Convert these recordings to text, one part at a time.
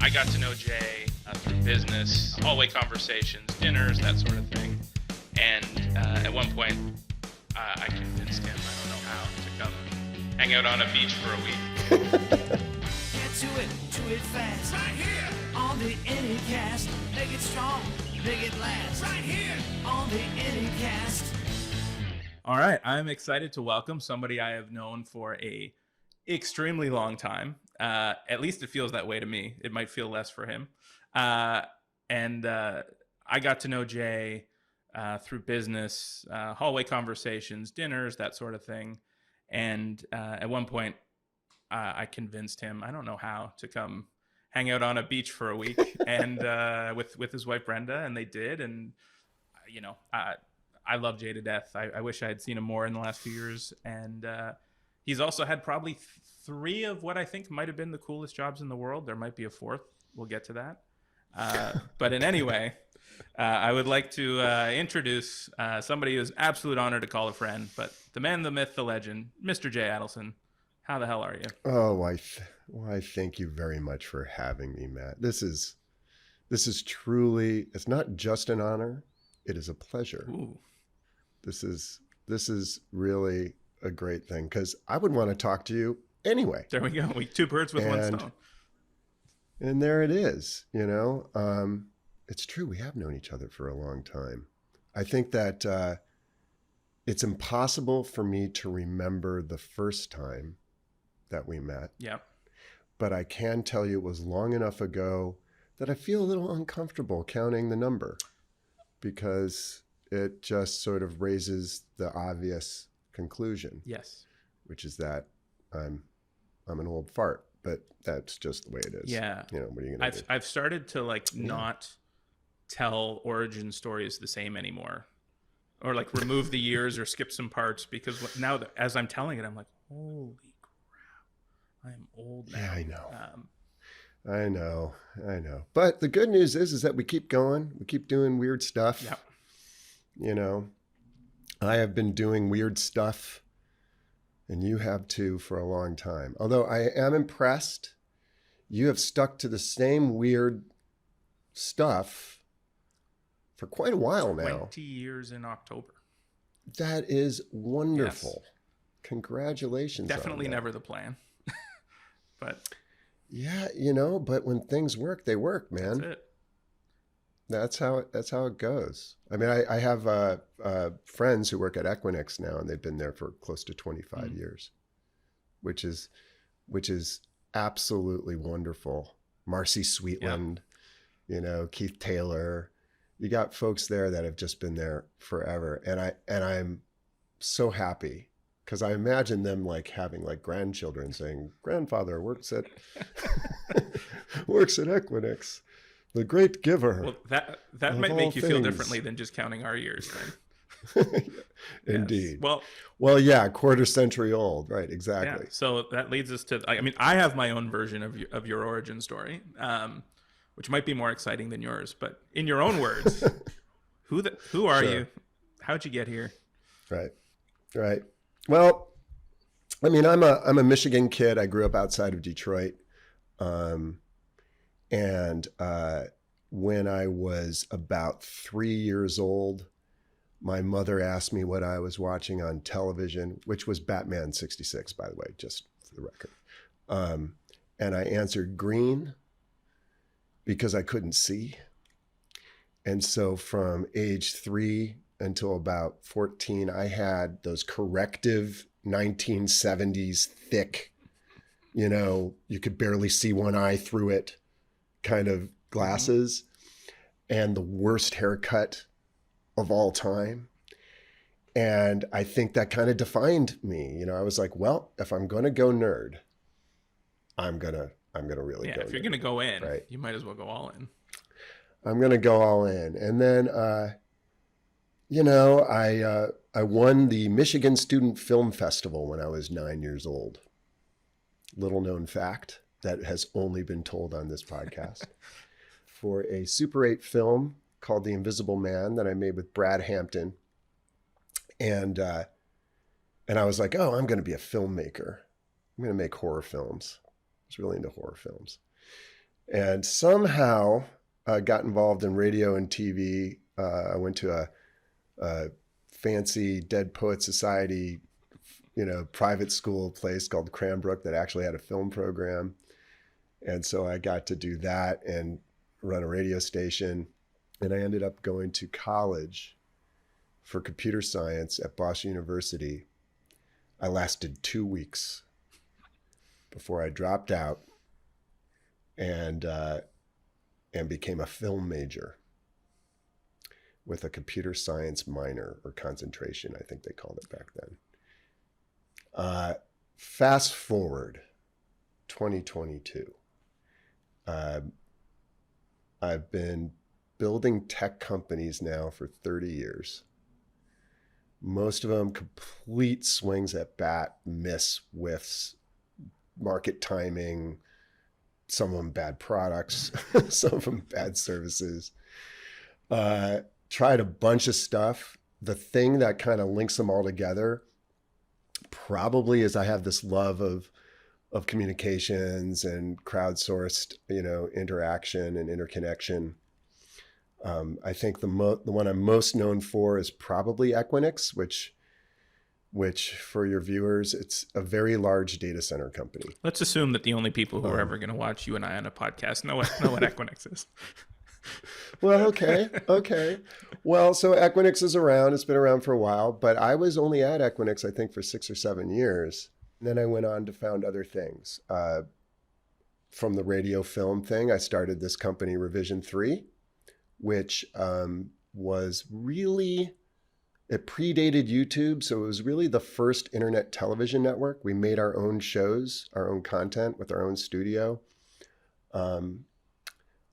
I got to know Jay through business, hallway conversations, dinners, that sort of thing. And at one point, I convinced him, I don't know how, to come hang out on a beach for a week. Get to it fast. Right here on the Anycast. Make it strong, make it last. Right here on the Anycast. All right, I'm excited to welcome somebody I have known for a extremely long time. At least it feels that way to me. It might feel less for him. And I got to know Jay through business, hallway conversations, dinners, that sort of thing. And at one point, I convinced him, I don't know how, to come hang out on a beach for a week and with his wife Brenda, and they did. And you know, I love Jay to death. I wish I had seen him more in the last few years. And he's also had probably three of what I think might have been the coolest jobs in the world. There might be a fourth. We'll get to that. But in any way, I would like to introduce somebody who's absolute honor to call a friend, but the man, the myth, the legend, Mr. Jay Adelson. How the hell are you? Oh, why, thank you very much for having me, Matt. This is truly, it's not just an honor, it is a pleasure. Ooh. This is really a great thing because I would want to talk to you anyway. There we go. Two birds with one stone. And there it is, you know. It's true, we have known each other for a long time. I think that it's impossible for me to remember the first time that we met. Yep. But I can tell you it was long enough ago that I feel a little uncomfortable counting the number because it just sort of raises the obvious conclusion. Yes. Which is that I'm an old fart, but that's just the way it is. Yeah. You know, what are you going to do? I've started to not tell origin stories the same anymore, or like remove the years or skip some parts, because now that, as I'm telling it, I'm like, holy crap, I'm old now. Yeah, I know. I know. But the good news is that we keep going. We keep doing weird stuff. Yep. You know, I have been doing weird stuff, and you have too, for a long time. Although I am impressed, you have stuck to the same weird stuff for quite a while now. 20 years in October. That is wonderful. Yes. Congratulations. Definitely on that. never the plan. But yeah, you know, but when things work, they work, man. that's it. That's how it goes. I mean, I have friends who work at Equinix now, and they've been there for close to 25 years, which is absolutely wonderful. Marcy Sweetland, you know, Keith Taylor, you got folks there that have just been there forever, and I'm so happy because I imagine them like having like grandchildren saying, "Grandfather works at Equinix." The great giver. Well, that might make you feel differently than just counting our years then. Indeed. Yes. Well, yeah, quarter century old. Right, exactly. Yeah. So that leads us to, I mean, I have my own version of your origin story, which might be more exciting than yours, but in your own words, who are you? How'd you get here? Right. Well, I mean, I'm a Michigan kid. I grew up outside of Detroit. And when I was about 3 years old, my mother asked me what I was watching on television, which was Batman 66, by the way, just for the record. And I answered green because I couldn't see. And so from age 3 until about 14, I had those corrective 1970s thick, you know, you could barely see one eye through it kind of glasses, and the worst haircut of all time. And I think that kind of defined me. You know, I was like, well, if I'm going to go nerd, I'm going to really go. Yeah, if you're going to go in, right? You might as well go all in. I'm going to go all in. And then, you know, I won the Michigan Student Film Festival when I was 9 years old. Little known fact that has only been told on this podcast, for a Super 8 film called The Invisible Man that I made with Brad Hampton. And I was like, oh, I'm going to be a filmmaker. I'm going to make horror films. I was really into horror films. And somehow got involved in radio and TV. I went to a fancy Dead Poet Society, private school place called Cranbrook that actually had a film program. And so I got to do that and run a radio station. And I ended up going to college for computer science at Boston University. I lasted 2 weeks before I dropped out and became a film major with a computer science minor or concentration, I think they called it back then. Fast forward 2022. I've been building tech companies now for 30 years. Most of them complete swings at bat, miss, whiffs, market timing, some of them bad products, some of them bad services. Tried a bunch of stuff. The thing that kind of links them all together probably is I have this love of communications and crowdsourced, interaction and interconnection. I think the one I'm most known for is probably Equinix, which for your viewers, it's a very large data center company. Let's assume that the only people who are ever going to watch you and I on a podcast know what Equinix is. Well, okay. Well, so Equinix is around. It's been around for a while, but I was only at Equinix, I think, for 6 or 7 years. And then I went on to found other things. From the radio film thing, I started this company, Revision 3, which was really, it predated YouTube. So it was really the first internet television network. We made our own shows, our own content with our own studio.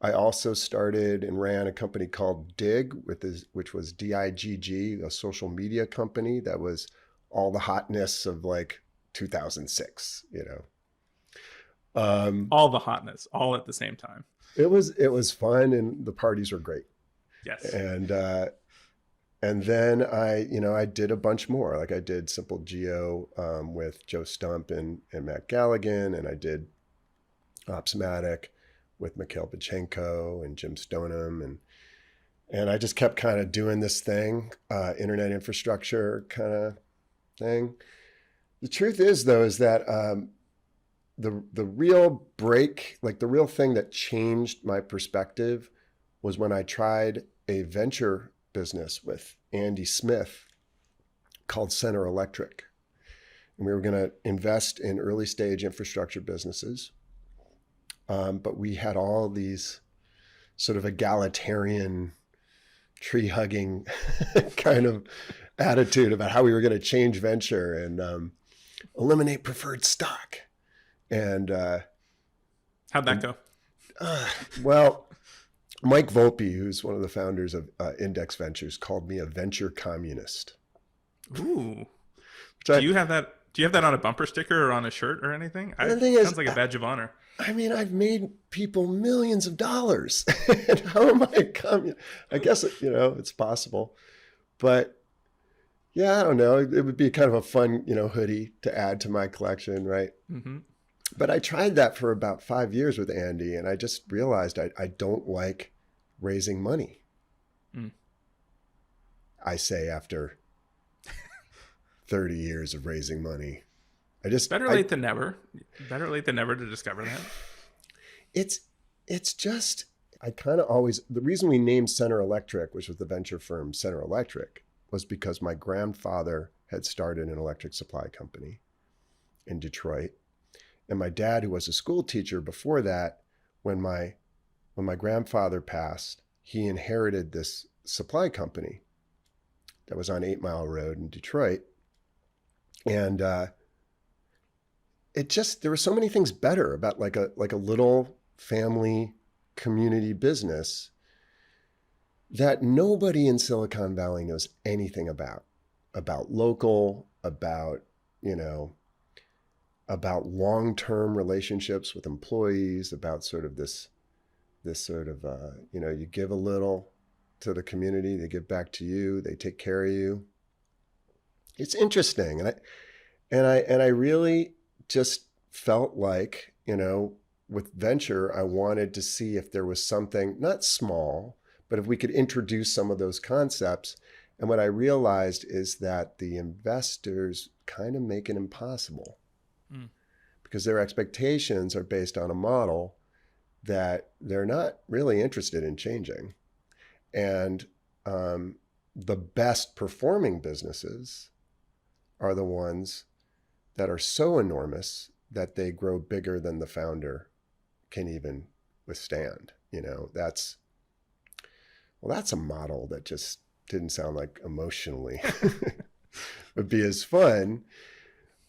I also started and ran a company called Dig, which was DIGG, a social media company that was all the hotness of like 2006, all the hotness, all at the same time. It was fun and the parties were great. Yes. And then I did a bunch more. Like I did Simple Geo with Joe Stump and Matt Galligan, and I did Opsmatic with Mikhail Bachenko and Jim Stoneham, and I just kept kind of doing this thing, internet infrastructure kind of thing. The truth is, though, is that the real break, like the real thing that changed my perspective was when I tried a venture business with Andy Smith called Center Electric. And we were going to invest in early stage infrastructure businesses. But we had all these sort of egalitarian, tree-hugging kind of attitude about how we were going to change venture and eliminate preferred stock. And how'd that go? Well, Mike Volpe, who's one of the founders of Index Ventures, called me a venture communist. Ooh. Do you have that on a bumper sticker or on a shirt or anything? Sounds like a badge of honor. I mean, I've made people millions of dollars. And how am I a communist? I guess, it's possible. But yeah, I don't know. It would be kind of a fun, hoodie to add to my collection, right? Mm-hmm. But I tried that for about 5 years with Andy, and I just realized I don't like raising money. Mm. I say after 30 years of raising money. Better late than never. Better late than never to discover that. It's just, I kind of always, the reason we named Center Electric, which was the venture firm Center Electric, was because my grandfather had started an electric supply company in Detroit. And my dad, who was a school teacher before that, when my grandfather passed, he inherited this supply company that was on 8 Mile Road in Detroit. And there were so many things better about like a little family community business that nobody in Silicon Valley knows anything about local, about long-term relationships with employees, about sort of this sort of, you give a little to the community, they give back to you, they take care of you. It's interesting. And I really just felt like, with venture, I wanted to see if there was something, not small, but if we could introduce some of those concepts. And what I realized is that the investors kind of make it impossible because their expectations are based on a model that they're not really interested in changing. And the best performing businesses are the ones that are so enormous that they grow bigger than the founder can even withstand. That's a model that just didn't sound like emotionally would be as fun.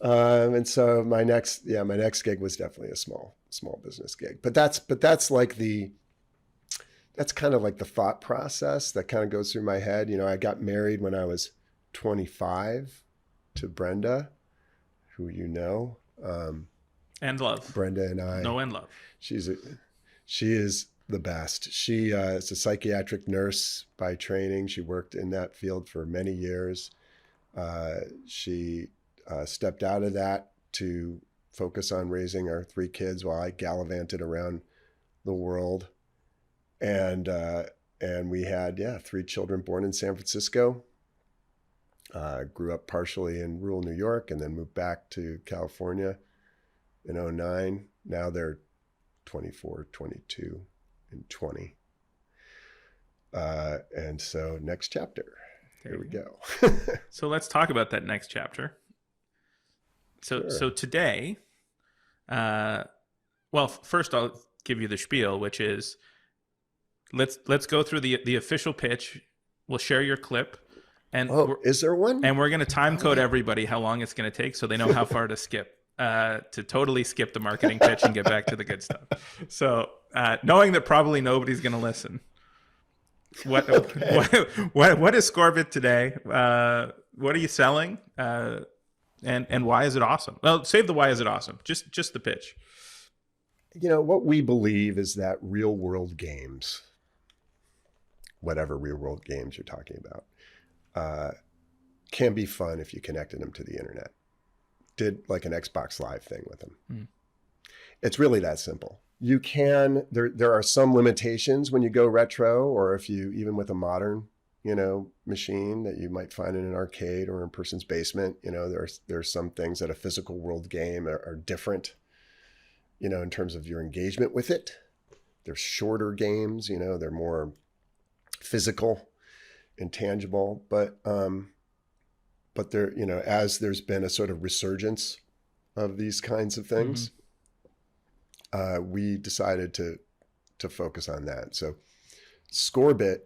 And so my next gig was definitely a small business gig, but that's kind of like the thought process that kind of goes through my head. I got married when I was 25 to Brenda, who and love. Brenda and I know and love. She is the best. She is a psychiatric nurse by training. She worked in that field for many years. She stepped out of that to focus on raising our 3 kids while I gallivanted around the world. And we had 3 children born in San Francisco. Grew up partially in rural New York and then moved back to California in 2009. Now they're 24, 22, and 20. And so next chapter. Here we go. So let's talk about that next chapter. So today, first I'll give you the spiel, which is let's go through the official pitch. We'll share your clip. And is there one? And we're going to time code everybody how long it's going to take so they know how far to skip, to totally skip the marketing pitch and get back to the good stuff. So knowing that probably nobody's going to listen. What is Scorbit today? What are you selling? And why is it awesome? Well, save the why is it awesome. Just the pitch. What we believe is that real world games, whatever real world games you're talking about, can be fun if you connected them to the internet. Did like an Xbox Live thing with them. It's really that simple. You can, there are some limitations when you go retro, or if you, even with a modern, machine that you might find in an arcade or in a person's basement, there's some things that a physical world game are different, in terms of your engagement with it. They're shorter games, they're more physical, intangible, but there, as there's been a sort of resurgence of these kinds of things, we decided to focus on that. So Scorbit,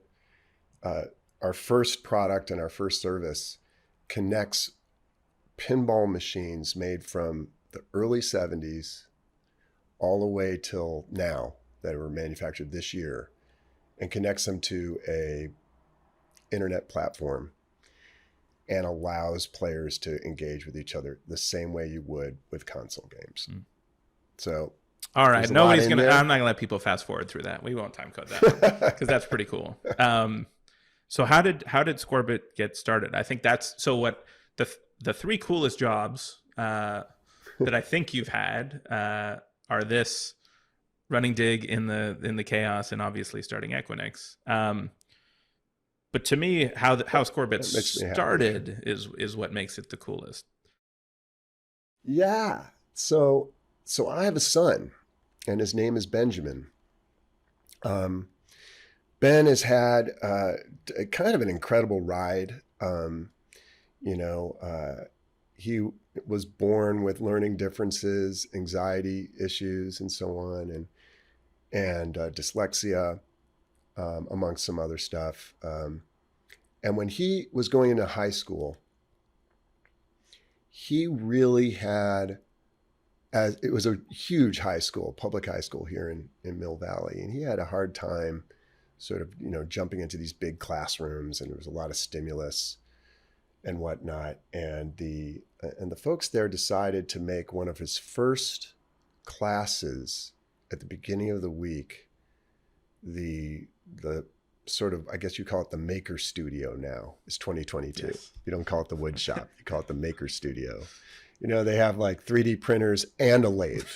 our first product and our first service, connects pinball machines made from the early 70s all the way till now that were manufactured this year, and connects them to a internet platform and allows players to engage with each other the same way you would with console games. So, all right, I'm not gonna let people fast forward through that. We won't time code that because that's pretty cool. So how did Scorbit get started? I think that's what the 3 coolest jobs that I think you've had are this, running Dig in the chaos, and obviously starting Equinix. But to me, how Scorbit started is what makes it the coolest. Yeah. So I have a son, and his name is Benjamin. Ben has had kind of an incredible ride. He was born with learning differences, anxiety issues, and so on, and dyslexia, amongst some other stuff. And when he was going into high school, he really had, it was a huge high school, public high school here in Mill Valley, and he had a hard time sort of, jumping into these big classrooms, and there was a lot of stimulus and whatnot. And the folks there decided to make one of his first classes at the beginning of the week the sort of, I guess you call it the maker studio now. It's 2022. Yes. You don't call it the wood shop. You call it the maker studio. They have like 3D printers and a lathe,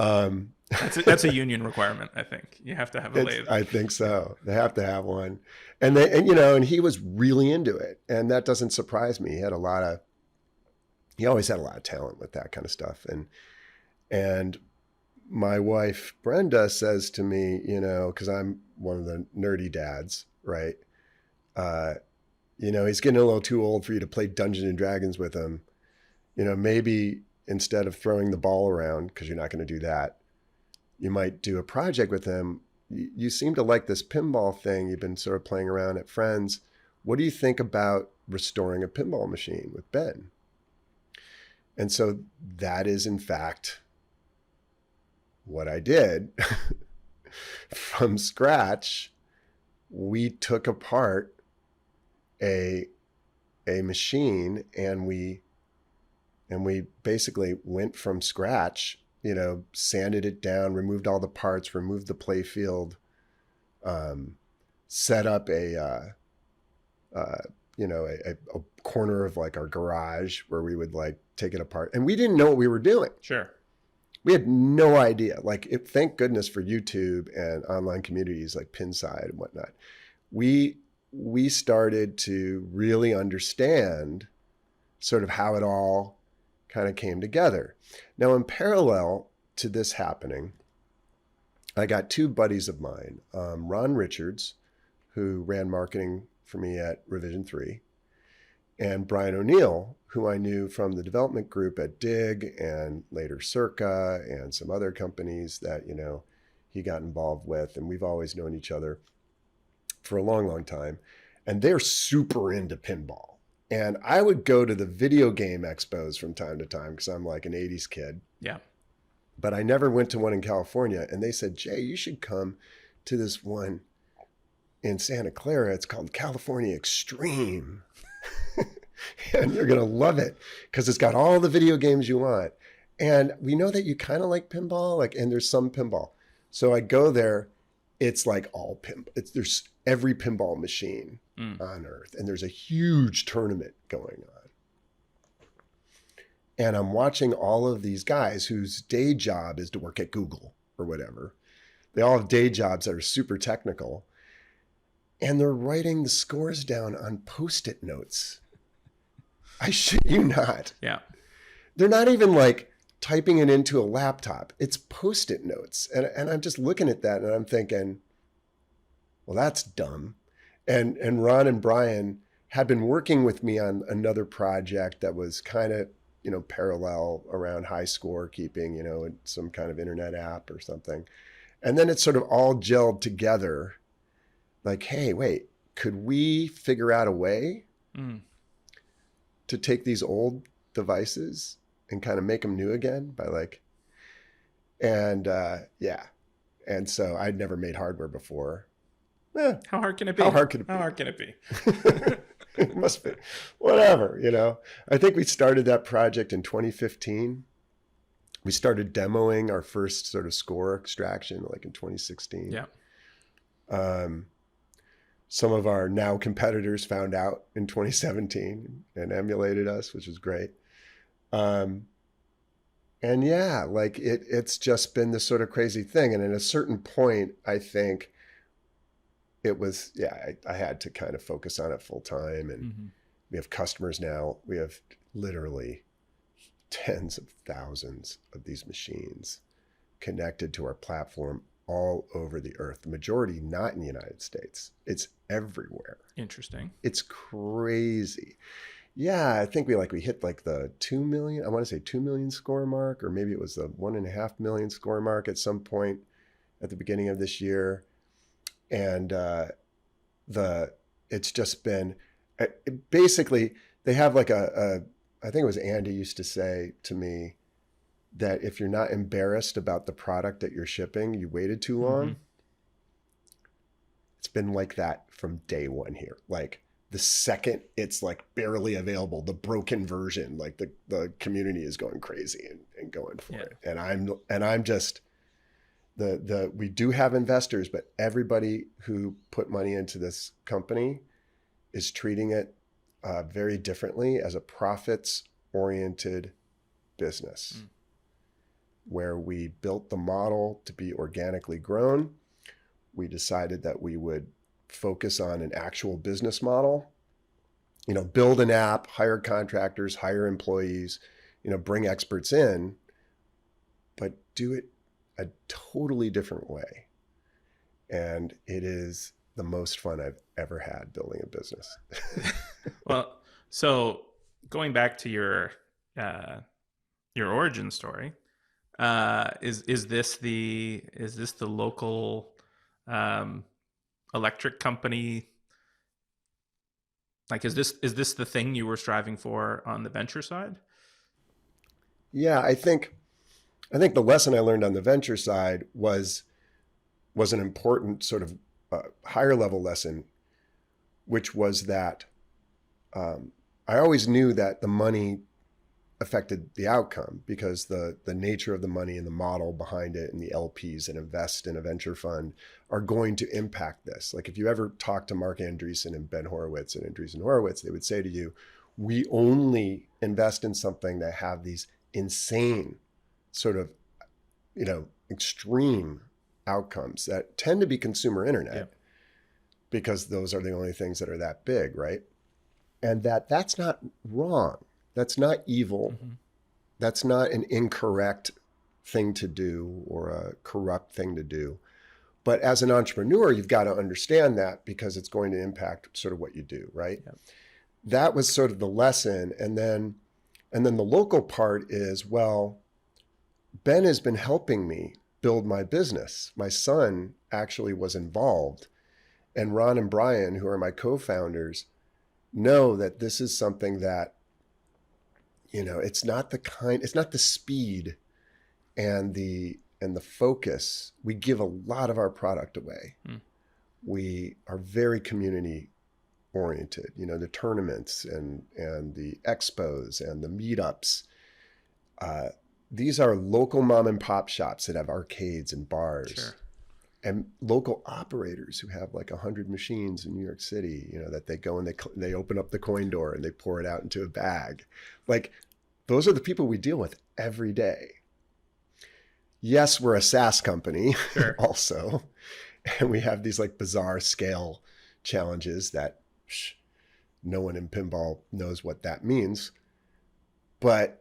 That's a union requirement. I think you have to have a lathe. I think so. They have to have one. And he was really into it. And that doesn't surprise me. He always had a lot of talent with that kind of stuff. And my wife, Brenda, says to me, cause I'm one of the nerdy dads, right? He's getting a little too old for you to play Dungeons and Dragons with him. Maybe instead of throwing the ball around, cause you're not going to do that, you might do a project with him. You seem to like this pinball thing. You've been sort of playing around at friends. What do you think about restoring a pinball machine with Ben? And so that is, in fact, what I did. From scratch, we took apart a machine and we basically went from scratch, sanded it down, removed all the parts, removed the play field, set up a corner of like our garage where we would like take it apart. And we didn't know what we were doing. Sure. We had no idea. Thank goodness for YouTube and online communities like Pinside and whatnot. We started to really understand sort of how it all kind of came together. Now, in parallel to this happening, I got two buddies of mine, Ron Richards, who ran marketing for me at Revision 3, and Brian O'Neill, who I knew from the development group at Dig and later Circa and some other companies that, he got involved with. And we've always known each other for a long, long time. And they're super into pinball. And I would go to the video game expos from time to time because I'm like an 80s kid. Yeah. But I never went to one in California. And they said, Jay, you should come to this one in Santa Clara. It's called California Extreme. And you're going to love it because it's got all the video games you want. And we know that you kind of like pinball, and there's some pinball. So I go there. It's like all pinball. There's every pinball machine on earth. And there's a huge tournament going on. And I'm watching all of these guys whose day job is to work at Google or whatever. They all have day jobs that are super technical. And they're writing the scores down on Post-it notes. I shit you not. Yeah. They're not even typing it into a laptop. It's Post-it notes. And I'm just looking at that and I'm thinking, well, that's dumb. And Ron and Brian had been working with me on another project that was kind of, parallel around high score keeping, some kind of internet app or something. And then it sort of all gelled together. Hey, wait, could we figure out a way to take these old devices and kind of make them new again yeah. And so I'd never made hardware before. How hard can it be? How hard can it be? It must be. Whatever, I think we started that project in 2015. We started demoing our first sort of score extraction in 2016. Yeah. Some of our now competitors found out in 2017 and emulated us, which was great. And yeah, it's just been this sort of crazy thing. And at a certain point, I think it was, I had to kind of focus on it full time. And we have customers now. We have literally tens of thousands of these machines connected to our platform all over the earth, the majority not in the United States. It's everywhere. Interesting. It's crazy. Yeah, I think we hit the 2 million, I want to say 2 million score mark, or maybe it was the 1.5 million score mark at some point at the beginning of this year. And it's just been, basically they have I think it was Andy used to say to me, that if you're not embarrassed about the product that you're shipping, you waited too long. It's been like that from day one here. The second it's barely available, the broken version, the community is going crazy and going for it. And I'm just we do have investors, but everybody who put money into this company is treating it very differently as a profits oriented business. where we built the model to be organically grown. We decided that we would focus on an actual business model, build an app, hire contractors, hire employees, bring experts in, but do it a totally different way. And it is the most fun I've ever had building a business. Well, so going back to your origin story, is this the local electric company? Like, is this the thing you were striving for on the venture side? Yeah, I think the lesson I learned on the venture side was an important sort of higher level lesson, which was that I always knew that the money affected the outcome because the nature of the money and the model behind it and the LPs that invest in a venture fund are going to impact this. Like if you ever talk to Mark Andreessen and Ben Horowitz and Andreessen Horowitz, they would say to you, we only invest in something that have these insane sort of, extreme outcomes that tend to be consumer internet because those are the only things that are that big, right? And that's not wrong. That's not evil. Mm-hmm. That's not an incorrect thing to do or a corrupt thing to do. But as an entrepreneur, you've got to understand that because it's going to impact sort of what you do, right? Yep. That was sort of the lesson. And then the local part is, well, Ben has been helping me build my business. My son actually was involved. And Ron and Brian, who are my co-founders, know that this is something that, it's not the speed and the focus. We give a lot of our product away. We are very community oriented, the tournaments and the expos and the meetups. These are local mom and pop shops that have arcades and bars. Sure. And local operators who have like 100 machines in New York City, that they go and they open up the coin door and they pour it out into a bag. Like those are the people we deal with every day. Yes, we're a SaaS company sure. also. And we have these like bizarre scale challenges that no one in pinball knows what that means. But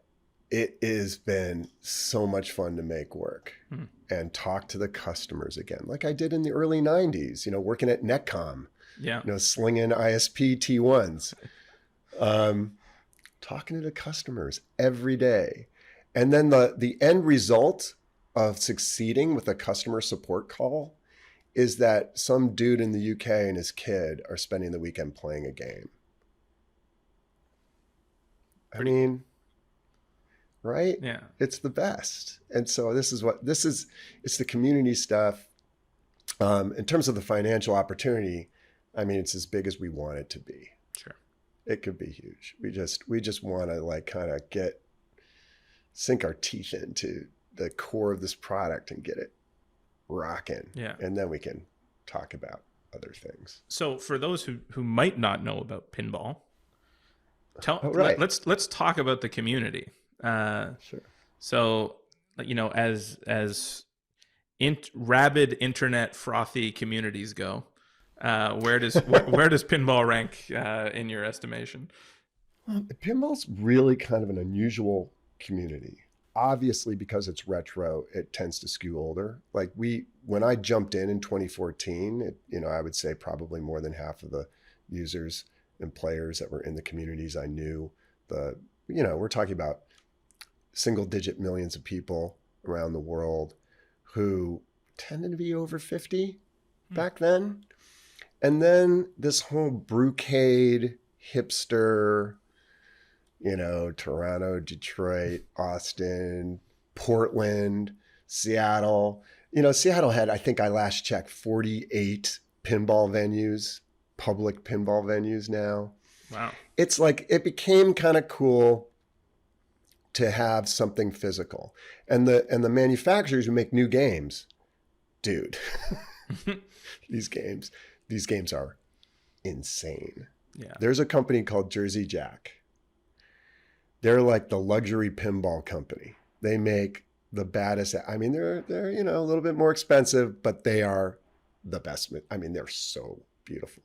it has been so much fun to make work and talk to the customers again, like I did in the early 90s, working at Netcom, slinging ISP T1s, talking to the customers every day. And then the end result of succeeding with a customer support call is that some dude in the UK and his kid are spending the weekend playing a game. Right? Yeah. It's the best. And so it's the community stuff. In terms of the financial opportunity, it's as big as we want it to be. Sure. It could be huge. We just want to like kind of sink our teeth into the core of this product and get it rocking. Yeah. And then we can talk about other things. So for those who might not know about pinball, let's talk about the community. Sure. So, as rabid internet frothy communities go, where does pinball rank in your estimation? Well, pinball's really kind of an unusual community. Obviously, because it's retro, it tends to skew older. Like when I jumped in 2014, I would say probably more than half of the users and players that were in the communities I knew. We're talking about single-digit millions of people around the world who tended to be over 50 back then. And then this whole brewcade, hipster, Toronto, Detroit, Austin, Portland, Seattle. Seattle had, I think I last checked, 48 pinball venues, public pinball venues now. Wow. It's like it became kind of cool to have something physical. And the manufacturers who make new games, dude, these games are insane. Yeah. There's a company called Jersey Jack. They're like the luxury pinball company. They make the baddest. I mean, they're a little bit more expensive, but they are the best. I mean, they're so beautiful.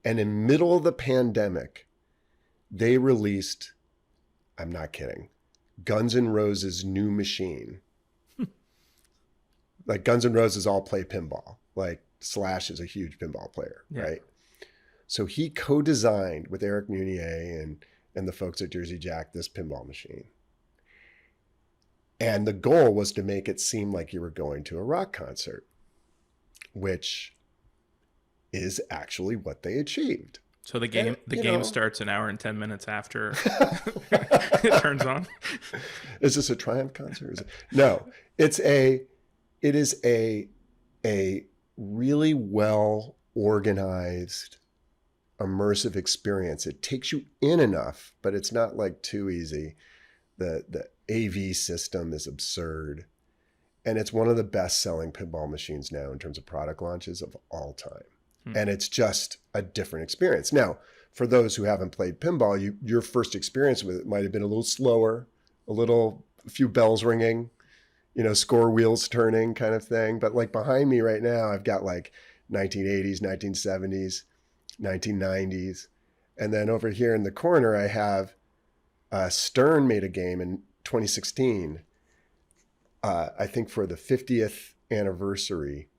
And in middle of the pandemic, they released, I'm not kidding, Guns N' Roses' new machine. Like Guns N' Roses all play pinball. Like Slash is a huge pinball player, right? So he co-designed with Eric Munier and the folks at Jersey Jack this pinball machine. And the goal was to make it seem like you were going to a rock concert, which is actually what they achieved. So the game starts an hour and 10 minutes after it turns on. Is this a Triumph concert? No, it is a really well organized, immersive experience. It takes you in enough, but it's not like too easy. The AV system is absurd. And it's one of the best selling pinball machines now in terms of product launches of all time. And it's just a different experience. Now, for those who haven't played pinball, your first experience with it might have been a little slower, a few bells ringing, score wheels turning kind of thing. But like behind me right now, I've got like 1980s, 1970s, 1990s. And then over here in the corner, I have Stern made a game in 2016, I think for the 50th anniversary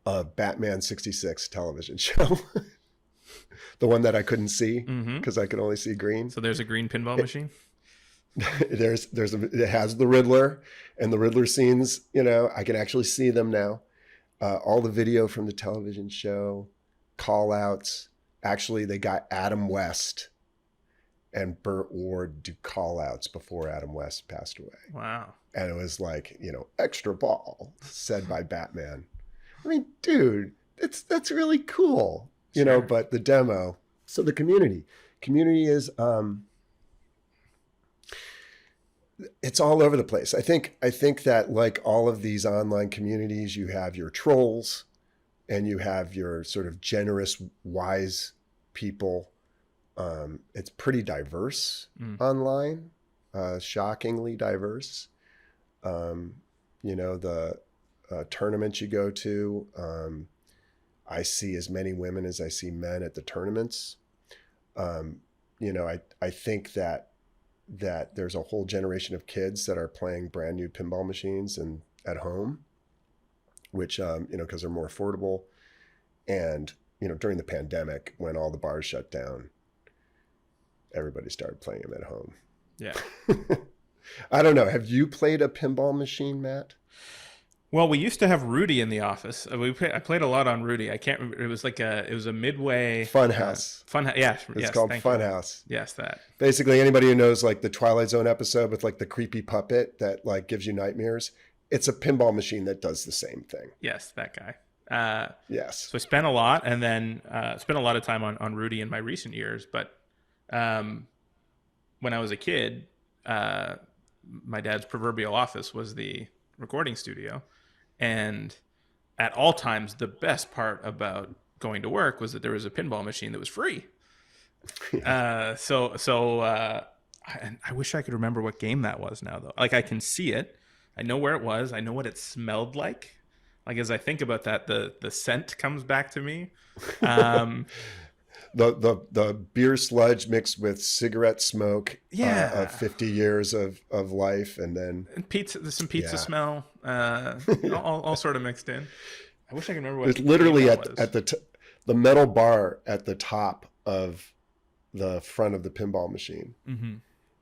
of Batman 66 television show. The one that I couldn't see because I could only see green. So there's a green pinball machine? It has the Riddler, and the Riddler scenes, I can actually see them now. All the video from the television show, call outs. Actually, they got Adam West and Burt Ward do call outs before Adam West passed away. Wow. And it was like, extra ball said by Batman. I mean, dude, that's really cool, Sure. But the demo. So the community is, it's all over the place. I think that like all of these online communities, you have your trolls and you have your sort of generous, wise people. It's pretty diverse online, shockingly diverse. The tournaments you go to, I see as many women as I see men at the tournaments. I think that there's a whole generation of kids that are playing brand new pinball machines and at home, which, because they're more affordable. And, during the pandemic, when all the bars shut down, everybody started playing them at home. Yeah. I don't know. Have you played a pinball machine, Matt? Well, we used to have Rudy in the office. I played a lot on Rudy. I can't remember. It was a Midway Funhouse. Yeah, it's called Funhouse. Yes, that. Basically, anybody who knows like the Twilight Zone episode with like the creepy puppet that like gives you nightmares, it's a pinball machine that does the same thing. Yes, that guy. Yes. So I spent a lot, and then spent a lot of time on Rudy in my recent years. But when I was a kid, my dad's proverbial office was the recording studio. And at all times, the best part about going to work was that there was a pinball machine that was free. I wish I could remember what game that was now, though. Like, I can see it. I know where it was. I know what it smelled like. Like, as I think about that, the scent comes back to me. The beer sludge mixed with cigarette smoke of 50 years of life, and then pizza. There's some pizza smell, all sort of mixed in. I wish I could remember what. It's literally at the metal bar at the top of the front of the pinball machine. Mm-hmm.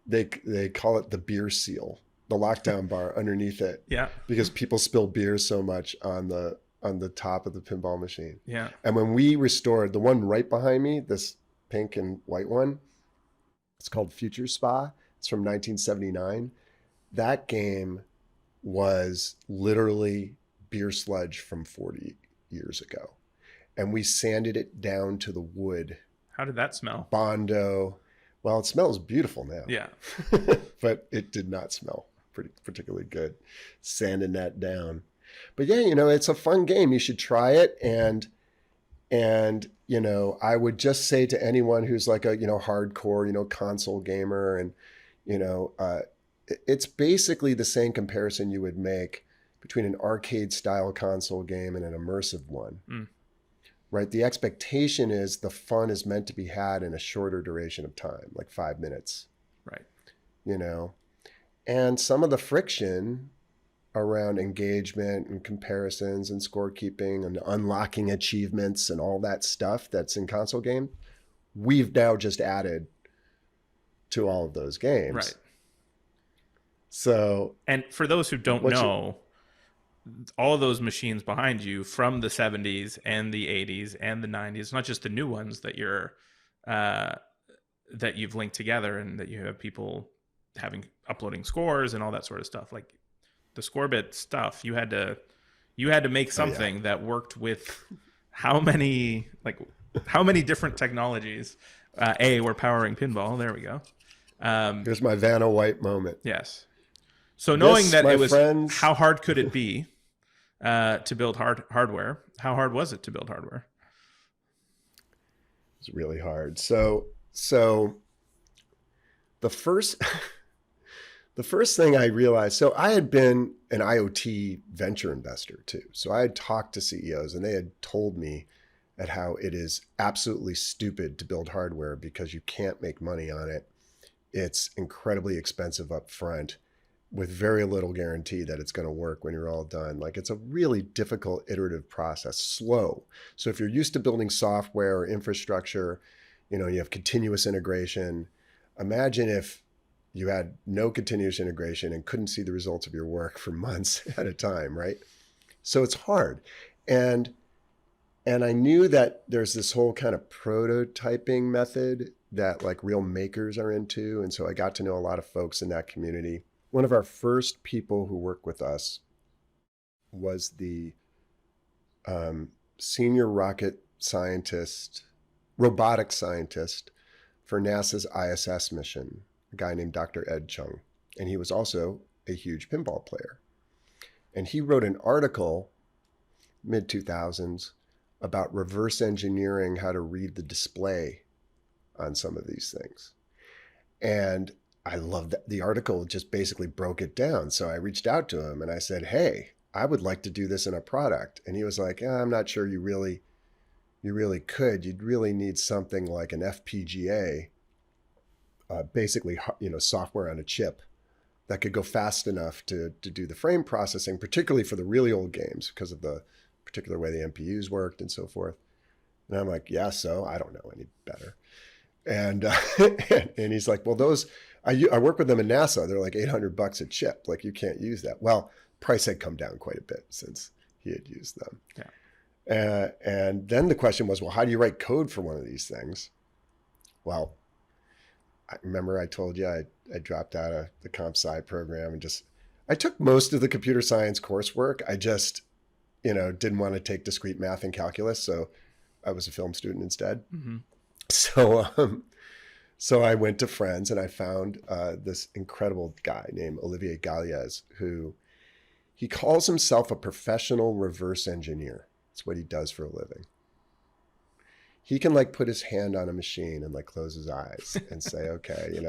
They call it the beer seal, the lockdown bar underneath it. Yeah, because people spill beer so much on the top of the pinball machine. Yeah. And when we restored the one right behind me, this pink and white one, it's called Future Spa. It's from 1979. That game was literally beer sludge from 40 years ago. And we sanded it down to the wood. How did that smell? Bondo. Well, it smells beautiful now. Yeah. But it did not smell particularly good. Sanding that down. But yeah, it's a fun game. You should try it. And I would just say to anyone who's like a, hardcore, console gamer and, it's basically the same comparison you would make between an arcade style console game and an immersive one. Right? The expectation is the fun is meant to be had in a shorter duration of time, like 5 minutes. Right. You know, and some of the friction around engagement and comparisons and scorekeeping and unlocking achievements and all that stuff that's in console game, we've now just added to all of those games. Right. So, and for those who don't know, all of those machines behind you from the 70s and the 80s and the 90s, not just the new ones that you're that you've linked together and that you have people uploading scores and all that sort of stuff. Like the Scorbit stuff, you had to make something that worked with how many different technologies were powering pinball. There we go. Here's my Vanna White moment. Yes. So knowing that it was, friends, how hard could it be to build hardware? How hard was it to build hardware? It's really hard. So the first thing I realized, so I had been an IoT venture investor too. So I had talked to CEOs and they had told me at how it is absolutely stupid to build hardware because you can't make money on it. It's incredibly expensive up front, with very little guarantee that it's going to work when you're all done. Like, it's a really difficult iterative process, slow. So if you're used to building software or infrastructure, you have continuous integration. Imagine if you had no continuous integration and couldn't see the results of your work for months at a time, right? So it's hard. And I knew that there's this whole kind of prototyping method that like real makers are into. And so I got to know a lot of folks in that community. One of our first people who worked with us was the senior robotic scientist for NASA's ISS mission, a guy named Dr. Ed Chung. And he was also a huge pinball player. And he wrote an article, mid-2000s, about reverse engineering how to read the display on some of these things. And I love that the article just basically broke it down. So I reached out to him and I said, hey, I would like to do this in a product. And he was like, I'm not sure you really could. You'd really need something like an FPGA, basically, software on a chip that could go fast enough to do the frame processing, particularly for the really old games because of the particular way the MPUs worked and so forth. And I'm like, yeah, so I don't know any better. And and he's like, well, those, I work with them in NASA. They're like $800 a chip. Like, you can't use that. Well, price had come down quite a bit since he had used them. Yeah. And then the question was, well, how do you write code for one of these things? Well, I remember I told you I dropped out of the comp sci program and I took most of the computer science coursework. I just, didn't want to take discrete math and calculus. So I was a film student instead. Mm-hmm. So I went to Friends and I found this incredible guy named Olivier Galliez, who he calls himself a professional reverse engineer. That's what he does for a living. He can put his hand on a machine and close his eyes and say, okay,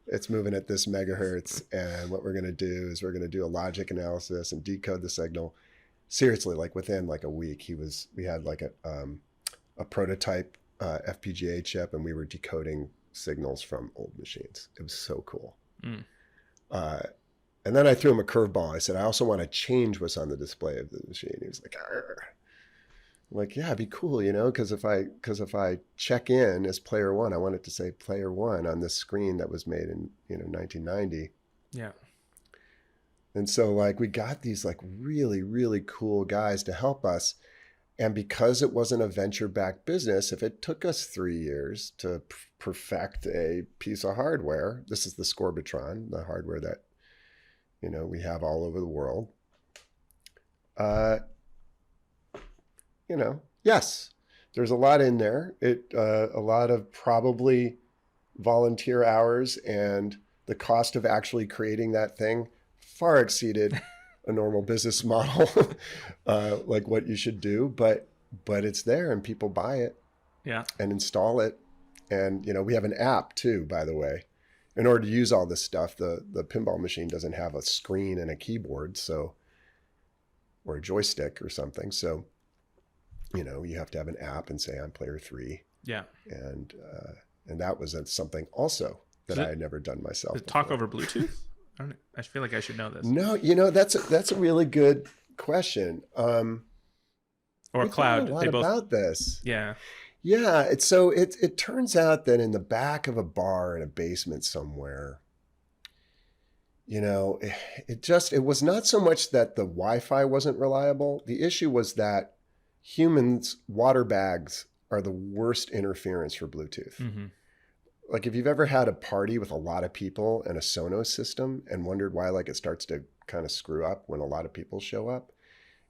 it's moving at this megahertz. And what we're going to do is we're going to do a logic analysis and decode the signal. Seriously, within a week, we had a prototype FPGA chip and we were decoding signals from old machines. It was so cool. And then I threw him a curveball. I said, I also want to change what's on the display of the machine. He was like, arr. I'm like, yeah, it'd be cool, because if I check in as player one, I want it to say player one on this screen that was made in 1990. Yeah. And so we got these really, really cool guys to help us. And because it wasn't a venture-backed business, if it took us 3 years to perfect a piece of hardware, this is the Scorbitron, the hardware that, we have all over the world. Yes, there's a lot in there. A lot of probably volunteer hours, and the cost of actually creating that thing far exceeded a normal business model, like what you should do, but it's there and people buy it, yeah, and install it. And we have an app too, by the way. in order to use all this stuff, the pinball machine doesn't have a screen and a keyboard, or a joystick or something. So, you have to have an app and say, I'm player 3. Yeah. And that was something also that I had never done myself. Talk over Bluetooth? I feel like I should know this. No, that's a really good question. Or cloud. A lot about this. Yeah. Yeah. It turns out that in the back of a bar in a basement somewhere, it was not so much that the Wi-Fi wasn't reliable. The issue was that humans' water bags are the worst interference for Bluetooth. Mm-hmm. Like if you've ever had a party with a lot of people and a Sonos system and wondered why it starts to kind of screw up when a lot of people show up,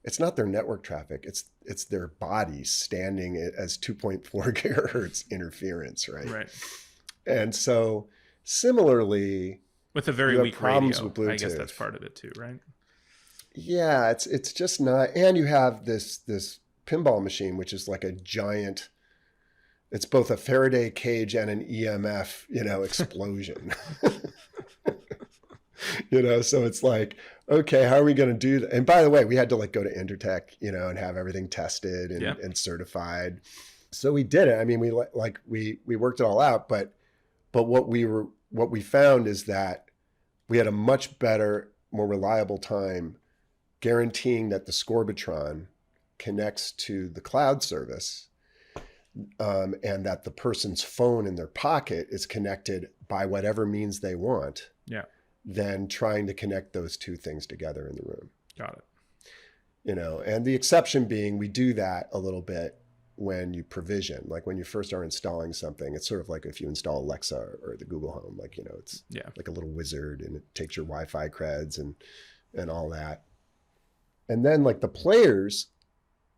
it's not their network traffic. It's their bodies standing as 2.4 gigahertz interference, right? Right. And so similarly, with a very weak problems radio, with Bluetooth. I guess that's part of it too, right? Yeah, it's just not. And you have this pinball machine, which is like a giant. It's both a Faraday cage and an EMF, explosion. So it's like, okay, how are we going to do that? And by the way, we had to go to Intertech, and have everything tested and certified. So we did it. I mean, we worked it all out, but what we found is that we had a much better, more reliable time guaranteeing that the Scorbitron connects to the cloud service, and that the person's phone in their pocket is connected by whatever means they want. Yeah. Than trying to connect those two things together in the room. Got it. And the exception being, we do that a little bit when you provision, like when you first are installing something. It's sort of like if you install Alexa or the Google Home, it's like a little wizard, and it takes your Wi-Fi creds and all that. And then the players,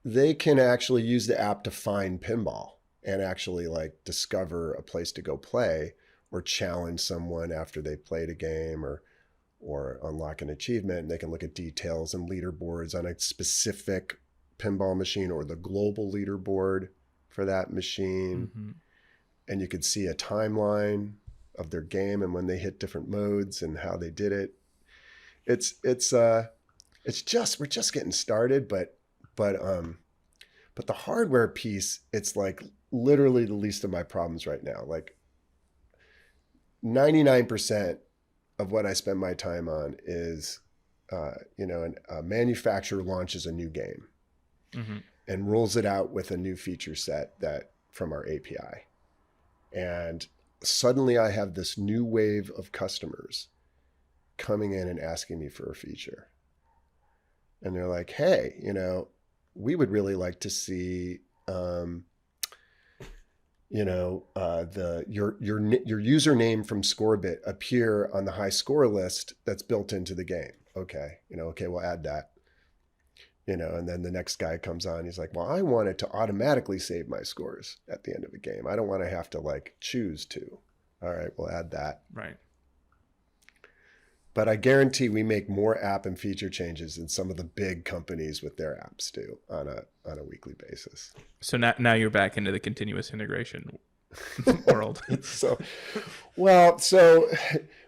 they can actually use the app to find pinball and actually discover a place to go play, or challenge someone after they played a game, or unlock an achievement. And they can look at details and leaderboards on a specific pinball machine, or the global leaderboard for that machine. Mm-hmm. And you could see a timeline of their game and when they hit different modes and how they did it. We're just getting started, but the hardware piece, it's literally the least of my problems right now. 99% of what I spend my time on is, a manufacturer launches a new game, mm-hmm. and rolls it out with a new feature set that from our API. And suddenly I have this new wave of customers coming in and asking me for a feature. And they're like, hey, we would really like to see, your username from Scorbit appear on the high score list that's built into the game. Okay, we'll add that. And then the next guy comes on. He's like, well, I want it to automatically save my scores at the end of the game. I don't want to have to choose to. All right, we'll add that. Right. But I guarantee we make more app and feature changes than some of the big companies with their apps do on a weekly basis. So now you're back into the continuous integration world. So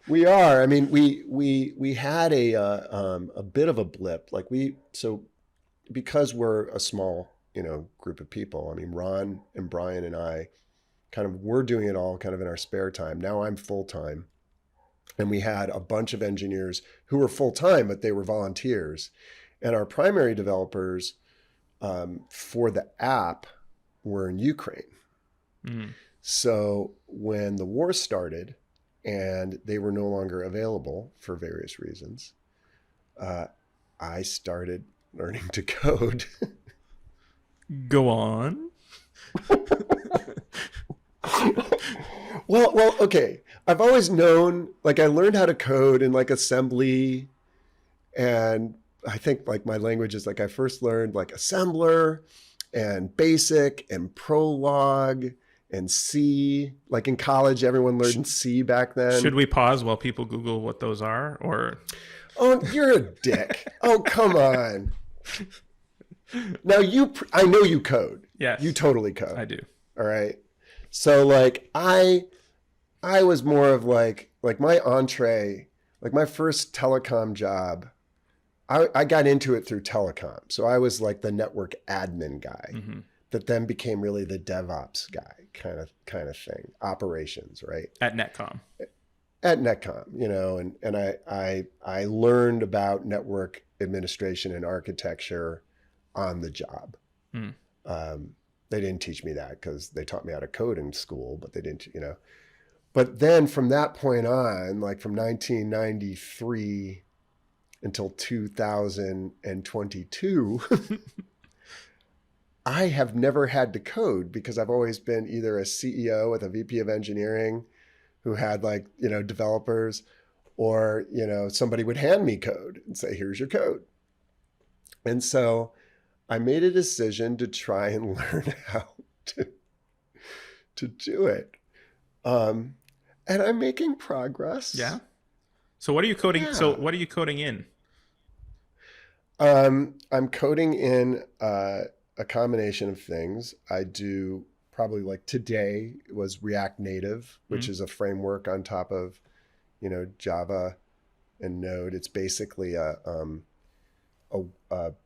we are. I mean, we had a bit of a blip. Because we're a small group of people. I mean, Ron and Brian and I we're doing it all kind of in our spare time. Now I'm full time. And we had a bunch of engineers who were full-time, but they were volunteers. And our primary developers for the app were in Ukraine. Mm. So when the war started and they were no longer available for various reasons, I started learning to code. Go on. Well, okay. I've always known, I learned how to code in assembly, and I think my languages, I first learned assembler and basic and Prolog and C. In college, everyone learned C back then. Should we pause while people Google what those are, or? Oh, you're a dick. Oh, come on. Now I know you code. Yes. You totally code. I do. All right. So I was more of like my entree, like my first telecom job. I got into it through telecom. So I was like the network admin guy that then became really the DevOps guy kind of thing, operations, right? At Netcom. At Netcom, you know, and I learned about network administration and architecture on the job. They didn't teach me that because they taught me how to code in school, but they didn't, you know. But then from that point on, like from 1993 until 2022, I have never had to code because I've always been either a CEO with a VP of engineering who had like, you know, developers, or, you know, somebody would hand me code and say, here's your code. And so I made a decision to try and learn how to do it. And I'm making progress. Yeah. So what are you coding? Yeah. So what are you coding in? I'm coding in a combination of things. I do probably like today was React Native, which is a framework on top of, you know, Java and Node. It's basically a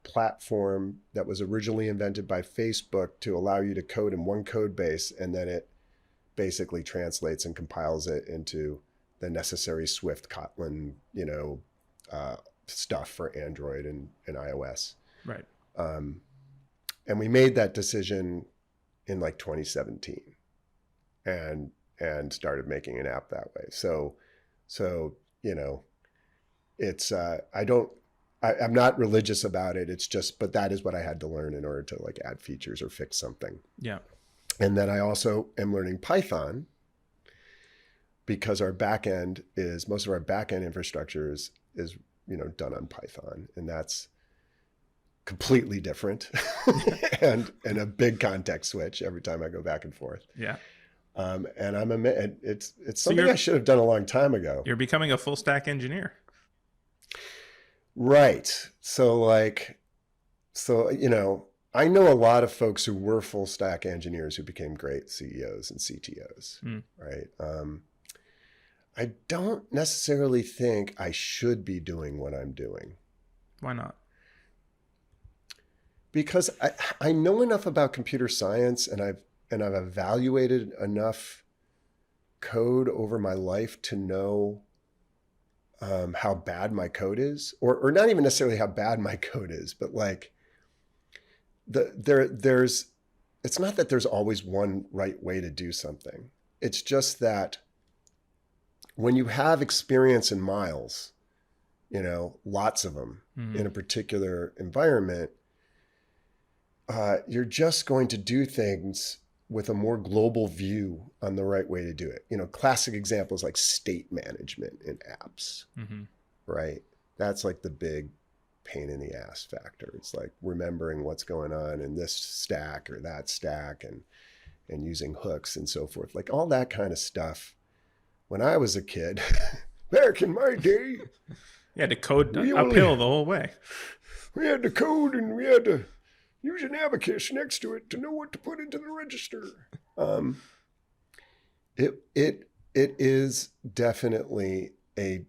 platform that was originally invented by Facebook to allow you to code in one code base, and then it basically translates and compiles it into the necessary Swift, Kotlin, you know, stuff for Android and iOS. Right. And we made that decision in like 2017 and started making an app that way. So, you know, it's, I'm not religious about it. It's just, but that is what I had to learn in order to like add features or fix something. Yeah. And then I also am learning Python because our backend is, most of our backend infrastructure is, you know, done on Python, and that's completely different and a big context switch every time I go back and forth. Yeah. And it's something I should have done a long time ago. You're becoming a full stack engineer. Right. So, you know, I know a lot of folks who were full stack engineers who became great CEOs and CTOs, right? I don't necessarily think I should be doing what I'm doing. Why not? Because I know enough about computer science, and I've evaluated enough code over my life to know how bad my code is, or not even necessarily how bad my code is, but like there's it's not that there's always one right way to do something. It's just that when you have experience in miles, you know, lots of them in a particular environment, you're just going to do things with a more global view on the right way to do it. You know, classic examples like state management in apps, right? That's like the big pain in the ass factor. It's like remembering what's going on in this stack or that stack, and using hooks and so forth. Like all that kind of stuff. When I was a kid, back in my day, you had to code uphill the whole way. We had to code, and we had to use an abacus next to it to know what to put into the register. It is definitely a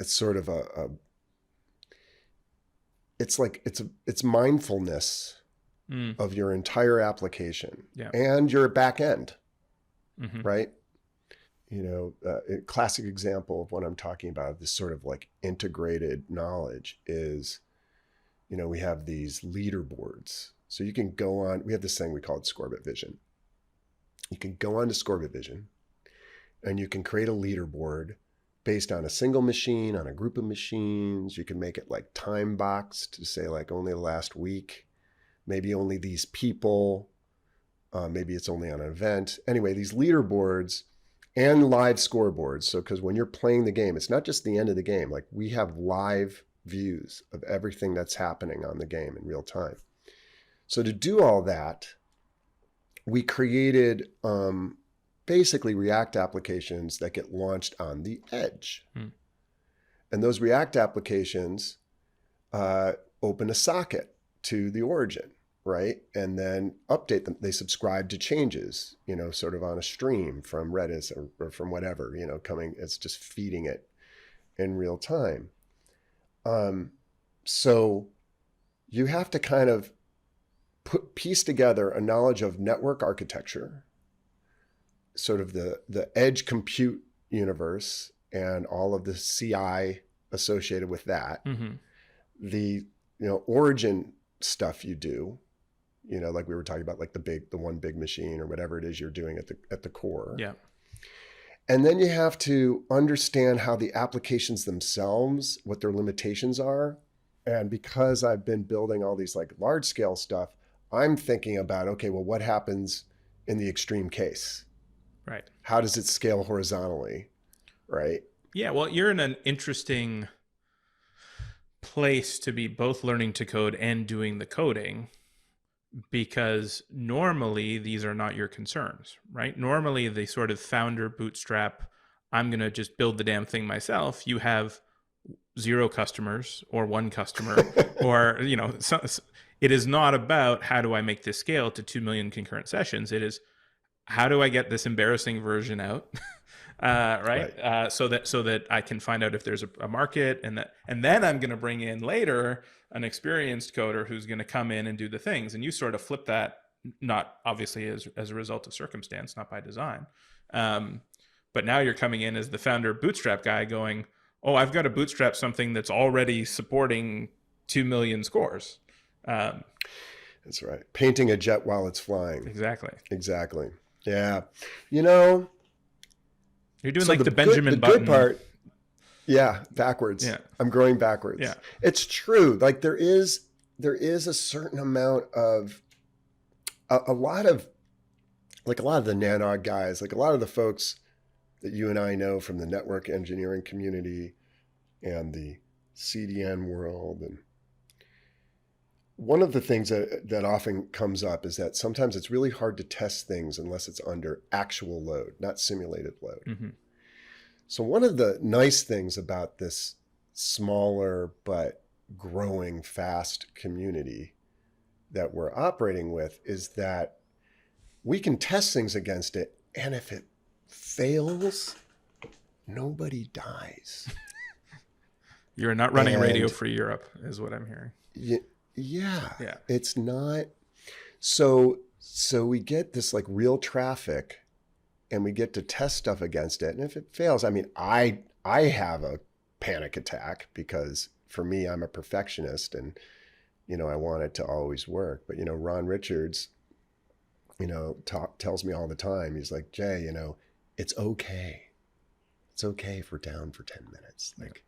sort of it's mindfulness of your entire application and your back end, right? You know, a classic example of what I'm talking about, this sort of like integrated knowledge is, you know, we have these leaderboards. So you can go on, we have this thing we call it Scorbit Vision. You can go on to Scorbit Vision and you can create a leaderboard based on a single machine, on a group of machines. You can make it like time boxed to say like only the last week, maybe only these people, maybe it's only on an event. Anyway, these leaderboards and live scoreboards. So, because when you're playing the game, it's not just the end of the game. Like we have live views of everything that's happening on the game in real time. So to do all that, we created basically React applications that get launched on the edge. And those React applications open a socket to the origin. right? And then update them. They subscribe to changes, sort of on a stream from Redis or from whatever, coming, it's just feeding it in real time. So you have to kind of piece together a knowledge of network architecture, sort of the edge compute universe and all of the CI associated with that, the origin stuff you do, like we were talking about, like the one big machine or whatever it is you're doing at the core. Yeah. And then you have to understand how the applications themselves, what their limitations are. And because I've been building all these like large scale stuff, I'm thinking about, okay, well, what happens in the extreme case? Right. How does it scale horizontally? Right. Yeah. Well, you're in an interesting place to be both learning to code and doing the coding, because normally these are not your concerns, right? Normally the sort of founder bootstrap, I'm going to just build the damn thing myself. You have 0 customers or 1 customer or, it is not about how do I make this scale to 2 million concurrent sessions. It is how do I get this embarrassing version out, right? So that I can find out if there's a market, and then I'm going to bring in later an experienced coder who's going to come in and do the things. And you sort of flip that, not obviously as a result of circumstance, not by design. But now you're coming in as the founder bootstrap guy going, oh, I've got to bootstrap something that's already supporting 2 million scores. That's right. Painting a jet while it's flying. Exactly. Yeah. You're doing so like the Benjamin Button. Good part. Yeah. Backwards. Yeah. I'm growing backwards. Yeah. It's true. Like there is a certain amount of a lot of the nanog guys, like a lot of the folks that you and I know from the network engineering community and the CDN world. And one of the things that often comes up is that sometimes it's really hard to test things unless it's under actual load, not simulated load. Mm-hmm. So one of the nice things about this smaller but growing fast community that we're operating with is that we can test things against it, and if it fails, nobody dies. You're not running Radio Free Europe, is what I'm hearing. Yeah. It's not. So we get this like real traffic, and we get to test stuff against it. And if it fails, I mean, I have a panic attack because for me, I'm a perfectionist, and I want it to always work. But Ron Richards, tells me all the time. He's like, Jay, it's okay. It's okay if we're down for 10 minutes. Like,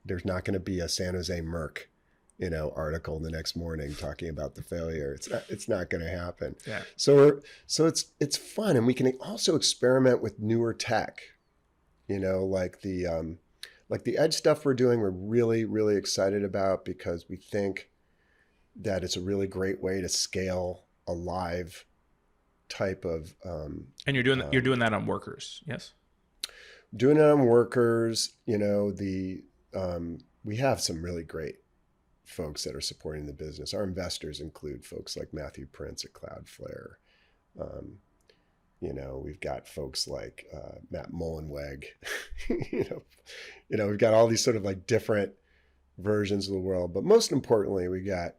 there's not going to be a San Jose Merc, article the next morning talking about the failure. It's not going to happen. Yeah. So it's fun. And we can also experiment with newer tech, like the edge stuff we're doing, we're really, really excited about because we think that it's a really great way to scale a live type of and you're doing that on workers. Yes. Doing it on workers, we have some really great folks that are supporting the business. Our investors include folks like Matthew Prince at Cloudflare. We've got folks like Matt Mullenweg. We've got all these sort of like different versions of the world, but most importantly, we got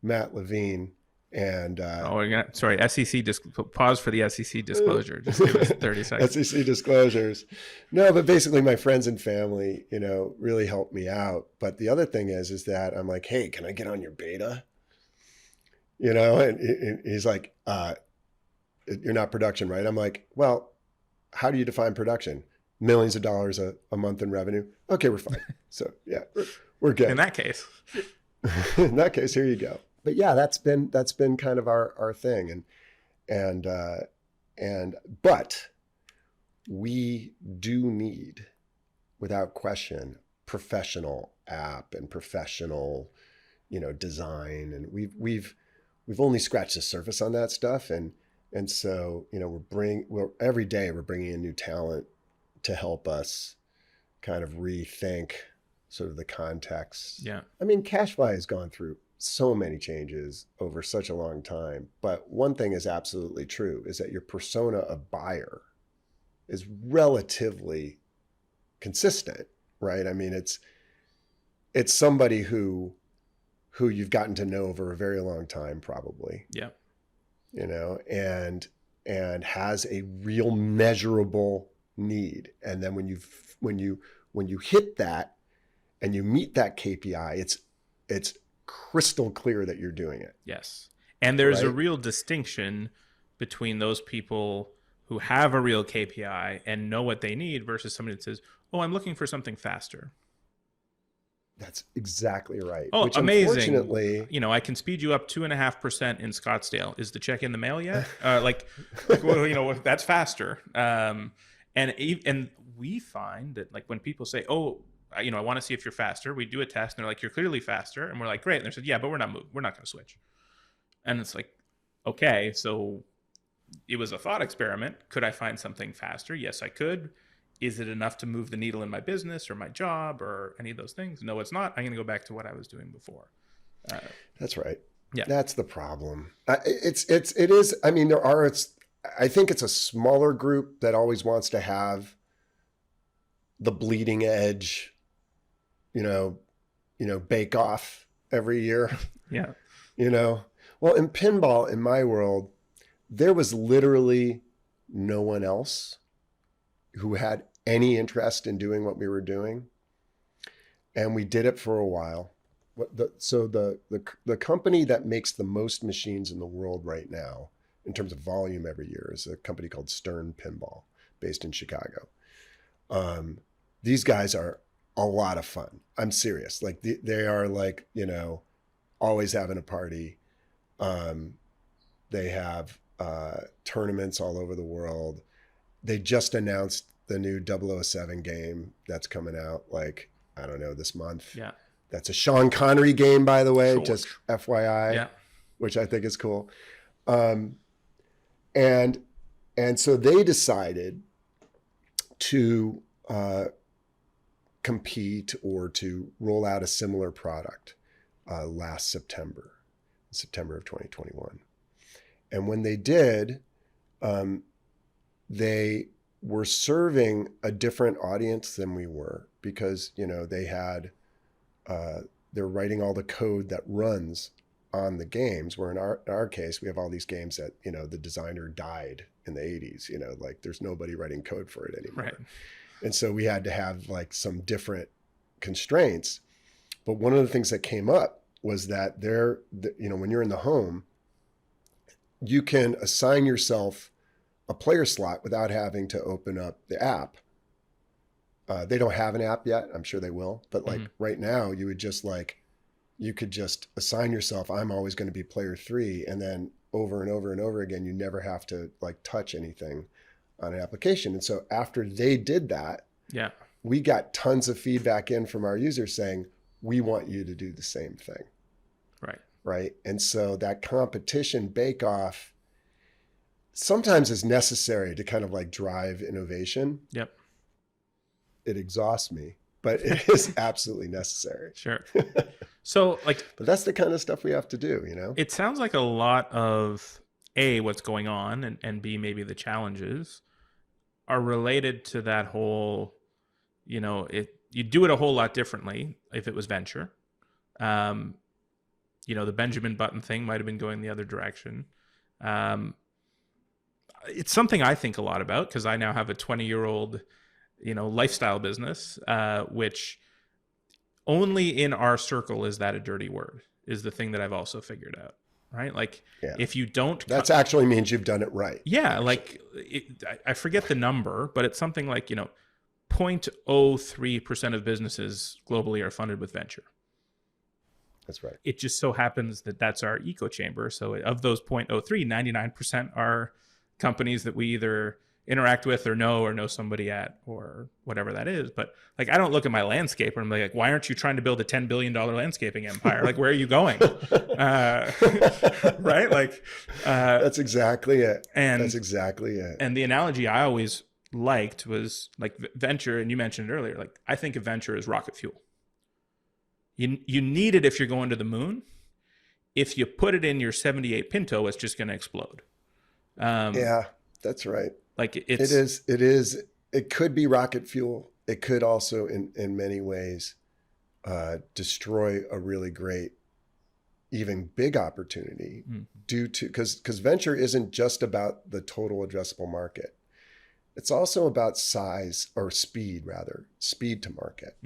Matt Levine. And SEC pause for the SEC disclosure. Just give us 30 seconds. SEC disclosures. No, but basically my friends and family, really helped me out. But the other thing is that I'm like, hey, can I get on your beta? And he's like, you're not production, right? I'm like, well, how do you define production? Millions of dollars a month in revenue. Okay, we're fine. So yeah, we're good. In that case, here you go. But yeah, that's been kind of our thing, but we do need, without question, professional app and professional, design, and we've only scratched the surface on that stuff, and so every day we're bringing in new talent to help us kind of rethink sort of the context. Yeah, I mean, cachefly has gone through so many changes over such a long time. But one thing is absolutely true, is that your persona of buyer is relatively consistent, right? I mean, it's somebody who you've gotten to know over a very long time, probably. Yeah. You know, and has a real measurable need. And then when you hit that and you meet that KPI, it's crystal clear that you're doing it. Yes. And there's a Right? real distinction between those people who have a real KPI and know what they need versus somebody that says, "Oh, I'm looking for something faster." That's exactly right. Oh, Which amazing. Unfortunately, You know, I can speed you up 2.5% in Scottsdale. Is the check in the mail yet? Well, you know, that's faster. And we find that, like, when people say, "Oh, you know, I want to see if you're faster," we do a test and they're like, "You're clearly faster." And we're like, "Great." And they said, "Yeah, but we're not going to switch." And it's like, okay, so it was a thought experiment. Could I find something faster? Yes, I could. Is it enough to move the needle in my business or my job or any of those things? No, it's not. I'm going to go back to what I was doing before. that's right. Yeah. That's the problem. It is. I mean, I think it's a smaller group that always wants to have the bleeding edge, you know, bake off every year. Yeah. You know, well, in pinball, in my world, there was literally no one else who had any interest in doing what we were doing. And we did it for a while. So the company that makes the most machines in the world right now, in terms of volume every year, is a company called Stern Pinball, based in Chicago. These guys are a lot of fun. I'm serious. Like they are, like, you know, always having a party. They have tournaments all over the world. They just announced the new 007 game that's coming out, like, I don't know, this month. Yeah. That's a Sean Connery game, by the way, Sure. just FYI, Yeah. which I think is cool. And so they decided to compete or to roll out a similar product last September of 2021. And when they did, they were serving a different audience than we were, because, you know, they had, they're writing all the code that runs on the games, where in our case, we have all these games that, you know, the designer died in the 80s, you know, like there's nobody writing code for it anymore. Right. And so we had to have, like, some different constraints. But one of the things that came up was that you know, when you're in the home, you can assign yourself a player slot without having to open up the app. They don't have an app yet. I'm sure they will. But, like, right now, you could just assign yourself, I'm always going to be player 3. And then over and over and over again, you never have to, like, touch anything on an application. And so after they did that, Yeah. we got tons of feedback in from our users saying, we want you to do the same thing. Right. Right. And so that competition bake-off sometimes is necessary to kind of, like, drive innovation. Yep. It exhausts me, but it is absolutely necessary. Sure. So, like, But that's the kind of stuff we have to do, you know? it sounds like a lot of A, what's going on, and B, maybe the challenges are related to that whole, you know, you do it a whole lot differently if it was venture. You know, the Benjamin Button thing might have been going the other direction. It's something I think a lot about, because I now have a 20-year-old, you know, lifestyle business, which only in our circle is that a dirty word, is the thing that I've also figured out, right? Like, Yeah. if you don't... That's actually means you've done it right. Yeah, like, I forget the number, but it's something like, you know, 0.03% of businesses globally are funded with venture. That's right. It just so happens that that's our echo chamber. So of those 0.03, 99% are companies that we either interact with or know somebody at, or whatever that is. But, like, I don't look at my landscaper and I'm like, why aren't you trying to build a $10 billion landscaping empire? Like, where are you going? Right? Like, that's exactly it. And that's exactly it. And the analogy I always liked was, like, venture, and you mentioned it earlier, like, I think of venture as rocket fuel. You need it if you're going to the moon. if you put it in your 78 Pinto, it's just going to explode. Yeah, that's right. Like It is. It could be rocket fuel. It could also, in many ways, destroy a really great, even big opportunity due to, because venture isn't just about the total addressable market. It's also about size, or speed to market.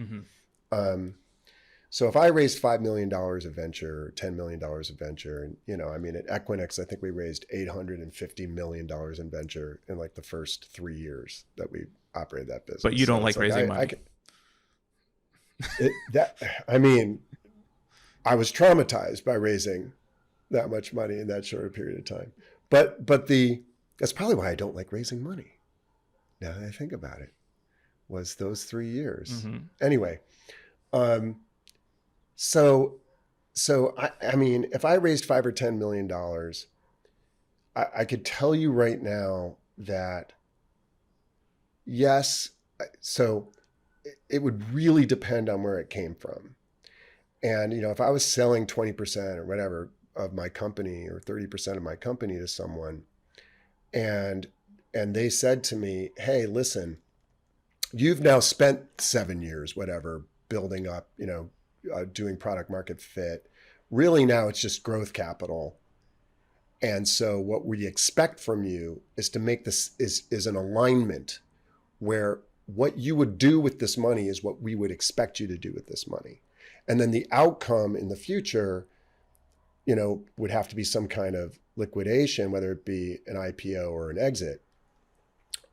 So if I raised $5 million of venture, or $10 million of venture, and, you know, I mean, at Equinix, I think we raised $850 million in venture in like the first 3 years that we operated that business. But you don't like raising money. I was traumatized by raising that much money in that short period of time. But that's probably why I don't like raising money. Now that I think about it, was those 3 years. Anyway, so I mean, if I raised $5 or $10 million, I could tell you right now that yes. So it would really depend on where it came from. And, you know, if I was selling 20% or whatever of my company, or 30% of my company to someone, and they said to me, hey, listen, you've now spent 7 years, whatever, building up, you know, doing product market fit. Really now it's just growth capital. And so what we expect from you is to make this is an alignment where what you would do with this money is what we would expect you to do with this money. And then the outcome in the future, you know, would have to be some kind of liquidation, whether it be an IPO or an exit.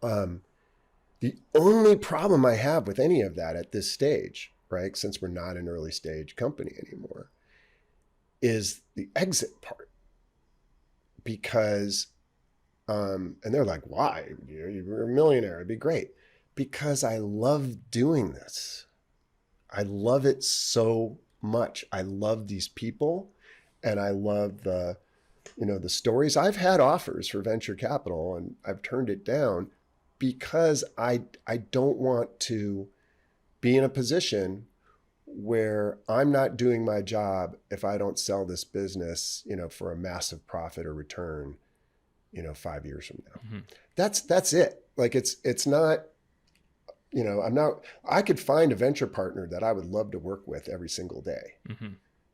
The only problem I have with any of that at this stage, right, since we're not an early stage company anymore, is the exit part. Because, and they're like, why? You're a millionaire, it'd be great. Because I love doing this. I love it so much. I love these people, and I love the stories. I've had offers for venture capital and I've turned it down because I don't want to be in a position where I'm not doing my job if I don't sell this business, you know, for a massive profit or return, you know, 5 years from now. That's it. Like it's not, you know, I could find a venture partner that I would love to work with every single day,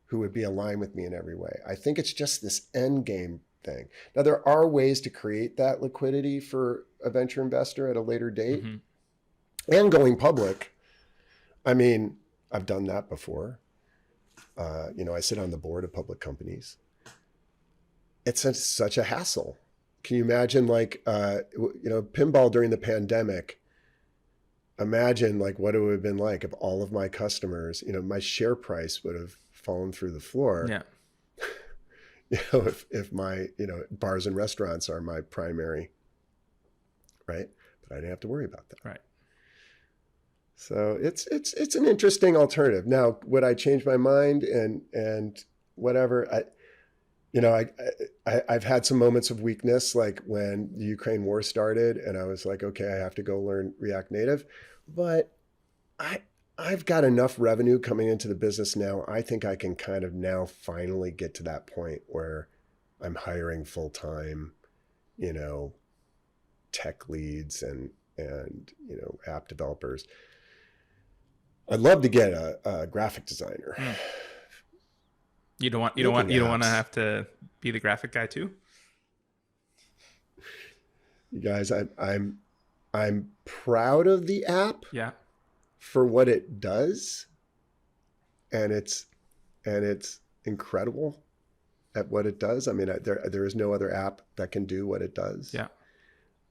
who would be aligned with me in every way. I think it's just this end game thing. Now, there are ways to create that liquidity for a venture investor at a later date, and going public. I mean, I've done that before. You know, I sit on the board of public companies. It's such a hassle. Can you imagine, like, you know, Pinball during the pandemic? Imagine like what it would have been like if all of my customers, you know, my share price would have fallen through the floor. Yeah. You know, if my, you know, bars and restaurants are my primary, right? But I didn't have to worry about that. Right. So it's an interesting alternative. Now, would I change my mind and whatever? I've had some moments of weakness, like when the Ukraine war started and I was like, okay, I have to go learn React Native, but I've got enough revenue coming into the business now. I think I can kind of now finally get to that point where I'm hiring full-time, you know, tech leads and, you know, app developers. I'd love to get a graphic designer. You don't want to have to be the graphic guy too? You guys, I'm proud of the app. Yeah. For what it does. And it's incredible at what it does. I mean, there is no other app that can do what it does. Yeah.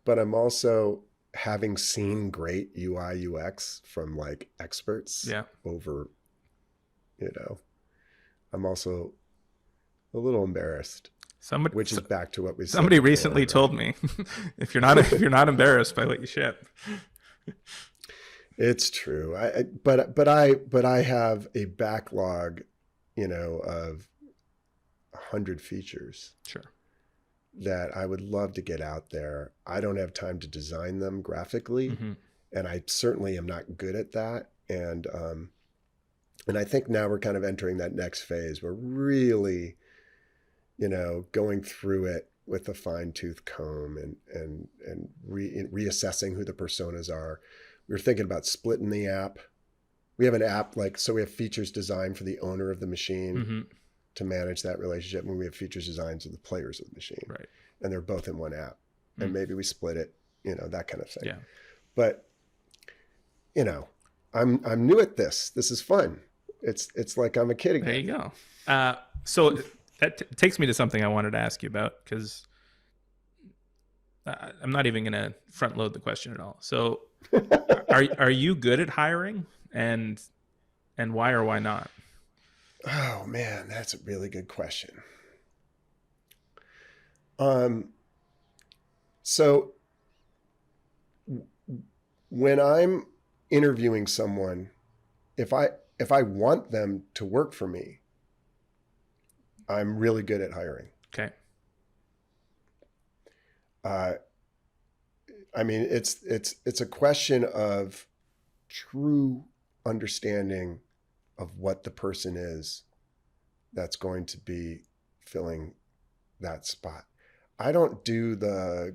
But I'm also, having seen great UI UX from like experts over, you know, I'm also a little embarrassed. Which is back to what we said. Somebody recently told me, if you're not embarrassed by what you ship. It's true. But I have a backlog, you know, of 100 features. Sure. That I would love to get out there. I don't have time to design them graphically, and I certainly am not good at that. And I think now we're kind of entering that next phase where really, going through it with a fine tooth comb and reassessing who the personas are. We were thinking about splitting the app. We have an app so we have features designed for the owner of the machine to manage that relationship, and we have features designed to the players of the machine. Right. And they're both in one app. And maybe we split it, that kind of thing. Yeah. But, I'm new at this. This is fun. It's like I'm a kid again. There you go. So that takes me to something I wanted to ask you about, because I'm not even going to front load the question at all. So are you good at hiring, and why or why not? Oh man, that's a really good question. So when I'm interviewing someone, if I want them to work for me, I'm really good at hiring. Okay. I mean, it's a question of true understanding of what the person is that's going to be filling that spot. I don't do the,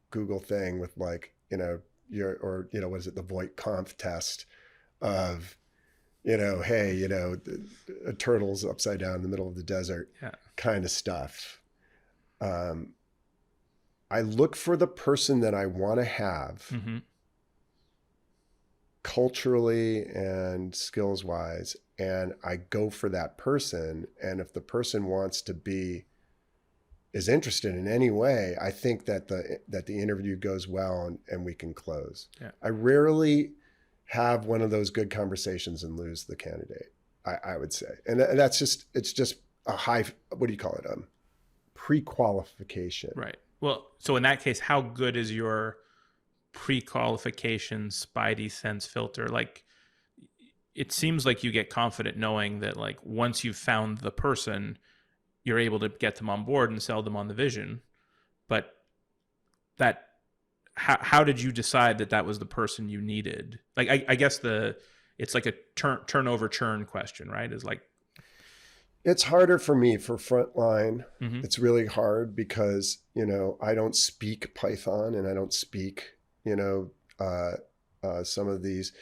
Google thing with what is it, the Voight Kampf test of, hey, a turtle's upside down in the middle of the desert kind of stuff. I look for the person that I want to have culturally and skills wise, and I go for that person. And if the person is interested in any way, I think that the interview goes well and we can close. Yeah. I rarely have one of those good conversations and lose the candidate, I would say. And it's just a high, what do you call it? Pre-qualification. Right. Well, so in that case, how good is your pre-qualification spidey sense filter? Like, it seems like you get confident knowing that, like, once you've found the person, you're able to get them on board and sell them on the vision. But how did you decide that was the person you needed? Like, I guess it's like a turnover churn question, right? Is like, it's harder for me for frontline. It's really hard because, I don't speak Python and I don't speak, some of these,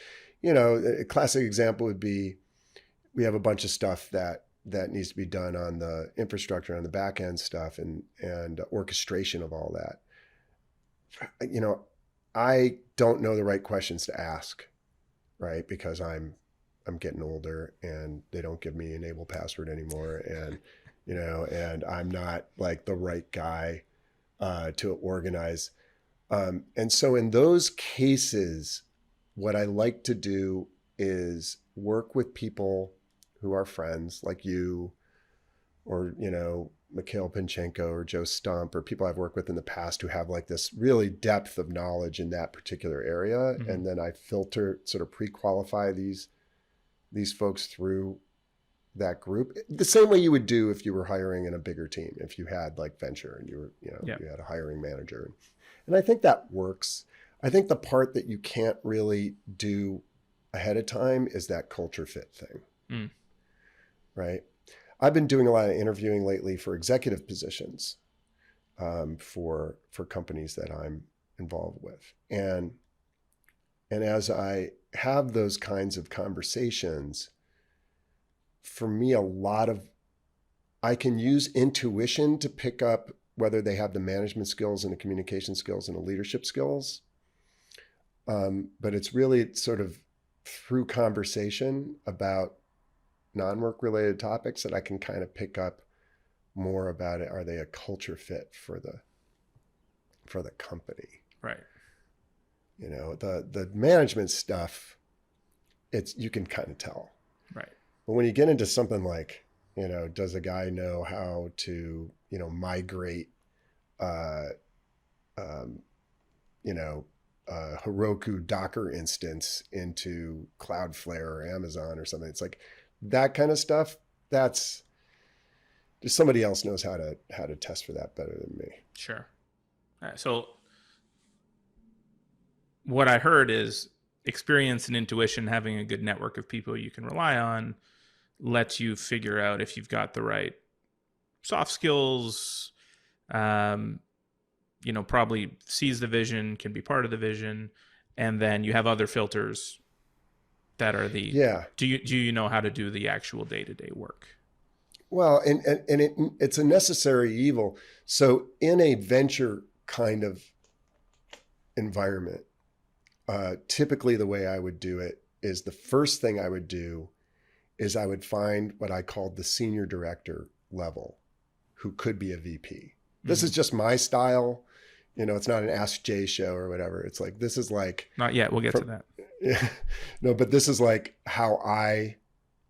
a classic example would be, we have a bunch of stuff that needs to be done on the infrastructure, on the back end stuff and orchestration of all that. I don't know the right questions to ask, right? Because I'm getting older and they don't give me enable password anymore. And, and I'm not like the right guy to organize. And so in those cases, what I like to do is work with people who are friends like you, or, Mikhail Pinchenko or Joe Stump, or people I've worked with in the past who have like this really depth of knowledge in that particular area. And then I filter, sort of pre-qualify these folks through that group, the same way you would do if you were hiring in a bigger team, if you had like venture and you were, you had a hiring manager. And I think that works. I think the part that you can't really do ahead of time is that culture fit thing. Right. I've been doing a lot of interviewing lately for executive positions, for companies that I'm involved with. And as I have those kinds of conversations, for me, I can use intuition to pick up whether they have the management skills and the communication skills and the leadership skills. But it's really sort of through conversation about non-work related topics that I can kind of pick up more about it. Are they a culture fit for the company? Right. The management stuff, you can kind of tell. Right. But when you get into something like, does a guy know how to, migrate, Heroku Docker instance into Cloudflare or Amazon or something. It's like that kind of stuff. That's just somebody else knows how to test for that better than me. Sure. All right, so what I heard is experience and intuition, having a good network of people you can rely on, lets you figure out if you've got the right soft skills, probably sees the vision, can be part of the vision, and then you have other filters that are the do you know how to do the actual day-to-day work? Well, and it's a necessary evil. So in a venture kind of environment, typically the way I would do it is the first thing I would do is I would find what I called the senior director level, who could be a VP. This is just my style. It's not an Ask Jay show or whatever. It's like, this is like... Not yet. We'll get to that. Yeah. No, but this is like how I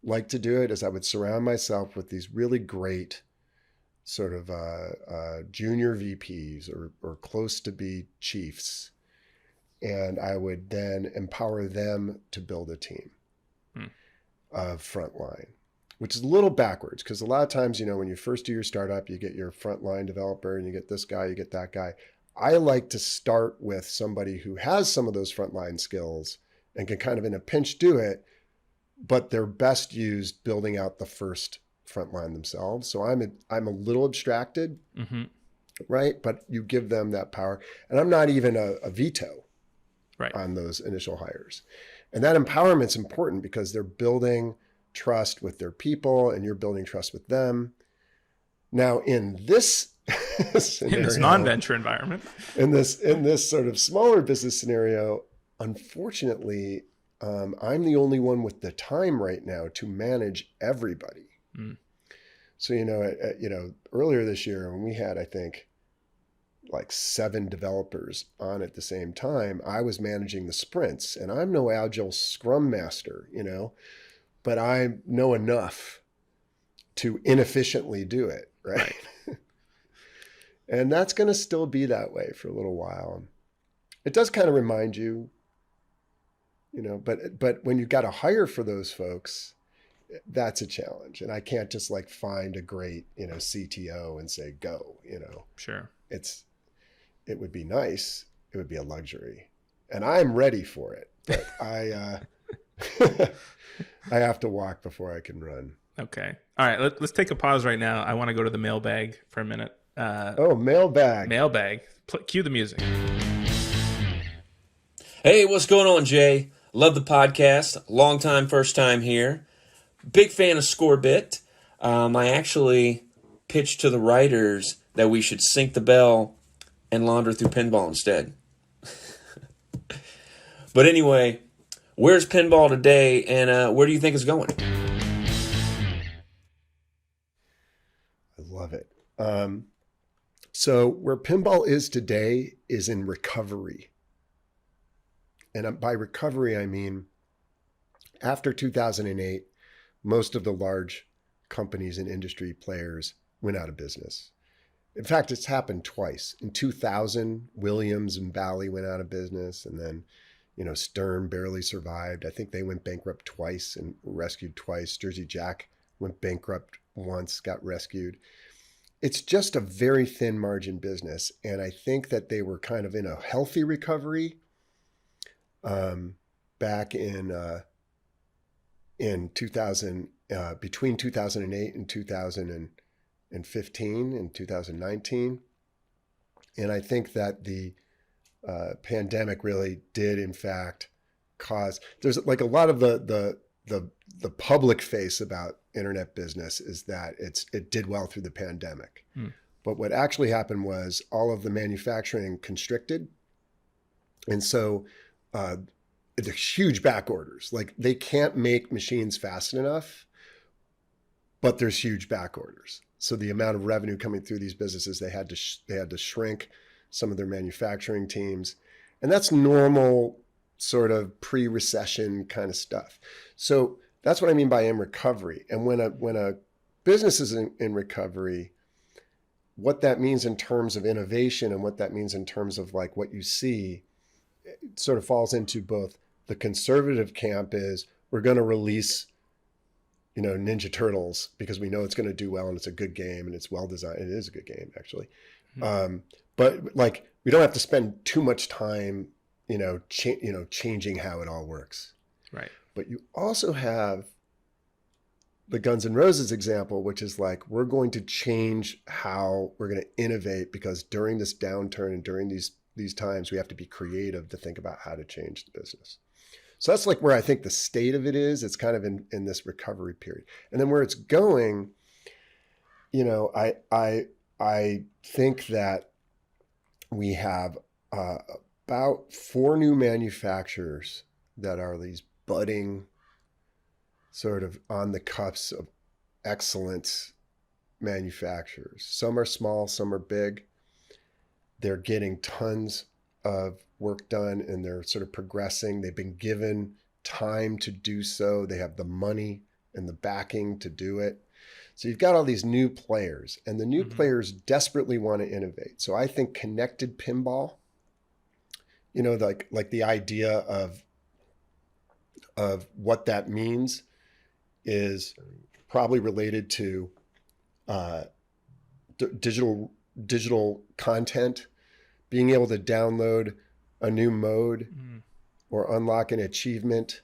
like to do it, is I would surround myself with these really great sort of junior VPs or close to be chiefs. And I would then empower them to build a team of frontline, which is a little backwards, because a lot of times, when you first do your startup, you get your frontline developer and you get this guy, you get that guy. I like to start with somebody who has some of those frontline skills and can kind of in a pinch do it, but they're best used building out the first frontline themselves. So I'm a little abstracted, right? But you give them that power. And I'm not even a veto on those initial hires. And that empowerment's important because they're building trust with their people and you're building trust with them. Now, in this scenario, in this non-venture environment, in this sort of smaller business scenario, unfortunately, I'm the only one with the time right now to manage everybody. So, earlier this year when we had, I think, like 7 developers on at the same time, I was managing the sprints, and I'm no agile scrum master, but I know enough to inefficiently do it. Right. And that's going to still be that way for a little while. It does kind of remind you, but when you got to hire for those folks, that's a challenge. And I can't just like find a great, CTO and say, go, Sure. It would be nice. It would be a luxury, and I'm ready for it, but I have to walk before I can run. Okay. All right. Let's take a pause right now. I want to go to the mailbag for a minute. Mailbag. Mailbag. Cue the music. Hey, what's going on, Jay? Love the podcast. Long time, first time here. Big fan of Scorbit. I actually pitched to the writers that we should sync the bell and launder through Pinball instead. But anyway, where's Pinball today, and where do you think it's going? I love it. So where Pinball is today is in recovery. And by recovery, I mean, after 2008, most of the large companies and industry players went out of business. In fact, it's happened twice. In 2000, Williams and Bally went out of business, and then, Stern barely survived. I think they went bankrupt twice and were rescued twice. Jersey Jack went bankrupt once, got rescued. It's just a very thin margin business, and I think that they were kind of in a healthy recovery back in 2000, between 2008 and 2015 and 2019. And I think that the pandemic really did, in fact, cause, there's like a lot of the public face about internet business is that it did well through the pandemic. But what actually happened was all of the manufacturing constricted. And so it's huge back orders. Like they can't make machines fast enough, but there's huge back orders. So the amount of revenue coming through these businesses, they had to shrink some of their manufacturing teams. And that's normal sort of pre-recession kind of stuff. So that's what I mean by in recovery. And when a business is in recovery, what that means in terms of innovation and what that means in terms of like what you see, it sort of falls into both the conservative camp is we're going to release, Ninja Turtles because we know it's going to do well and it's a good game and it's well designed. It is a good game, actually. But like we don't have to spend too much time, changing how it all works. Right. But you also have the Guns N' Roses example, which is like, we're going to change how we're going to innovate, because during this downturn and during these times, we have to be creative to think about how to change the business. So that's like where I think the state of it is. It's kind of in this recovery period. And then where it's going, you know, I think that we have about 4 new manufacturers that are these budding, sort of on the cusp of excellence manufacturers. Some are small, some are big. They're getting tons of work done, and they're sort of progressing. They've been given time to do so. They have the money and the backing to do it. So you've got all these new players, and the new players desperately want to innovate. So I think connected pinball, you know, like the idea of what that means is probably related to digital content, being able to download a new mode or unlock an achievement,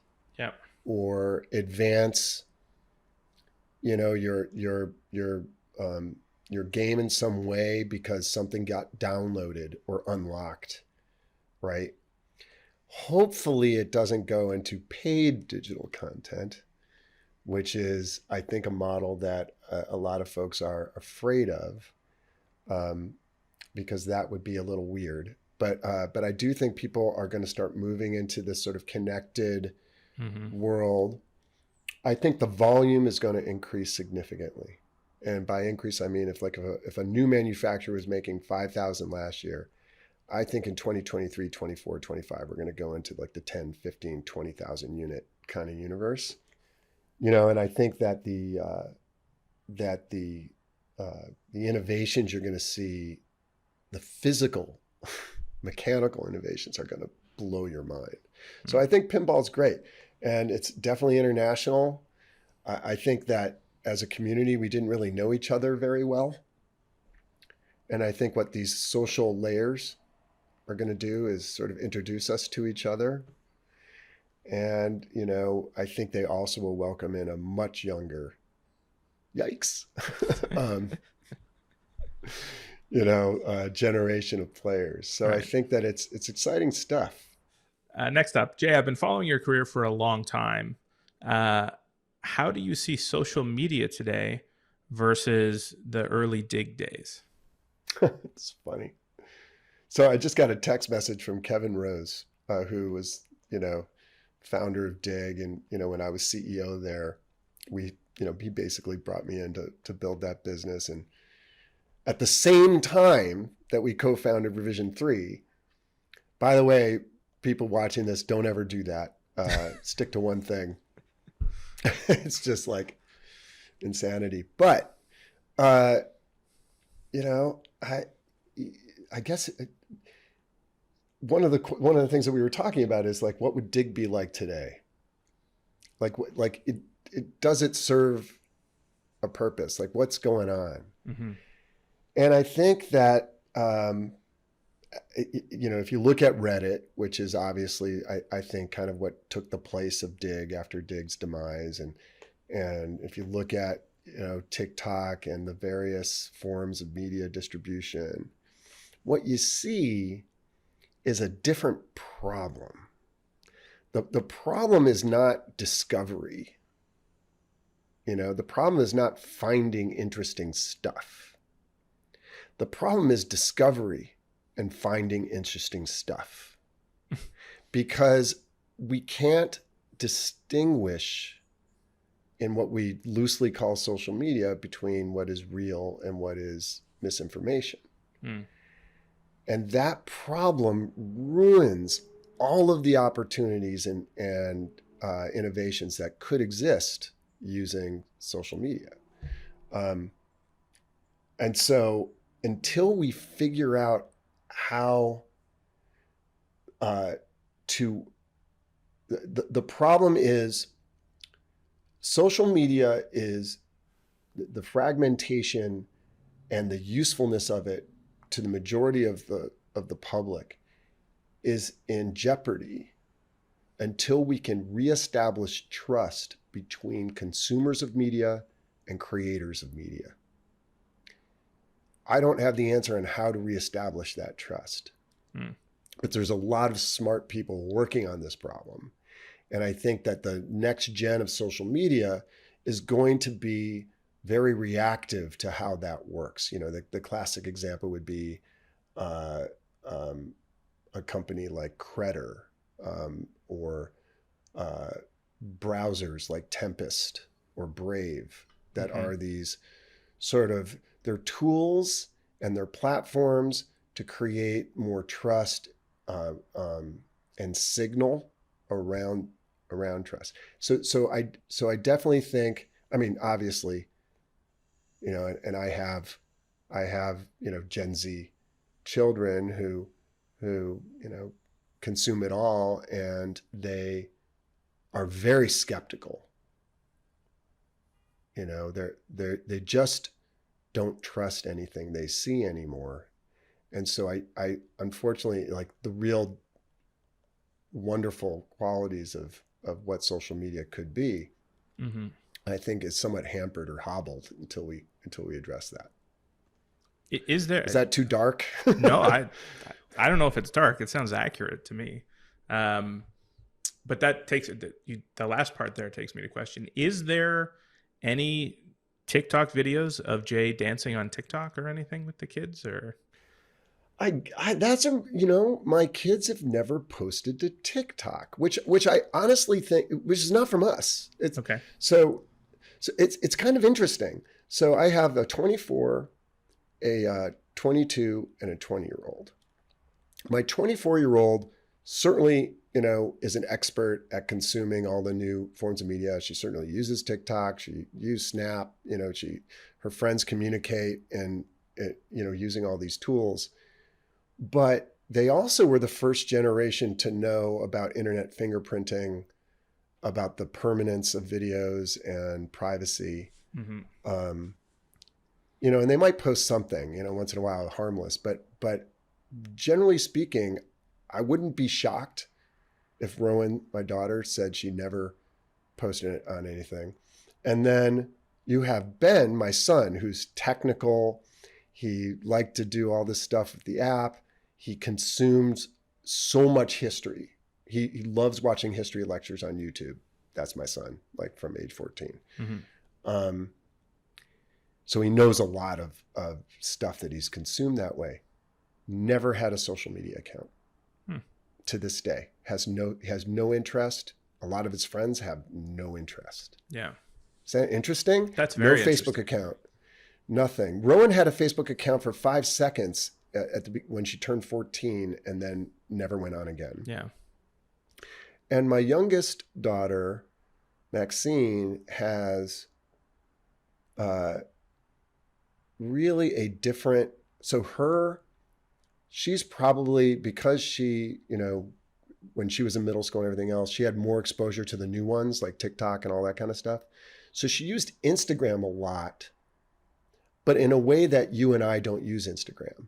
or advance, you know, your game in some way because something got downloaded or unlocked, right? Hopefully it doesn't go into paid digital content, which is, I think, a model that a lot of folks are afraid of, because that would be a little weird. But I do think people are going to start moving into this sort of connected world. I think the volume is going to increase significantly. And by increase, I mean if a new manufacturer was making 5,000 last year, I think in 2023, 24, 25, we're going to go into like the 10, 15, 20,000 unit kind of universe. You know, and I think that the innovations you're going to see, the physical, mechanical innovations, are going to blow your mind. So I think pinball's great, and it's definitely international. I think that as a community, we didn't really know each other very well. And I think what these social layers are going to do is sort of introduce us to each other. And, you know, I think they also will welcome in a much younger, yikes, generation of players. So right. I think that it's exciting stuff. Next up, Jay, I've been following your career for a long time. How do you see social media today versus the early Dig days? It's funny. So I just got a text message from Kevin Rose, who was, founder of Dig. And, when I was CEO there, he basically brought me in to build that business. And at the same time that we co-founded Revision 3, by the way, people watching this, don't ever do that. Stick to one thing. It's just like insanity. But, I guess one of the things that we were talking about is like, what would Dig be like today? Does it serve a purpose? Like, what's going on? Mm-hmm. And I think that, if you look at Reddit, which is obviously, I think, kind of what took the place of Dig after Dig's demise. And if you look at, TikTok and the various forms of media distribution, what you see is a different problem. The problem is not discovery. The problem is not finding interesting stuff. The problem is discovery and finding interesting stuff. Because we can't distinguish in what we loosely call social media between what is real and what is misinformation. And that problem ruins all of the opportunities and innovations that could exist using social media. And so until we figure out how the problem is, social media is the fragmentation and the usefulness of it to the majority of the public is in jeopardy until we can reestablish trust between consumers of media and creators of media. I don't have the answer on how to reestablish that trust. But there's a lot of smart people working on this problem. And I think that the next gen of social media is going to be very reactive to how that works. You know, the classic example would be a company like Credder, or browsers like Tempest or Brave that are these sort of, they're tools and they're platforms to create more trust and signal around trust. So I definitely think, I mean, obviously, you know, and I have, you know, Gen Z children who, you know, consume it all, and they are very skeptical. You know, they just don't trust anything they see anymore. And so I unfortunately, like, the real wonderful qualities of what social media could be, I think is somewhat hampered or hobbled until we address that. Is that too dark? No, I don't know if it's dark. It sounds accurate to me. But that takes the last part there takes me to question: is there any TikTok videos of Jay dancing on TikTok or anything with the kids? Or you know, my kids have never posted to TikTok, which I honestly think, which is not from us. It's okay. So it's kind of interesting. So I have a 24, a 22, and a 20-year-old. My 24-year-old certainly, you know, is an expert at consuming all the new forms of media. She certainly uses TikTok. She uses Snap. You know, her friends communicate and, you know, using all these tools. But they also were the first generation to know about internet fingerprinting, about the permanence of videos and privacy. You know, and they might post something, you know, once in a while, harmless, but generally speaking, I wouldn't be shocked if Rowan, my daughter, said she never posted it on anything. And then you have Ben, my son, who's technical. He liked to do all this stuff with the app. He consumes so much history. He loves watching history lectures on YouTube. That's my son, like from age 14. So he knows a lot of stuff that he's consumed that way. Never had a social media account to this day. Has no interest. A lot of his friends have no interest. Yeah. Is that interesting? That's very interesting. Facebook account. Nothing. Rowan had a Facebook account for 5 seconds when she turned 14, and then never went on again. Yeah. And my youngest daughter, Maxine, has really a different, she's probably, because she, you know, when she was in middle school and everything else, she had more exposure to the new ones like TikTok and all that kind of stuff. So she used Instagram a lot, but in a way that you and I don't use Instagram,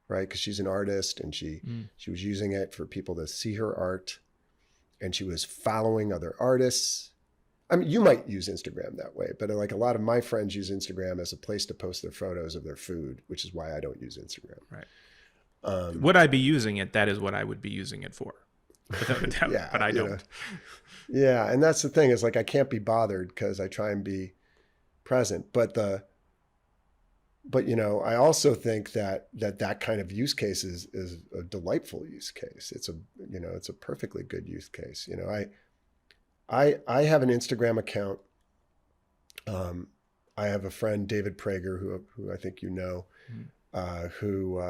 right? Because she's an artist, and she was using it for people to see her art, and she was following other artists. I mean, you might use Instagram that way, but like a lot of my friends use Instagram as a place to post their photos of their food, which is why I don't use Instagram. Right. Would I be using it? That is what I would be using it for. Without a doubt, yeah, but I don't. Yeah. And that's the thing, is like, I can't be bothered because I try and be present. But you know, I also think that kind of use case is a delightful use case. It's a perfectly good use case. You know, I have an Instagram account. I have a friend, David Prager, who I think you know, who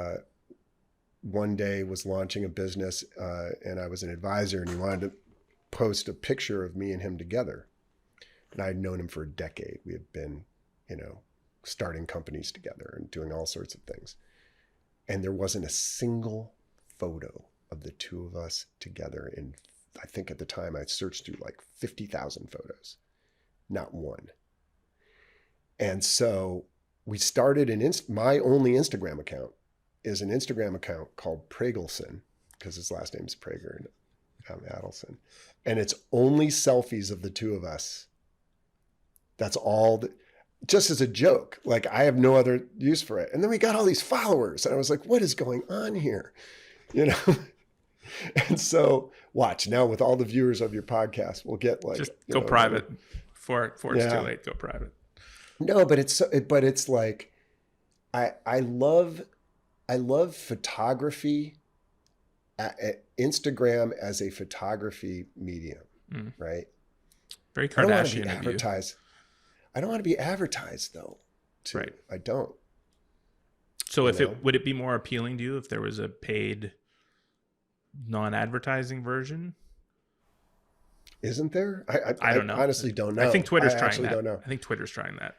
one day was launching a business, and I was an advisor, and he wanted to post a picture of me and him together. And I'd known him for a decade. We had been, you know, starting companies together and doing all sorts of things. And there wasn't a single photo of the two of us together. And I think at the time I searched through like 50,000 photos, not one. And so we started my only Instagram account is an Instagram account called Pragelson, because his last name is Prager. I'm Adelson. And it's only selfies of the two of us. That's all. Just as a joke. Like, I have no other use for it. And then we got all these followers. And I was like, what is going on here? You know? And so watch now with all the viewers of your podcast, we'll get like, just go private before it's too late. Go private. No, but it's like, I love photography, Instagram as a photography medium, right? Very Kardashian of you. I don't want to be advertised though. Right. I don't. So would it be more appealing to you if there was a paid non-advertising version? Isn't there? I don't know. Honestly don't know. I think Twitter's trying that. Don't know. I think Twitter's trying that.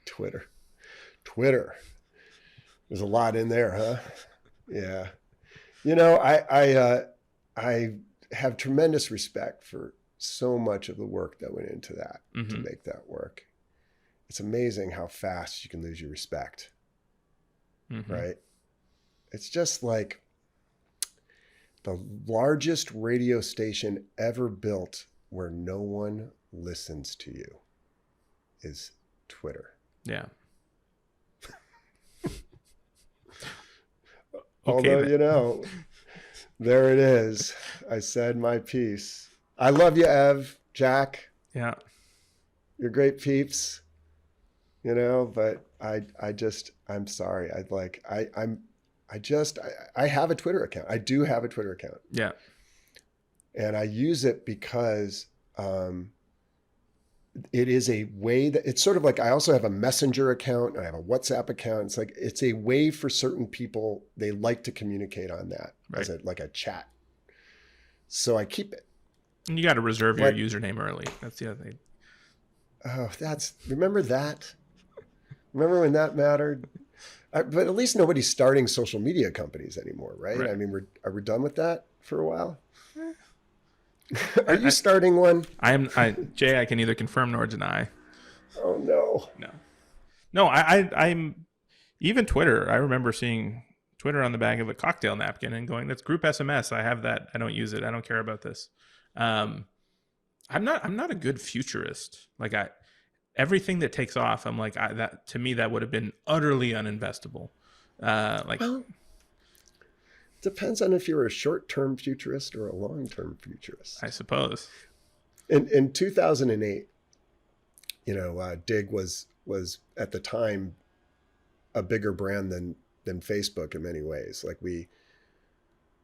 Twitter. There's a lot in there, huh? Yeah. You know, I have tremendous respect for so much of the work that went into that to make that work. It's amazing how fast you can lose your respect, right? It's just like the largest radio station ever built where no one listens to you is Twitter. Yeah. Although, you know, there it is. I said my piece. I love you, Ev, Jack. Yeah. You're great peeps, you know, but I'm sorry. I have a Twitter account. I do have a Twitter account. Yeah. And I use it because it is a way that it's sort of like, I also have a Messenger account and I have a WhatsApp account. It's like, it's a way for certain people, they like to communicate on that as like a chat. So I keep it. And you got to reserve your username early. That's the other thing. Oh, remember that? Remember when that mattered? But at least nobody's starting social media companies anymore, right? I mean, are we done with that for a while? Are you starting one? Jay, I can neither confirm nor deny. Oh no. No, I'm even Twitter. I remember seeing Twitter on the back of a cocktail napkin and going, "That's group SMS. I have that. I don't use it. I don't care about this." I'm not a good futurist. Like everything that takes off, I'm like, that to me that would have been utterly uninvestable. Well, depends on if you're a short-term futurist or a long-term futurist, I suppose. In 2008, you know, Dig was at the time a bigger brand than Facebook in many ways. Like we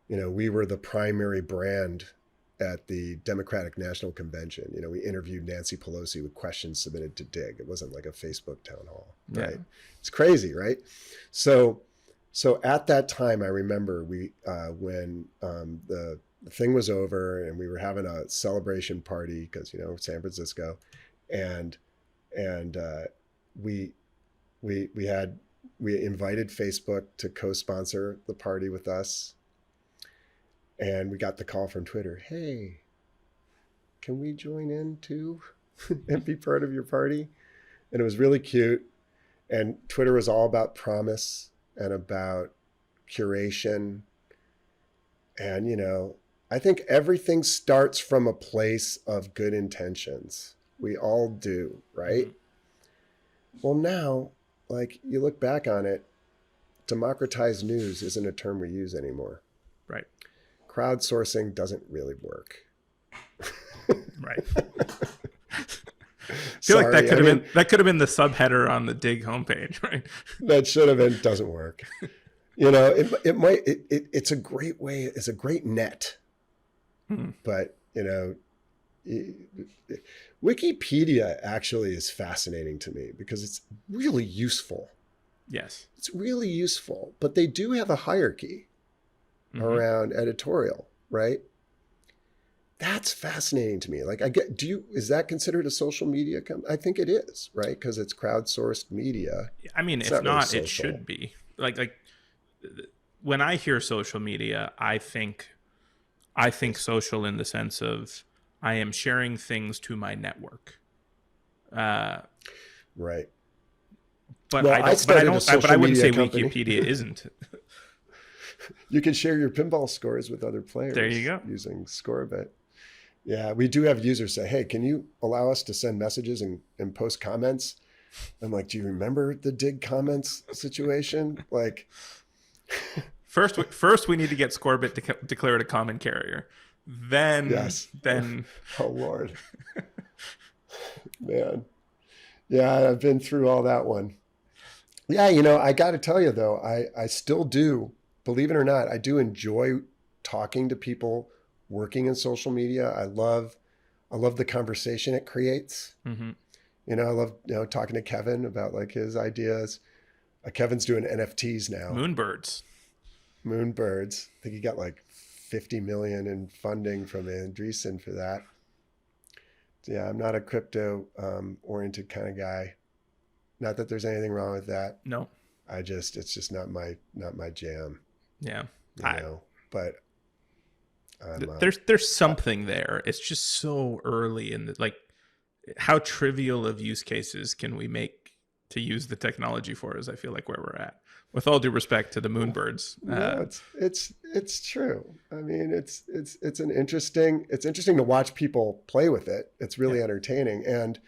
were the primary brand at the Democratic National Convention. You know, we interviewed Nancy Pelosi with questions submitted to Dig. It wasn't like a Facebook town hall, right? Yeah. It's crazy, right? So at that time, I remember when the thing was over and we were having a celebration party because, you know, San Francisco, and we invited Facebook to co-sponsor the party with us. And we got the call from Twitter, "Hey, can we join in too and be part of your party?" And it was really cute. And Twitter was all about promise and about curation. And, you know, I think everything starts from a place of good intentions. We all do, right? Mm-hmm. Well, now, like, you look back on it, democratized news isn't a term we use anymore. Right. Crowdsourcing doesn't really work. Right. I feel like that could have been the subheader on the Dig homepage, right? That should have been. Doesn't work. You know, it's a great way. It's a great net. But, you know, Wikipedia actually is fascinating to me because it's really useful. Yes, it's really useful. But they do have a hierarchy around editorial, right? That's fascinating to me. Like, is that considered a social media I think it is, right? Because it's crowdsourced media. I mean, if not, really it should be. Like when I hear social media, I think social in the sense of I am sharing things to my network. Right. But I wouldn't say company. Wikipedia isn't. You can share your pinball scores with other players. There you go. Using Scorbit. Yeah, we do have users say, hey, can you allow us to send messages and post comments? I'm like, do you remember the dig comments situation? Like, first we need to get Scorbit declared a common carrier. Then, yes. Then. Oh, Lord. Man. Yeah, I've been through all that one. Yeah, I got to tell you, though, I still do, believe it or not, I do enjoy talking to people working in social media. I love the conversation it creates. Mm-hmm. I love talking to Kevin about like his ideas. Kevin's doing NFTs now. Moonbirds. I think he got like 50 million in funding from Andreessen for that. Yeah, I'm not a crypto oriented kind of guy. Not that there's anything wrong with that. No. It's just not my jam. Yeah. But there's something there. It's just so early in the, like, how trivial of use cases can we make to use the technology for is, I feel like, where we're at. With all due respect to the Moonbirds. No, it's true. I mean, it's interesting to watch people play with it. It's really entertaining. And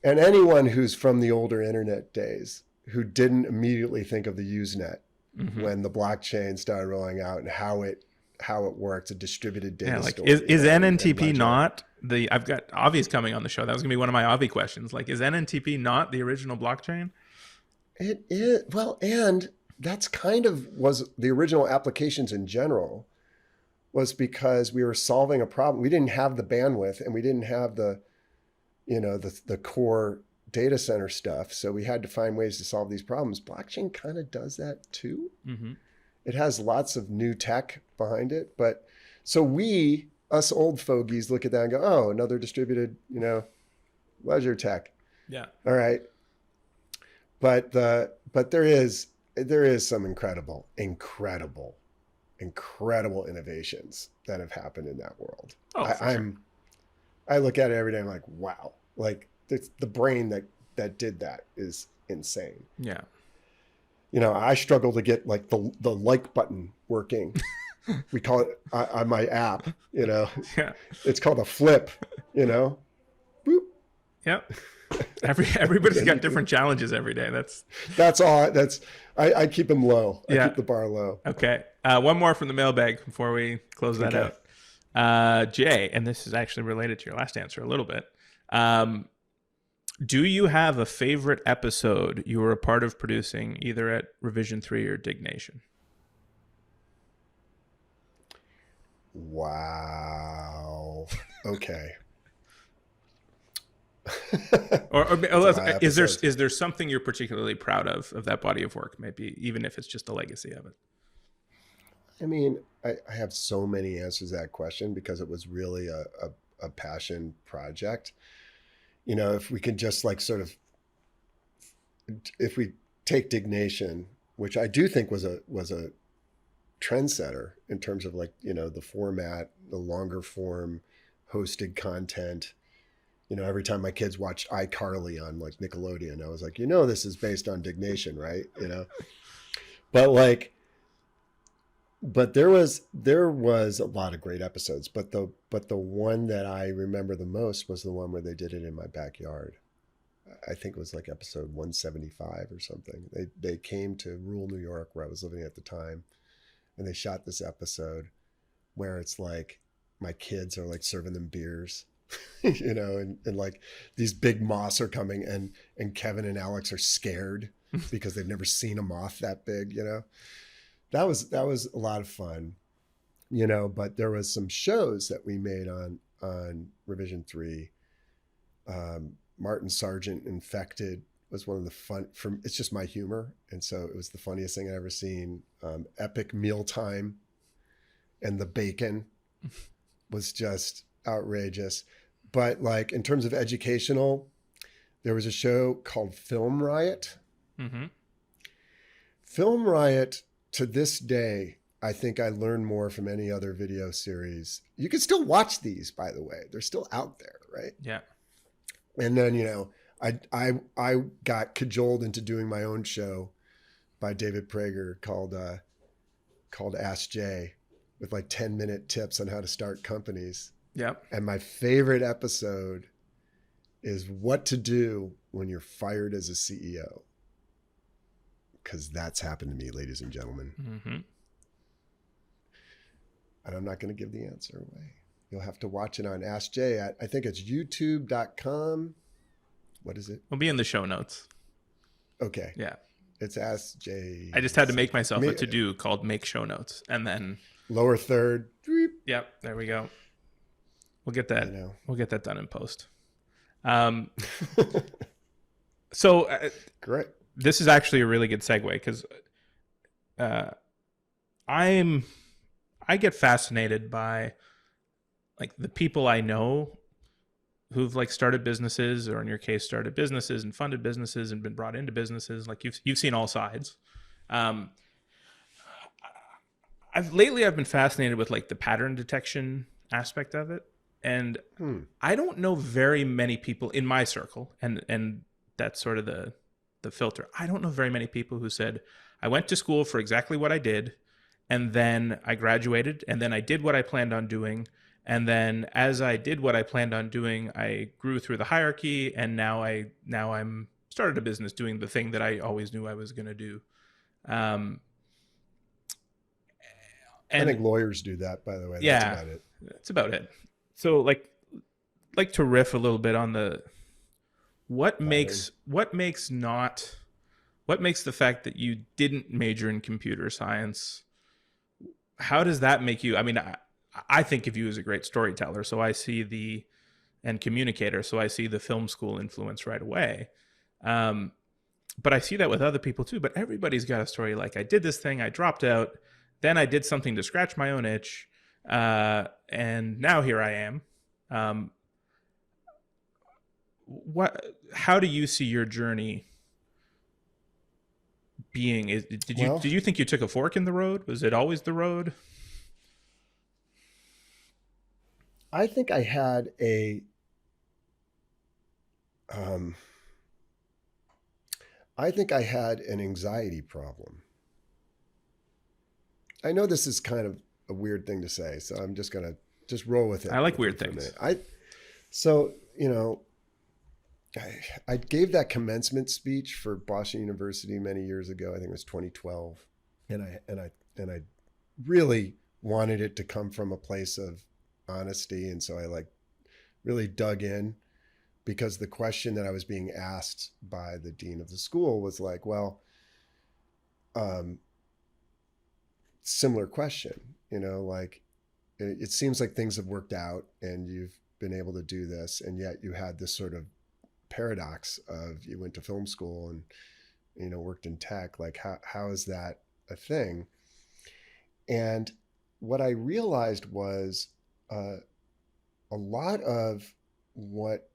anyone who's from the older internet days who didn't immediately think of the Usenet when the blockchain started rolling out and how it works, a distributed data store. Is NNTP not the, I've got Avi's coming on the show. That was gonna be one of my Avi questions. Like, is NNTP not the original blockchain? It is. Well, and that's kind of was the original applications in general, was because we were solving a problem. We didn't have the bandwidth and we didn't have the core data center stuff. So we had to find ways to solve these problems. Blockchain kind of does that too. Mm-hmm. It has lots of new tech behind it. But so us old fogies look at that and go, oh, another distributed, ledger tech. Yeah. All right. But there is some incredible innovations that have happened in that world. Oh, I look at it every day. I'm like, wow, like the brain that did that is insane. Yeah. I struggle to get like the like button working. We call it on my app, Yeah. It's called a flip, Boop. Yep. Everybody's got different challenges every day. That's all. I keep them low. I keep the bar low. Okay. One more from the mailbag before we close that out. Jay, and this is actually related to your last answer a little bit. Do you have a favorite episode you were a part of producing, either at Revision 3 or Dignation? Wow. Okay. or is there something you're particularly proud of that body of work, maybe even if it's just a legacy of it? I mean, I have so many answers to that question because it was really a passion project. If we could just like sort of, if we take Dignation, which I do think was a trendsetter in terms of like, the format, the longer form hosted content. Every time my kids watch iCarly on like Nickelodeon, I was like, this is based on Dignation, right? But there was a lot of great episodes, but the one that I remember the most was the one where they did it in my backyard. I think it was like episode 175 or something. They came to rural New York, where I was living at the time, and they shot this episode where it's like my kids are like serving them beers. And like these big moths are coming and Kevin and Alex are scared because they've never seen a moth that big, That was a lot of fun, but there was some shows that we made on Revision 3. Martin Sargent Infected was one of the fun it's just my humor. And so it was the funniest thing I'd ever seen. Epic Mealtime and the bacon was just outrageous. But like in terms of educational, there was a show called Film Riot. Mm-hmm. Film Riot, to this day, I think I learned more from any other video series. You can still watch these, by the way. They're still out there, right? Yeah. And then, I got cajoled into doing my own show by David Prager called called Ask Jay with like 10-minute tips on how to start companies. Yep. And my favorite episode is what to do when you're fired as a CEO. Because that's happened to me, ladies and gentlemen. Mm-hmm. And I'm not going to give the answer away. You'll have to watch it on Ask Jay at, I think it's youtube.com. What is it? We'll be in the show notes. Okay. Yeah. It's Ask Jay. I just had to make myself a to-do called make show notes. And then lower third. Yep. There we go. We'll get that. We'll get that done in post. So great. This is actually a really good segue because I get fascinated by like the people I know who've like started businesses, or in your case started businesses and funded businesses and been brought into businesses. Like you've seen all sides. I've been fascinated with like the pattern detection aspect of it. And I don't know very many people in my circle, and that's sort of the filter. I don't know very many people who said, I went to school for exactly what I did, and then I graduated, and then I did what I planned on doing. And then as I did what I planned on doing, I grew through the hierarchy, and now I'm started a business doing the thing that I always knew I was going to do. And I think lawyers do that, by the way. Yeah, that's about it. That's about it. So like to riff a little bit on the what makes the fact that you didn't major in computer science, how does that make you? I mean, I think of you as a great storyteller, so I see and communicator, so I see the film school influence right away. But I see that with other people too. But everybody's got a story like, I did this thing, I dropped out, then I did something to scratch my own itch, and now here I am. How do you see your journey being? Did you think you took a fork in the road? Was it always the road? I think I had an anxiety problem. I know this is kind of a weird thing to say, so I'm just going to roll with it. I like weird things. I gave that commencement speech for Boston University many years ago. I think it was 2012. And I really wanted it to come from a place of honesty. And so I like really dug in, because the question that I was being asked by the dean of the school was like, well, similar question, like it seems like things have worked out and you've been able to do this, and yet you had this sort of paradox of you went to film school and worked in tech. Like how is that a thing? And what I realized was a lot of what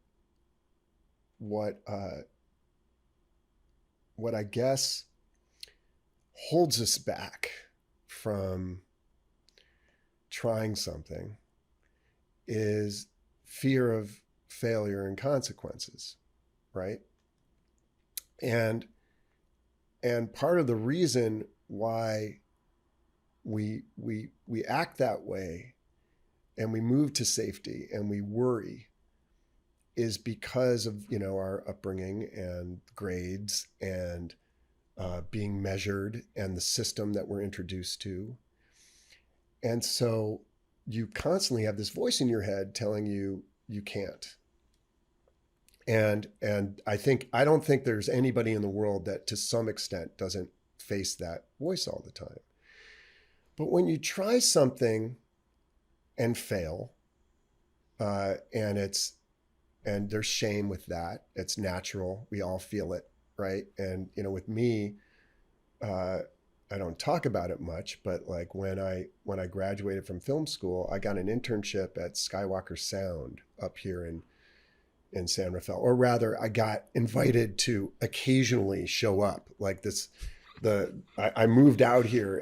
I guess holds us back from trying something is fear of failure and consequences, right? And part of the reason why we act that way and we move to safety and we worry is because of our upbringing and grades and being measured and the system that we're introduced to. And so you constantly have this voice in your head telling you you can't. And I don't think there's anybody in the world that to some extent doesn't face that voice all the time. But when you try something and fail, and there's shame with that, it's natural. We all feel it, right? And with me, I don't talk about it much, but like when I graduated from film school, I got an internship at Skywalker Sound up here in San Rafael, or rather I got invited to occasionally show up like this. I moved out here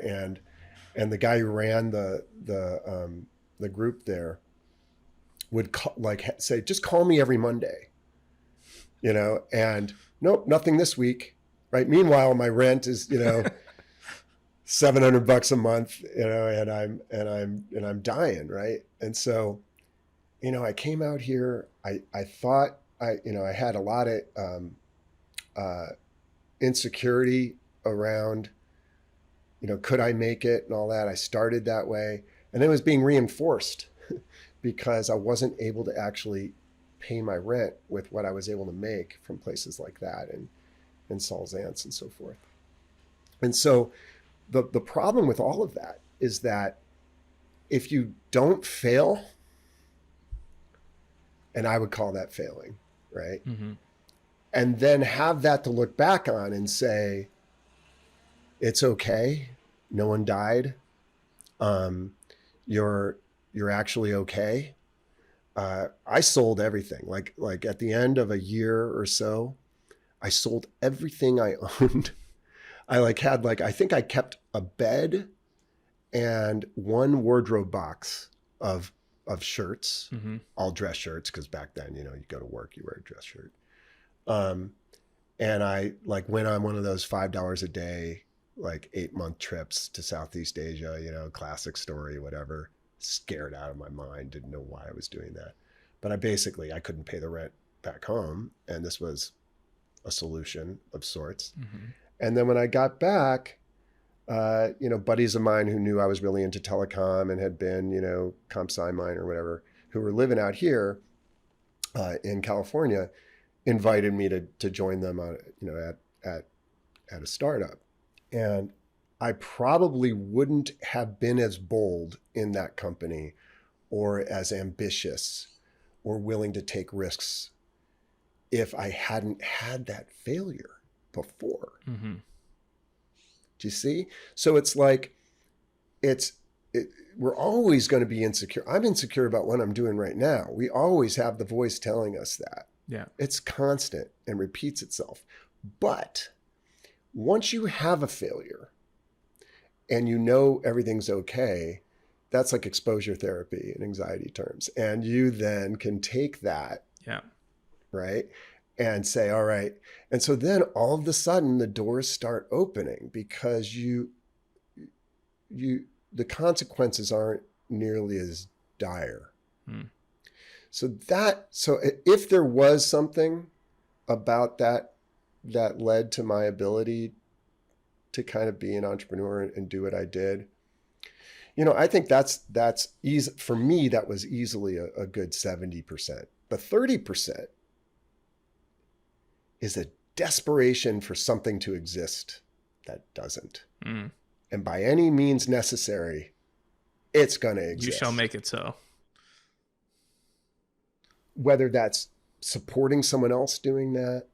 and the guy who ran the group there would say, just call me every Monday, and nope, nothing this week. Right. Meanwhile, my rent is, $700 a month, and I'm dying, right? And so, I came out here. I thought I had a lot of insecurity around, could I make it and all that. I started that way, and it was being reinforced because I wasn't able to actually pay my rent with what I was able to make from places like that and Saul's Ants and so forth. And so the problem with all of that is that if you don't fail, and I would call that failing, right? Mm-hmm. And then have that to look back on and say, it's okay. No one died. You're actually okay. I sold everything. Like at the end of a year or so, I sold everything I owned. I think I kept a bed and one wardrobe box of shirts, mm-hmm. all dress shirts, because back then, you go to work, you wear a dress shirt. And I went on one of those $5 a day, 8-month trips to Southeast Asia, classic story, whatever. Scared out of my mind, didn't know why I was doing that. But I couldn't pay the rent back home. And this was a solution of sorts. Mm-hmm. And then when I got back, buddies of mine who knew I was really into telecom and had been, comp sci mine or whatever, who were living out here in California, invited me to join them at a startup. And I probably wouldn't have been as bold in that company or as ambitious or willing to take risks if I hadn't had that failure before. Mm-hmm. Do you see? So it's we're always going to be insecure. I'm insecure about what I'm doing right now. We always have the voice telling us that. Yeah. It's constant and repeats itself. But once you have a failure and everything's okay, that's like exposure therapy in anxiety terms. And you then can take that. Yeah. Right. And say, all right. And so then all of a sudden the doors start opening because the consequences aren't nearly as dire. So if there was something about that led to my ability to kind of be an entrepreneur and do what I did, I think that's easy for me. That was easily a good 70%. The 30% is a desperation for something to exist that doesn't. Mm. And by any means necessary, it's going to exist. You shall make it so. Whether that's supporting someone else doing that,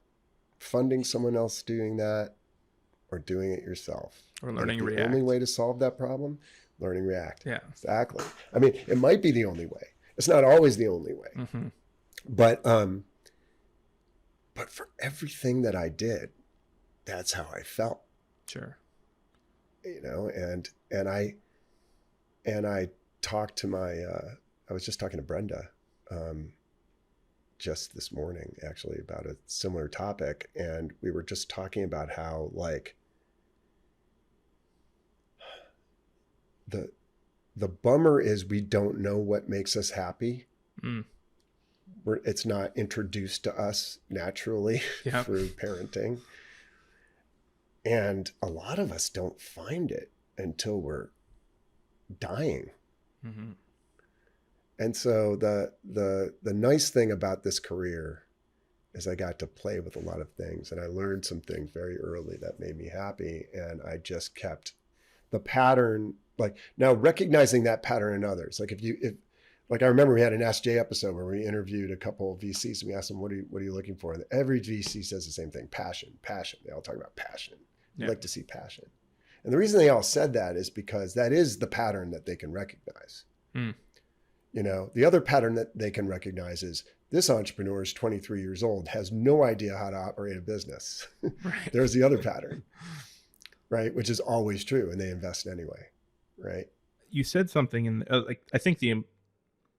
funding someone else doing that, or doing it yourself. Or learning React. The only way to solve that problem, learning React. Yeah. Exactly. I mean, it might be the only way. It's not always the only way. Mm-hmm. But for everything that I did, that's how I felt. Sure. And I talked to I was just talking to Brenda just this morning, actually, about a similar topic. And we were just talking about how the bummer is we don't know what makes us happy. Mm. It's not introduced to us naturally through parenting. And a lot of us don't find it until we're dying. Mm-hmm. And so the nice thing about this career is I got to play with a lot of things, and I learned some things very early that made me happy. And I just kept the pattern, now recognizing that pattern in others. I remember we had an Ask Jay episode where we interviewed a couple of VCs and we asked them, what are you looking for? And every VC says the same thing, passion. They all talk about passion. We'd like to see passion. And the reason they all said that is because that is the pattern that they can recognize. Mm. The other pattern that they can recognize is this entrepreneur is 23 years old, has no idea how to operate a business. Right. There's the other pattern, right? Which is always true, and they invest anyway, right? You said something, I think the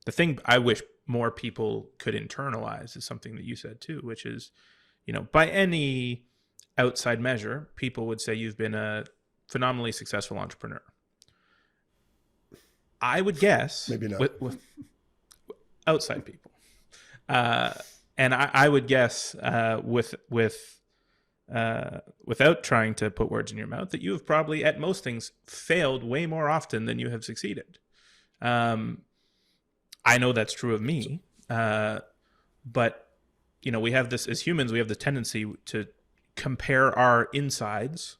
thing I wish more people could internalize is something that you said too, which is, by any outside measure, people would say you've been a phenomenally successful entrepreneur. I would guess Maybe not. with outside people, and I would guess without trying to put words in your mouth, that you have probably at most things failed way more often than you have succeeded. I know that's true of me, but we have this as humans. We have the tendency to compare our insides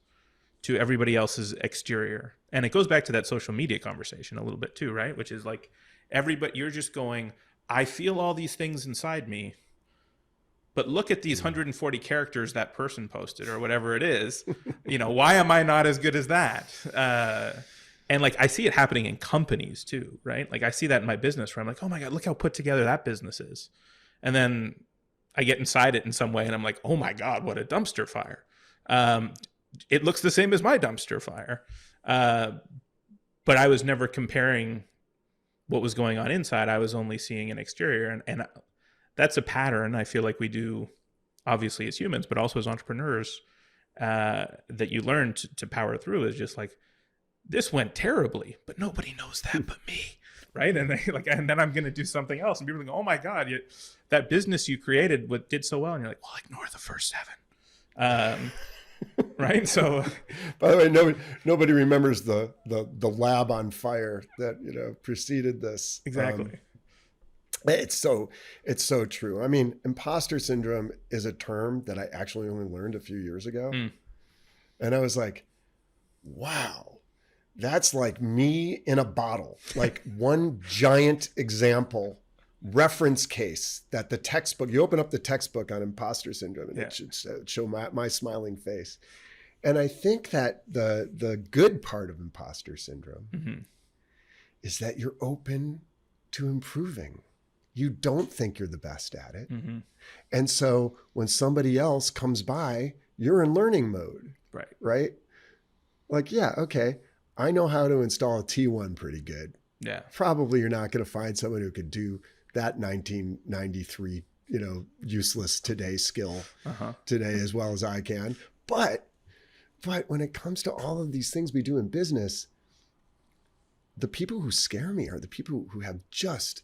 to everybody else's exterior. And it goes back to that social media conversation a little bit too, right? Which is like you're just going, I feel all these things inside me, but look at these 140 characters that person posted or whatever it is. Why am I not as good as that? And like, I see it happening in companies too, right? Like I see that in my business where I'm like, oh my God, look how put together that business is. And then I get inside it in some way and I'm like, oh my God, what a dumpster fire. It looks the same as my dumpster fire. But I was never comparing what was going on inside. I was only seeing an exterior. And that's a pattern I feel like we do, obviously as humans, but also as entrepreneurs, that you learn to power through, is just like, this went terribly, but nobody knows that but me. Right. And then I'm going to do something else. And people are like, oh my God, that business you created did so well. And you're like, well, ignore the first 7. Right. So, by the way, nobody remembers the lab on fire that, preceded this. Exactly. It's so true. I mean, imposter syndrome is a term that I actually only learned a few years ago. And I was like, wow. That's like me in a bottle, like one giant example reference case that the textbook, you open up the textbook on imposter syndrome and it should show my smiling face. And I think that the good part of imposter syndrome is that you're open to improving. You don't think you're the best at it. And so when somebody else comes by, you're in learning mode. Right? Like, yeah, okay. I know how to install a T1 pretty good. Yeah. Probably you're not going to find someone who could do that 1993, useless today skill today as well as I can. But when it comes to all of these things we do in business, the people who scare me are the people who have just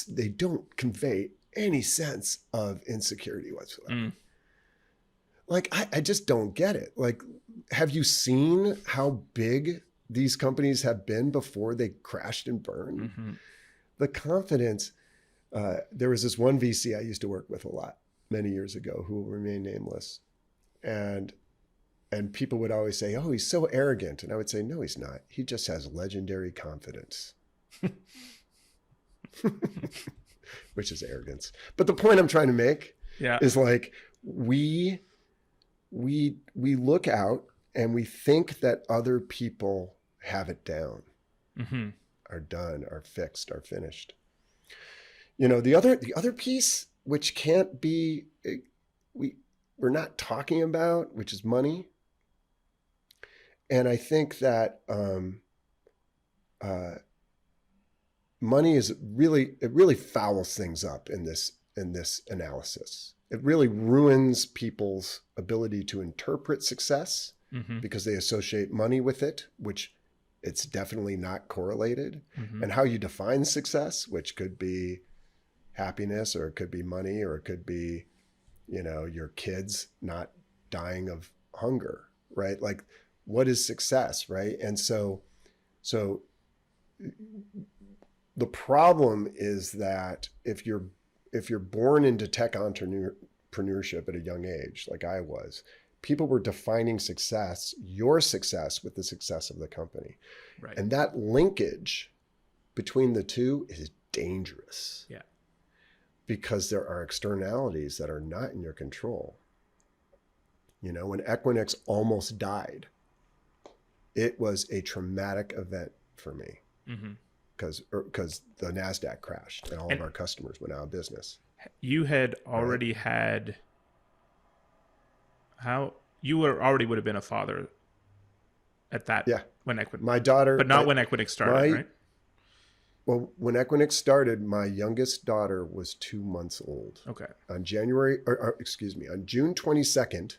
they don't convey any sense of insecurity whatsoever. Like, I just don't get it. Like, have you seen how big these companies have been before they crashed and burned? The confidence, there was this one VC I used to work with a lot many years ago who will remain nameless. And people would always say, oh, he's so arrogant. And I would say, no, he's not. He just has legendary confidence, which is arrogance. But the point I'm trying to make is like, we look out and we think that other people have it down, are done, are fixed, are finished. The other piece, which can't be, we're not talking about, which is money. And I think that money is really fouls things up in this analysis. It really ruins people's ability to interpret success because they associate money with it, which it's definitely not correlated. And how you define success, which could be happiness, or it could be money, or it could be, your kids not dying of hunger, right? Like, what is success, right? And so the problem is that if you're born into tech entrepreneurship at a young age, like I was, people were defining your success with the success of the company. Right. And that linkage between the two is dangerous. Yeah. Because there are externalities that are not in your control. When Equinix almost died, it was a traumatic event for me. Because the NASDAQ crashed and all of our customers went out of business. You had already had, already would have been a father at that. Yeah. When Equinix. My daughter. But not when Equinix started, right? Well, when Equinix started, my youngest daughter was 2 months old. Okay. On June 22nd,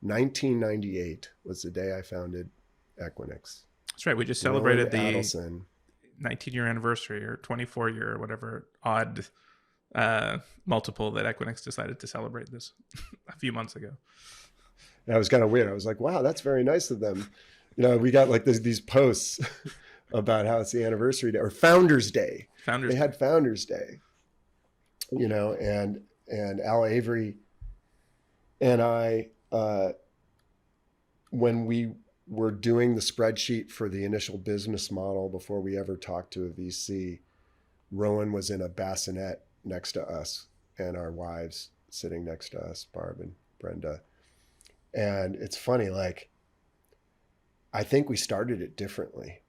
1998 was the day I founded Equinix. That's right. We just celebrated the Adelson. 19-year anniversary or 24-year or whatever odd multiple that Equinix decided to celebrate this a few months ago. And I was kind of weird. I was like, wow, that's very nice of them. We got like these posts about how it's the anniversary day or Founders Day. They had Founders Day, and Al Avery and I, when we were doing the spreadsheet for the initial business model before we ever talked to a VC, Rowan was in a bassinet next to us and our wives sitting next to us, Barb and Brenda. And it's funny, like, I think we started it differently.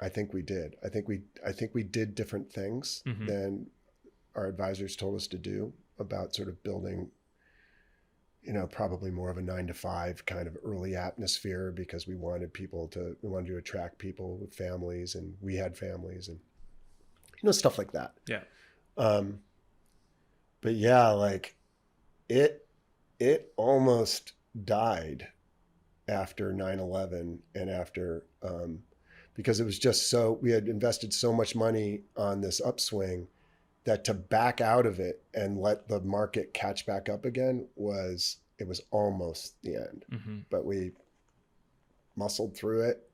I think we did. I think we did different things than our advisors told us to do about sort of building, probably more of a 9-to-5 kind of early atmosphere, because we wanted to attract people with families, and we had families, and stuff like that. Yeah. But yeah, like it almost died after 9/11 and after, because it was just we had invested so much money on this upswing that to back out of it and let the market catch back up again was almost the end. But we muscled through it.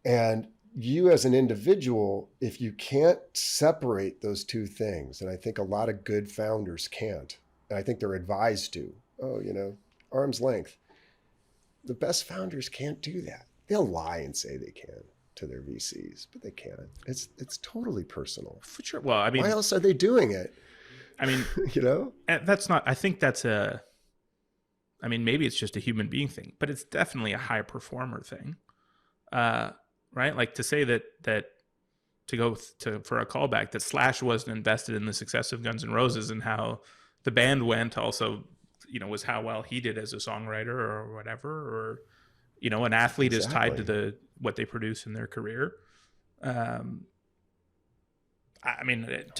And you as an individual, if you can't separate those two things, and I think a lot of good founders can't, and I think they're advised to, arm's length. The best founders can't do that. They'll lie and say they can to their VCs, but they can't. It's totally personal. For sure. Well, I mean, why else are they doing it? I mean, that's not, I think that's maybe it's just a human being thing, but it's definitely a high performer thing. Right? Like to say that to go for a callback, that Slash wasn't invested in the success of Guns N' Roses and how the band went also, was how well he did as a songwriter or whatever, or, an athlete is tied to what they produce in their career. To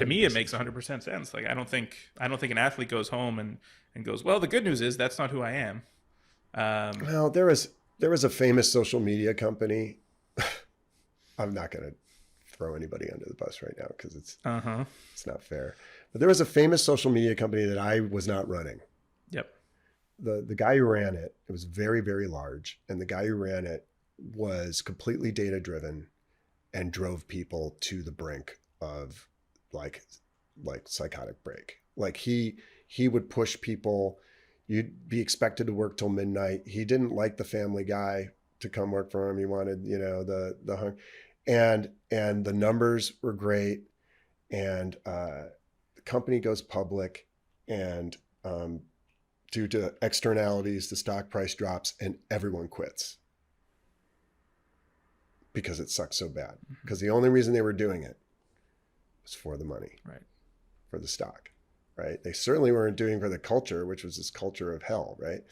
me, it makes 100% sense. Like, I don't think an athlete goes home and goes, well, the good news is that's not who I am. Well, there was a famous social media company. I'm not going to throw anybody under the bus right now because it's not fair. But there was a famous social media company that I was not running. Yep. The guy who ran it was very, very large. And the guy who ran it was completely data driven and drove people to the brink of like psychotic break. Like he would push people. You'd be expected to work till midnight. He didn't like the Family Guy to come work for him. He wanted, the hung, and the numbers were great. And the company goes public, and due to externalities, the stock price drops and everyone quits because it sucked so bad. Because the only reason they were doing it was for the money, right? For the stock, right? They certainly weren't doing for the culture, which was this culture of hell, right?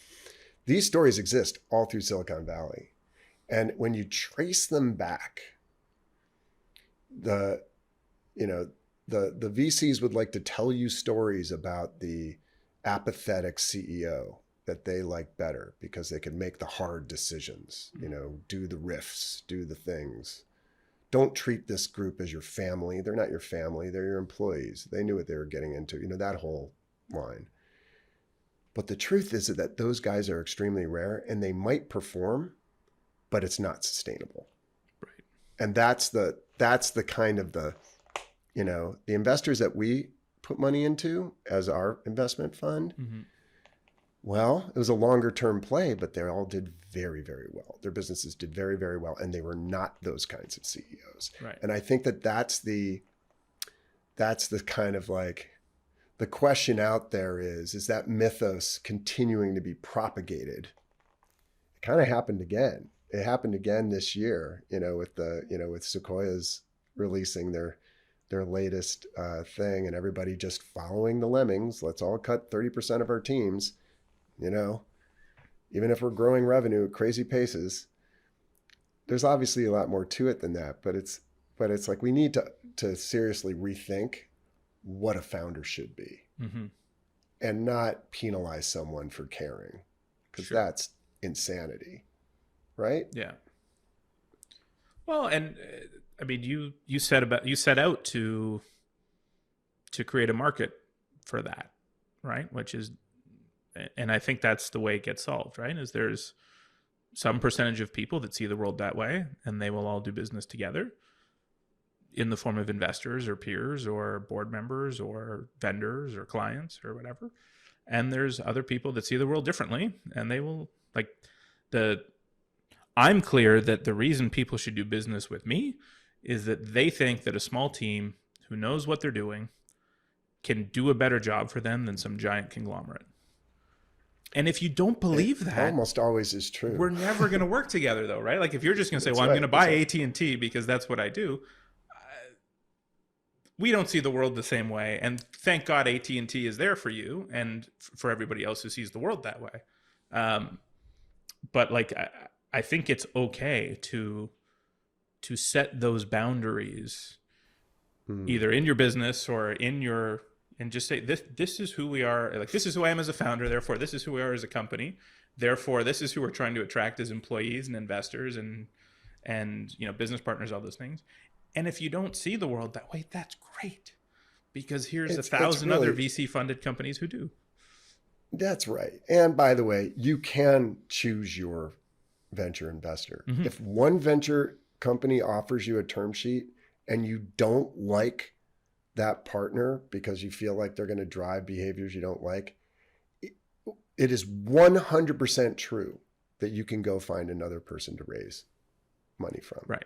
These stories exist all through Silicon Valley. And when you trace them back, the VCs would like to tell you stories about the apathetic CEO that they like better because they can make the hard decisions, do the riffs, do the things. Don't treat this group as your family. They're not your family. They're your employees. They knew what they were getting into, that whole line. But the truth is that those guys are extremely rare and they might perform, but it's not sustainable. Right. And that's the kind of the investors that we put money into as our investment fund. Well, it was a longer term play, but they all did very, very well. Their businesses did very, very well. And they were not those kinds of CEOs. Right. And I think that's the kind of like, the question out there is that mythos continuing to be propagated? It kind of happened again. It happened again this year, with Sequoia's releasing their latest thing, and everybody just following the lemmings. Let's all cut 30% of our teams, even if we're growing revenue at crazy paces. There's obviously a lot more to it than that, but it's like we need to seriously rethink what a founder should be, and not penalize someone for caring, because that's insanity. right? Yeah. Well, and I mean, you set out to create a market for that, right? Which is, and I think that's the way it gets solved, right? Is there's some percentage of people that see the world that way, and they will all do business together in the form of investors or peers or board members or vendors or clients or whatever. And there's other people that see the world differently, and they will I'm clear that the reason people should do business with me is that they think that a small team who knows what they're doing can do a better job for them than some giant conglomerate. And if you don't believe that, almost always is true. We're never going to work together, though, right? Like if you're just going to say, "Well, I'm going to buy AT&T because that's what I do," we don't see the world the same way. And thank God AT&T is there for you and for everybody else who sees the world that way. But like, I think it's okay to set those boundaries, either in your business or and just say, this is who we are. Like, this is who I am as a founder. Therefore, this is who we are as a company. Therefore, this is who we're trying to attract as employees and investors and business partners, all those things. And if you don't see the world that way, that's great, because here's 1,000 other VC funded companies who do. That's right. And by the way, you can choose your venture investor. Mm-hmm. If one venture company offers you a term sheet and you don't like that partner because you feel like they're going to drive behaviors you don't like, it is 100% true that you can go find another person to raise money from. Right.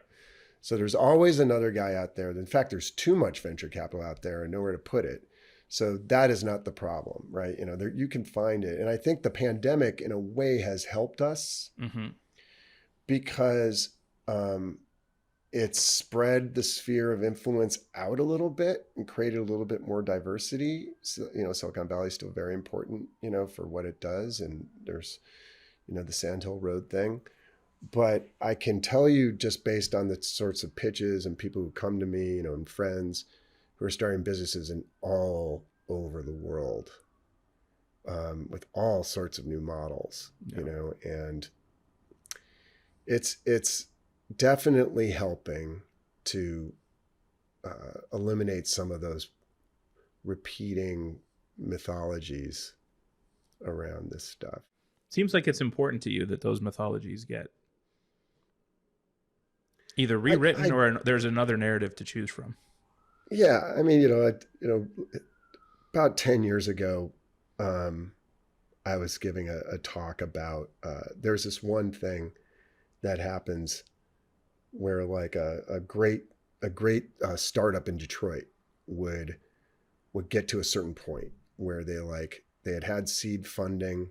So there's always another guy out there. In fact, there's too much venture capital out there and nowhere to put it. So that is not the problem, right? You can find it. And I think the pandemic in a way has helped us because it's spread the sphere of influence out a little bit and created a little bit more diversity. So, Silicon Valley is still very important, for what it does. And there's, the Sand Hill Road thing. But I can tell you, just based on the sorts of pitches and people who come to me, and friends who are starting businesses in all over the world, with all sorts of new models, and it's definitely helping to eliminate some of those repeating mythologies around this stuff. Seems like it's important to you that those mythologies get either rewritten or there's another narrative to choose from. Yeah, I mean, about 10 years ago, I was giving a talk about there's this one thing that happens where like a great startup in Detroit would get to a certain point where they had seed funding.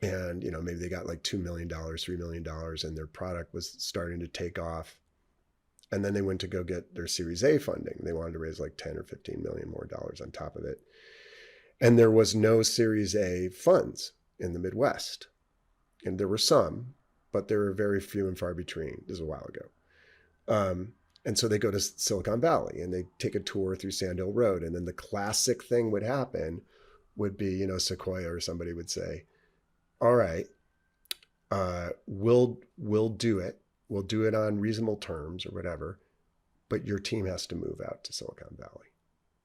And, maybe they got like $2 million, $3 million, and their product was starting to take off. And then they went to go get their Series A funding. They wanted to raise like 10 or 15 million more dollars on top of it. And there was no Series A funds in the Midwest. And there were some, but there were very few and far between. This was a while ago. And so they go to Silicon Valley and they take a tour through Sand Hill Road. And then the classic thing would be, Sequoia or somebody would say, all right, we'll do it. We'll do it on reasonable terms or whatever, but your team has to move out to Silicon Valley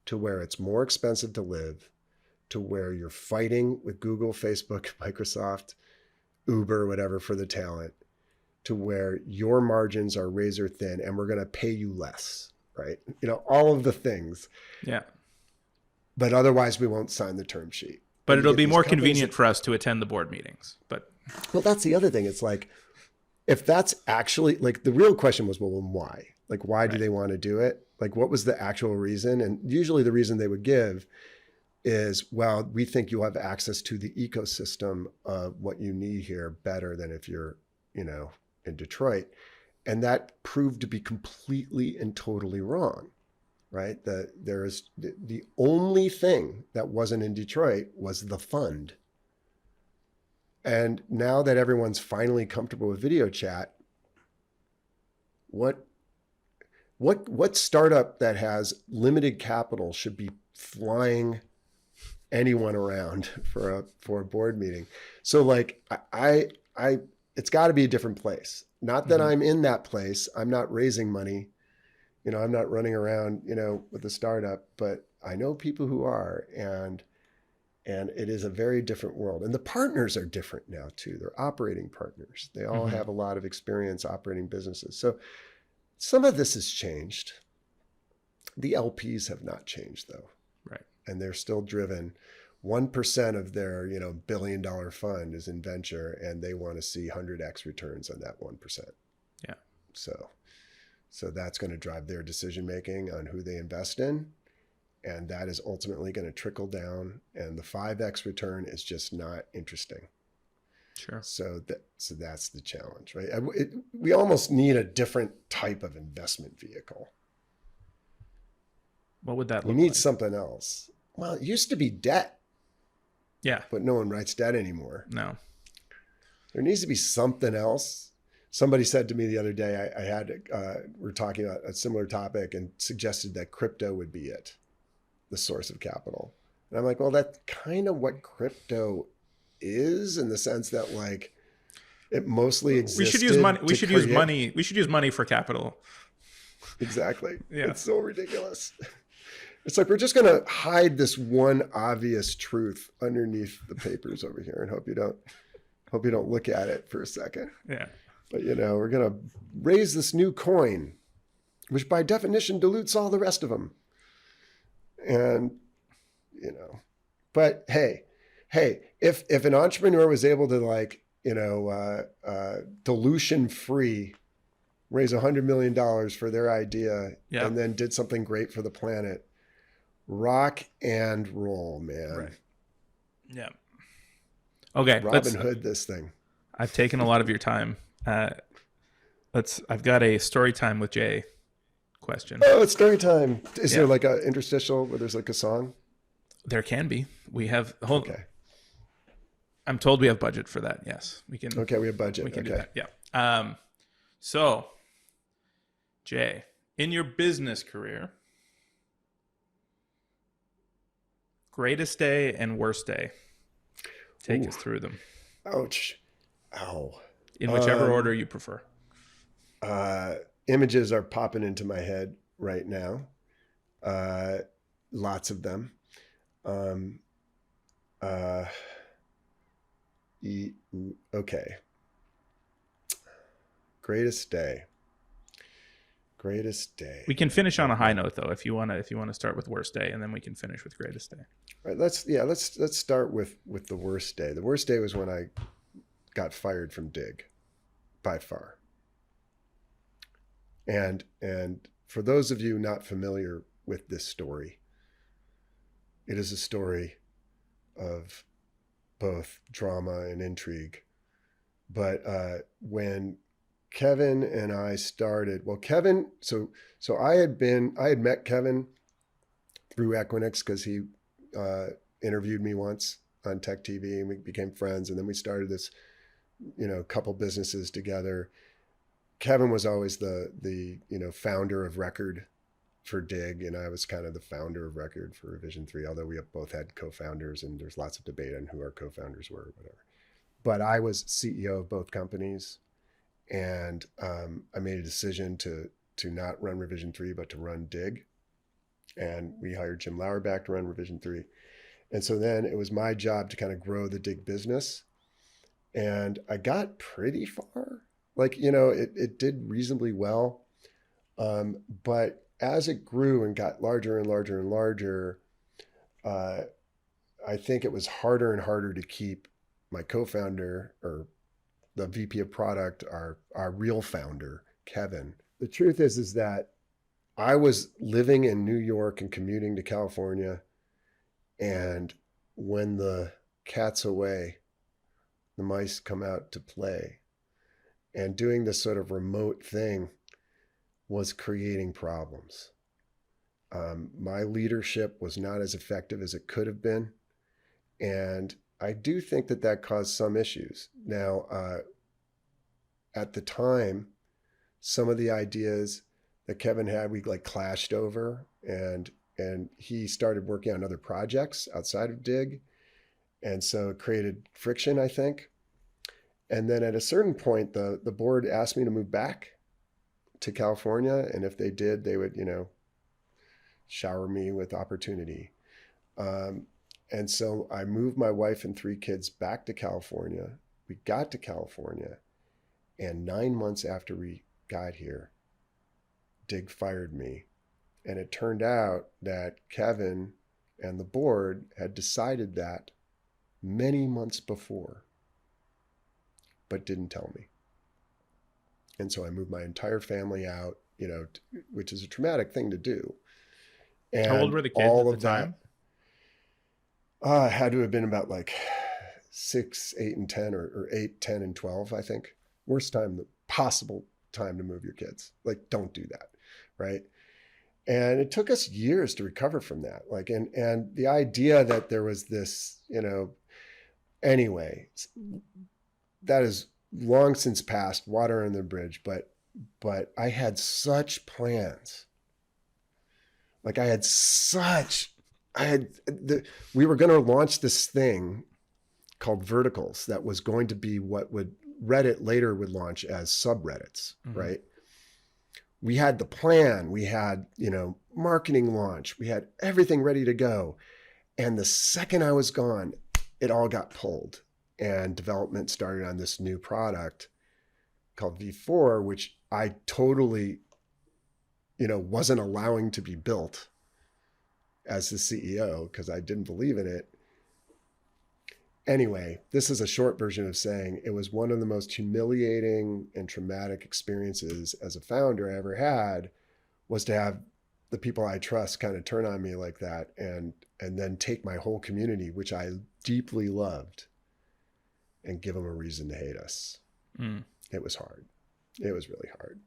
to where it's more expensive to live, to where you're fighting with Google, Facebook, Microsoft, Uber, whatever for the talent, to where your margins are razor thin and we're going to pay you less, right? All of the things. Yeah. But otherwise we won't sign the term sheet. But it'll be more convenient for us to attend the board meetings. Well, that's the other thing. It's like, if that's actually like the real question was, well, why? Like, why do they want to do it? Like, what was the actual reason? And usually the reason they would give is, well, we think you'll have access to the ecosystem of what you need here better than if you're, in Detroit. And that proved to be completely and totally wrong. Right? The only thing that wasn't in Detroit was the fund. And now that everyone's finally comfortable with video chat, what startup that has limited capital should be flying anyone around for a board meeting? So like I it's got to be a different place. Not that I'm in that place. I'm not raising money. I'm not running around, with a startup, but I know people who are, and it is a very different world. And the partners are different now too. They're operating partners. They all have a lot of experience operating businesses. So some of this has changed. The LPs have not changed though. Right. And they're still driven. 1% of their, $1 billion fund is in venture, and they want to see 100x returns on that 1%. Yeah. So that's going to drive their decision-making on who they invest in. And that is ultimately going to trickle down. And the 5x return is just not interesting. Sure. So that's the challenge, right? We almost need a different type of investment vehicle. What would that look like? You need something else. Well, it used to be debt. Yeah. But no one writes debt anymore. No. There needs to be something else. Somebody said to me the other day, we're talking about a similar topic, and suggested that crypto would be it, the source of capital. And I'm like, well, that's kind of what crypto is, in the sense that like it mostly exists. We should use money. We should use money. We should use money for capital. Exactly. Yeah. It's so ridiculous. It's like we're just going to hide this one obvious truth underneath the papers over here, and hope you don't look at it for a second. Yeah. But we're going to raise this new coin, which by definition dilutes all the rest of them. And but hey, if an entrepreneur was able to dilution free raise $100 million for their idea, and then did something great for the planet, rock and roll, man. Right. Yeah. Okay. Robin Hood this thing. I've taken a lot of your time. I've got a story time with Jay question. Oh, it's story time. Is there like an interstitial where there's like a song? There can be. We have Okay. I'm told we have budget for that. Yes, we can. Okay, we have budget. We can do that. Yeah. So, Jay, in your business career, greatest day and worst day. Take us through them. Ouch. Ow. In whichever order you prefer. Images are popping into my head right now. Lots of them. Okay. Greatest day. We can finish on a high note though, if you want to start with worst day, and then we can finish with greatest day. All right, let's start with the worst day. The worst day was when I got fired from Dig, by far. And for those of you not familiar with this story, it is a story of both drama and intrigue. But when Kevin and I started, Kevin, so I had met Kevin through Equinix because he interviewed me once on Tech TV, and we became friends. And then we started this, couple businesses together. Kevin was always the founder of record for Dig, and I was kind of the founder of record for Revision 3, although we both had co-founders, and there's lots of debate on who our co-founders were or whatever. But I was CEO of both companies, and I made a decision to not run Revision 3, but to run Dig. And we hired Jim Lauer back to run Revision 3. And so then it was my job to kind of grow the Dig business. And I got pretty far. It did reasonably well. But as it grew and got larger and larger and larger, I think it was harder and harder to keep my co-founder, or the VP of product, our real founder, Kevin. The truth is that I was living in New York and commuting to California. And when the cat's away, the mice come out to play. And doing this sort of remote thing was creating problems. My leadership was not as effective as it could have been. And I do think that caused some issues. Now, at the time, some of the ideas that Kevin had, we clashed over, and he started working on other projects outside of Dig. And so it created friction, I think. And then at a certain point, the board asked me to move back to California. And if they did, they would, shower me with opportunity. And so I moved my wife and 3 kids back to California. We got to California, and 9 months after we got here, Dig fired me. And it turned out that Kevin and the board had decided that many months before, but didn't tell me. And so I moved my entire family out, which is a traumatic thing to do. And how old were the kids at the time? Had to have been about like 6, 8, and 10, or 8, 10, and 12, I think. Worst possible time to move your kids. Like, don't do that, right? And it took us years to recover from that. Like, and the idea that there was this, anyway, that is long since passed, water under the bridge. But I had such plans. Like, we were going to launch this thing called Verticals that was going to be what Reddit later would launch as subreddits, right? We had the plan, we had, marketing launch, we had everything ready to go. And the second I was gone, it all got pulled, and development started on this new product called V4, which I totally, wasn't allowing to be built as the CEO because I didn't believe in it. Anyway, this is a short version of saying it was one of the most humiliating and traumatic experiences as a founder I ever had, was to have the people I trust kind of turn on me like that, and then take my whole community, which I deeply loved, and give them a reason to hate us. It was hard. It was really hard.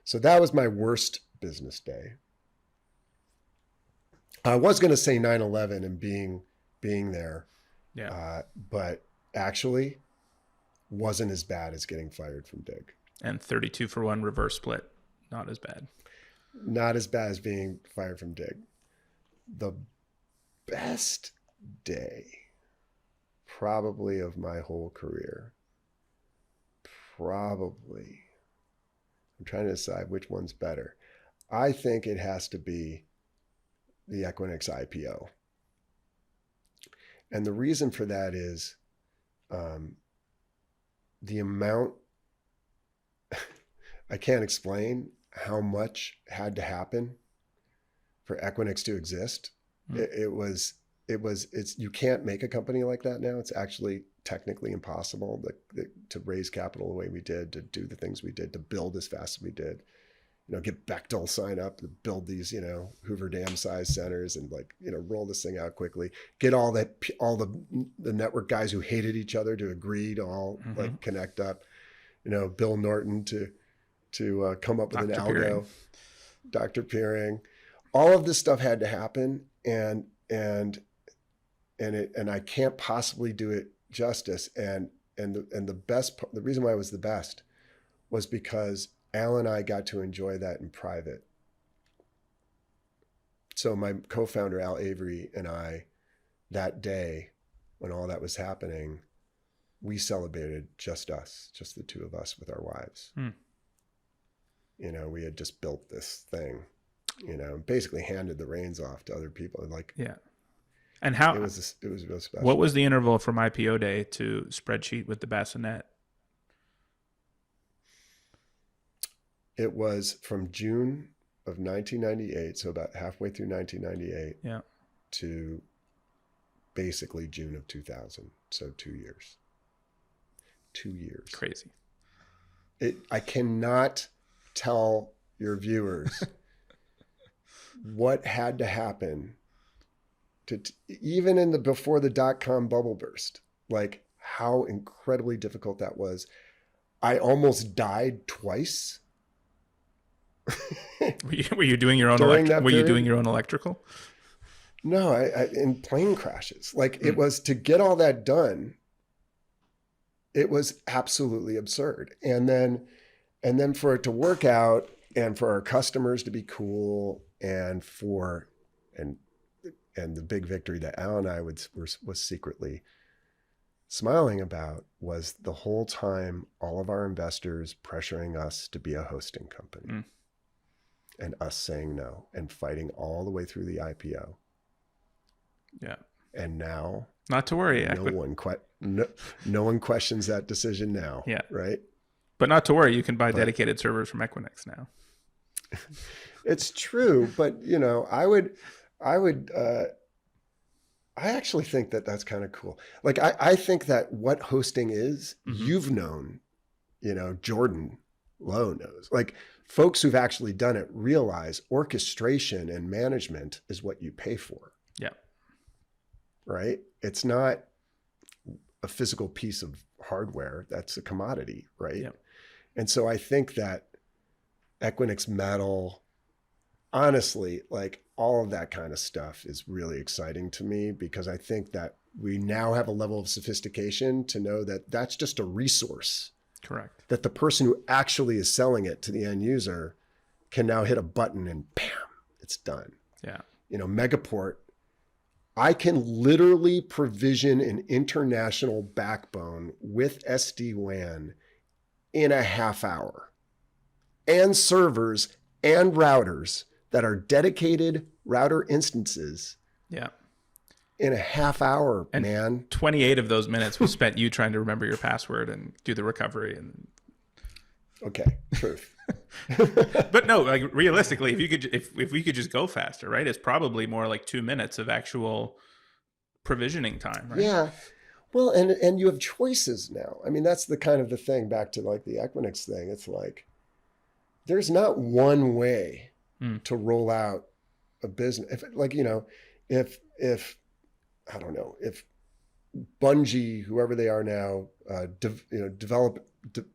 So that was my worst business day. I was going to say 9/11 and being there. Yeah. But actually wasn't as bad as getting fired from Dig. And 32-for-1 reverse split. Not as bad. Not as bad as being fired from Dig. The best day probably of my whole career. Probably. I'm trying to decide which one's better. I think it has to be the Equinix IPO. And the reason for that is the amount, I can't explain how much had to happen for Equinix to exist. It's you can't make a company like that now. It's actually technically impossible to raise capital the way we did, to do the things we did, to build as fast as we did. Get Bechtel sign up to build these, Hoover Dam size centers, and roll this thing out quickly. Get all the network guys who hated each other to agree to all connect up. Bill Norton to come up with an algo. Dr. Peering. All of this stuff had to happen, and I can't possibly do it justice. And the reason why it was the best was because Al and I got to enjoy that in private. So my co-founder, Al Avery, and I, that day when all that was happening, we celebrated just us, just the two of us with our wives. We had just built this thing, basically handed the reins off to other people. Yeah. And how it was real special. What was the interval from IPO day to spreadsheet with the bassinet? It was from June of 1998, so about halfway through 1998, to basically June of 2000. So 2 years. 2 years. Crazy. I cannot tell your viewers what had to happen to even before the .com bubble burst, like how incredibly difficult that was. I almost died twice. Were you doing your own electrical? No, I in plane crashes. It was, to get all that done, it was absolutely absurd. And then for it to work out, and for our customers to be cool, and the big victory that Al and I was secretly smiling about was the whole time all of our investors pressuring us to be a hosting company and us saying no and fighting all the way through the IPO. Yeah. And now, not to worry. No one questions that decision now. Yeah. Right. But not to worry. You can buy dedicated servers from Equinix now. It's true. But, you know, I actually think that that's kind of cool. Like, I think that what hosting is, you've known, you know, Jordan Lowe knows. Like, folks who've actually done it realize orchestration and management is what you pay for. Yeah. Right? It's not a physical piece of hardware. That's a commodity, right? Yeah. And so I think that Equinix Metal, honestly, like all of that kind of stuff is really exciting to me, because I think that we now have a level of sophistication to know that that's just a resource. Correct. That the person who actually is selling it to the end user can now hit a button and bam, it's done. Yeah. You know, Megaport, I can literally provision an international backbone with SD-WAN in a half hour, and servers and routers that are dedicated router instances. Yeah. In a half hour, and man. 28 of those minutes was spent you trying to remember your password and do the recovery. And okay, truth. But no, like realistically, if we could just go faster, right? It's probably more like 2 minutes of actual provisioning time, right? Yeah. Well, and you have choices now. I mean, that's the kind of the thing, back to like the Equinix thing. It's like, there's not one way to roll out a business. If, like, you know, if I don't know, if Bungie, whoever they are now,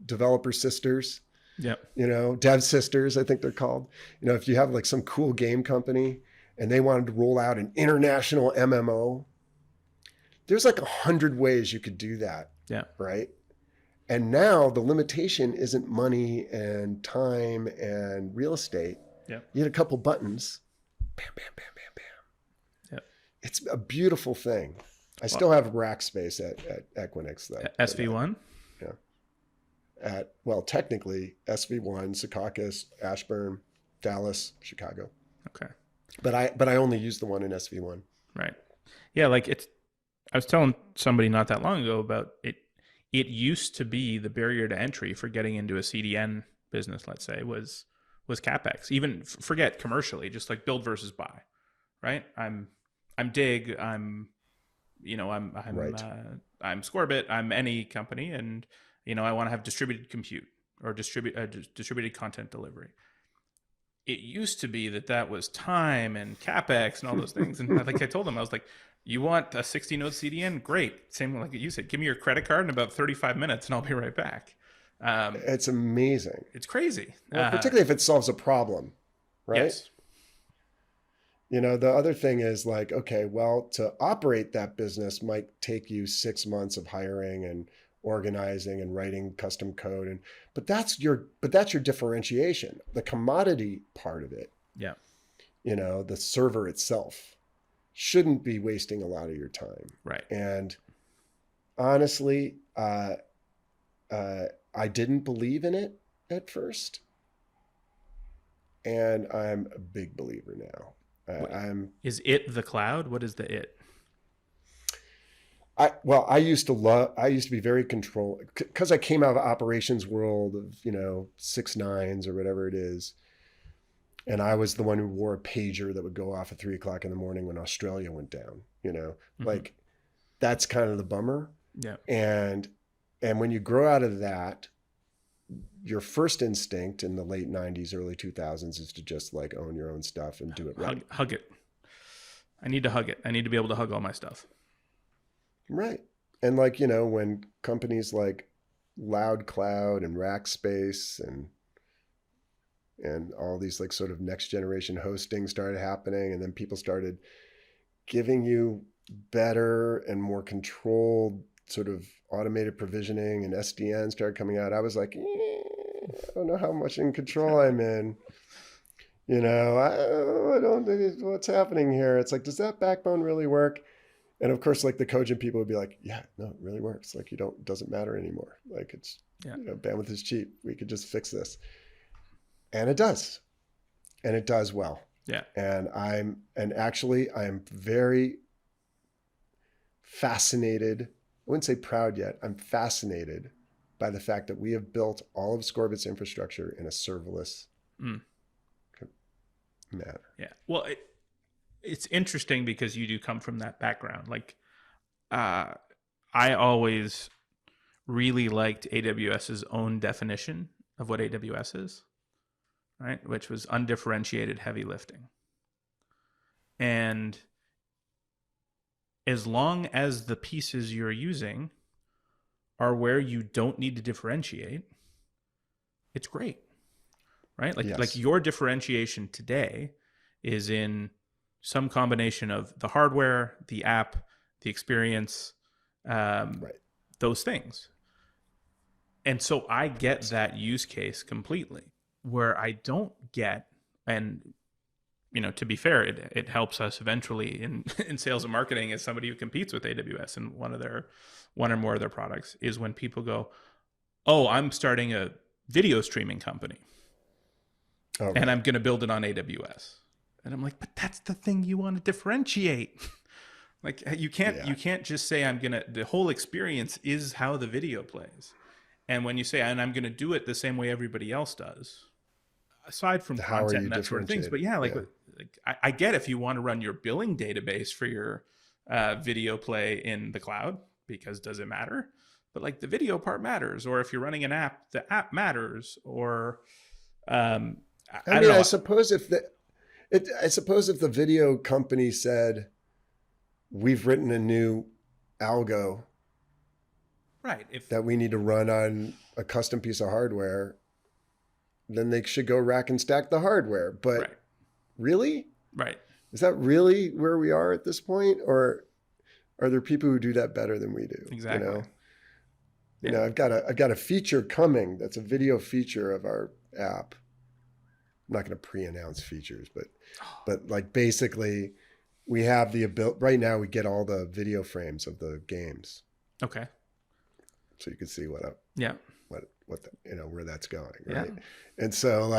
developer sisters, you know, dev sisters, I think they're called. You know, if you have like some cool game company and they wanted to roll out an international MMO, there's like 100 ways you could do that. Yeah. Right. And now the limitation isn't money and time and real estate. Yeah. You hit a couple buttons, bam, bam, bam, bam, bam. Yeah. It's a beautiful thing. I still have rack space at Equinix though. SV1? Yeah. Technically SV1, Secaucus, Ashburn, Dallas, Chicago. Okay. But I only use the one in SV1. Right. Yeah, like I was telling somebody not that long ago about it. It used to be the barrier to entry for getting into a CDN business, let's say, was CapEx. Even forget commercially, just like build versus buy, right? I'm Dig, I'm right. I'm Scorbit, I'm any company, and you know I want to have distributed compute or distributed content delivery. It used to be that was time and CapEx and all those things, and like I told them, I was like, you want a 60 node CDN? Great. Same like you said, give me your credit card in about 35 minutes and I'll be right back. It's amazing. It's crazy. Well, particularly if it solves a problem, right? Yes. You know, the other thing is like, okay, well, to operate that business might take you 6 months of hiring and organizing and writing custom code. But that's your differentiation, the commodity part of it. Yeah. You know, the server itself shouldn't be wasting a lot of your time. Right. And honestly, I didn't believe in it at first. And I'm a big believer now. Is it the cloud? What is the it? I used to be very controlled because I came out of operations world of, you know, 6 nines or whatever it is. And I was the one who wore a pager that would go off at 3 o'clock in the morning when Australia went down, you know, like that's kind of the bummer. Yeah. And when you grow out of that, your first instinct in the late 90s, early 2000s is to just like own your own stuff and do it right. Hug it. I need to hug it. I need to be able to hug all my stuff. Right. And like, you know, when companies like Loud Cloud and Rackspace and all these like sort of next generation hosting started happening, and then people started giving you better and more controlled sort of automated provisioning, and SDN started coming out, I was like, I don't know how much in control I'm in. You know, I don't think what's happening here. It's like, does that backbone really work? And of course, like the Cogent people would be like, yeah, no, it really works. Like doesn't matter anymore. Like it's, bandwidth is cheap. We could just fix this. And it does. And it does well. Yeah. And I'm very fascinated. I wouldn't say proud yet. I'm fascinated by the fact that we have built all of Scorbit's infrastructure in a serverless manner. Yeah. Well, it's interesting because you do come from that background. Like, I always really liked AWS's own definition of what AWS is, right? Which was undifferentiated heavy lifting. And as long as the pieces you're using are where you don't need to differentiate, it's great, right? Like your differentiation today is in some combination of the hardware, the app, the experience, those things. And so I get that use case completely. Where I don't get, and to be fair, it helps us eventually in sales and marketing as somebody who competes with AWS and one or more of their products, is when people go, oh, I'm starting a video streaming company and I'm going to build it on AWS. And I'm like, but that's the thing you want to differentiate. Like you can't just say the whole experience is how the video plays. And when you say, and I'm going to do it the same way everybody else does, aside from content and that sort of things, but I get if you want to run your billing database for your video play in the cloud, because does it matter? But like the video part matters, or if you're running an app, the app matters, or I suppose if the video company said, we've written a new algo, right, that we need to run on a custom piece of hardware, then they should go rack and stack the hardware. But really? Right. Is that really where we are at this point? Or are there people who do that better than we do? Exactly. I've got a feature coming that's a video feature of our app. I'm not going to pre-announce features, but like basically we have the ability right now, we get all the video frames of the games. Okay. So you can see where that's going, right? Yeah. And so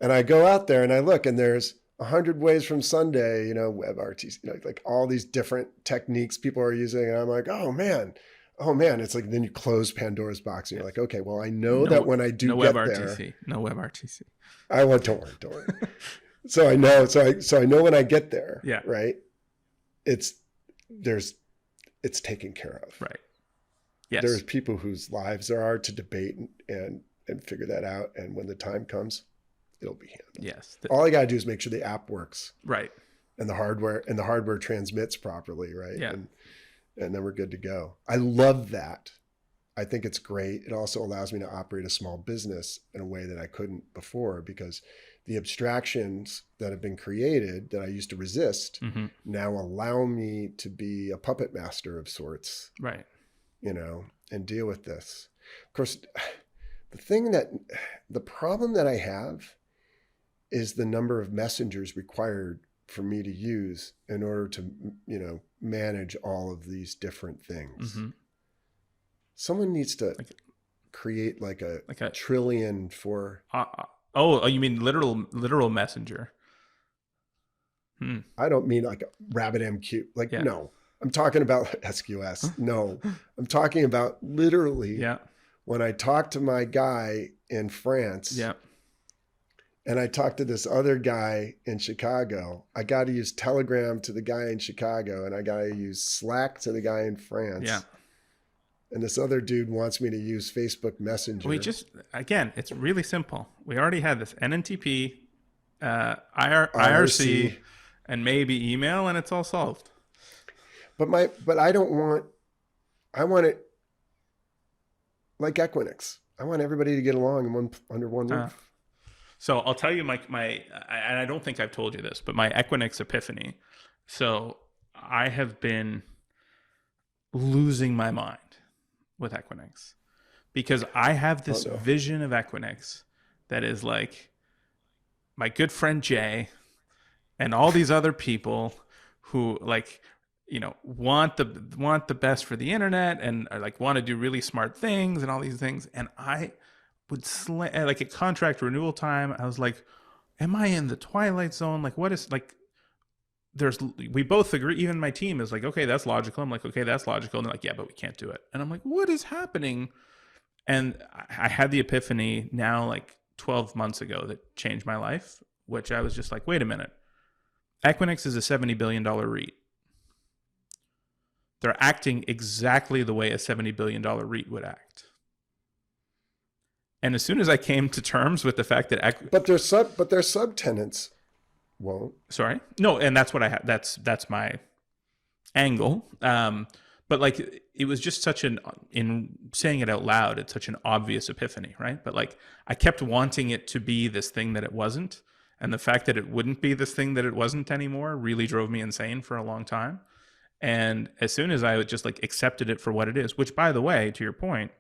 and I go out there and I look, and there's 100 ways from Sunday, WebRTC, like all these different techniques people are using, and I'm like, oh man. It's like then you close Pandora's box, and you're like, okay, well I know that when I do no get WebRTC, there, no WebRTC. Don't worry. So I know, so I know when I get there, right? It's taken care of, right? Yes. There's people whose lives there are to debate and figure that out. And when the time comes, it'll be handled. Yes. All I got to do is make sure the app works. Right. And the hardware transmits properly. Right. Yeah. And then we're good to go. I love that. I think it's great. It also allows me to operate a small business in a way that I couldn't before, because the abstractions that have been created that I used to resist now allow me to be a puppet master of sorts. Right. And deal with this. Of course, the problem that I have is the number of messengers required for me to use in order to, manage all of these different things. Mm-hmm. Someone needs to create like a trillion for. Oh, you mean literal messenger? I don't mean like a RabbitMQ. No. I'm talking about SQS. No, I'm talking about literally when I talk to my guy in France and I talk to this other guy in Chicago, I got to use Telegram to the guy in Chicago, and I got to use Slack to the guy in France. Yeah. And this other dude wants me to use Facebook Messenger. Again, it's really simple. We already had this NNTP, IRC, and maybe email, and it's all solved. But I want it like Equinix. I want everybody to get along under one roof. So I'll tell you and I don't think I've told you this, but my Equinix epiphany. So I have been losing my mind with Equinix because I have this vision of Equinix that is like my good friend Jay and all these other people who want the best for the internet and like want to do really smart things and all these things. And I would like at contract renewal time, I was like, am I in the twilight zone? Like, what is like, we both agree. Even my team is like, okay, that's logical. I'm like, okay, that's logical. And they're like, yeah, but we can't do it. And I'm like, what is happening? And I had the epiphany now, like 12 months ago, that changed my life, which I was just like, wait a minute. Equinix is a $70 billion REIT. They're acting exactly the way a $70 billion REIT would act. And as soon as I came to terms with the fact that but their subtenants won't. Sorry, no, and that's what I have. That's my angle. But like, it was just such in saying it out loud, it's such an obvious epiphany, right? But like, I kept wanting it to be this thing that it wasn't, and the fact that it wouldn't be this thing that it wasn't anymore really drove me insane for a long time. And as soon as I just like accepted it for what it is, which, by the way, to your point,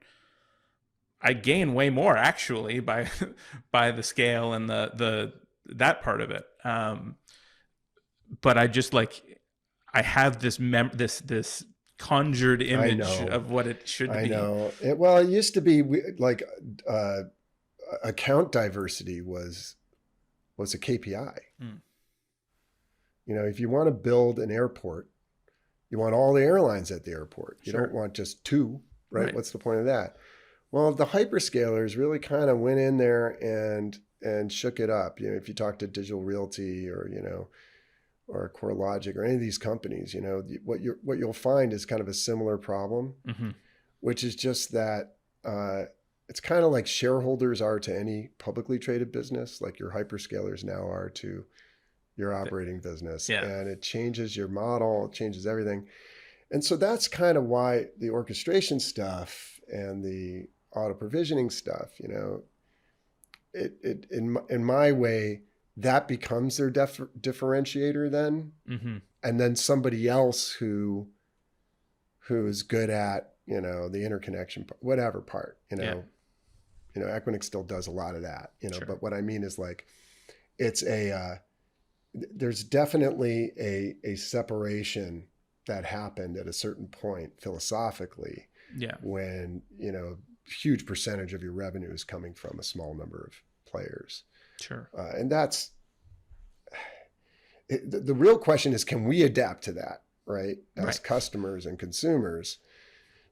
I gain way more actually by the scale and the that part of it. But I just like, I have this this conjured image of what it should be. I know. It used to be like account diversity was a KPI. If you want to build an airport, you want all the airlines at the airport. You don't want just two, right? What's the point of that? Well, the hyperscalers really kind of went in there and shook it up. If you talk to Digital Realty or CoreLogic or any of these companies, what you'll find is kind of a similar problem, which is just that it's kind of like shareholders are to any publicly traded business, like your hyperscalers now are to your operating business. Yeah. And it changes your model, it changes everything. And so that's kind of why the orchestration stuff and the auto provisioning stuff, it in my way, that becomes their differentiator then. And then somebody else who's good at, the interconnection, whatever part, Equinix still does a lot of that, but what I mean is like, it's there's definitely a separation that happened at a certain point philosophically. Yeah. When, huge percentage of your revenue is coming from a small number of players. Sure. And that's the real question is, can we adapt to that, right? As customers and consumers.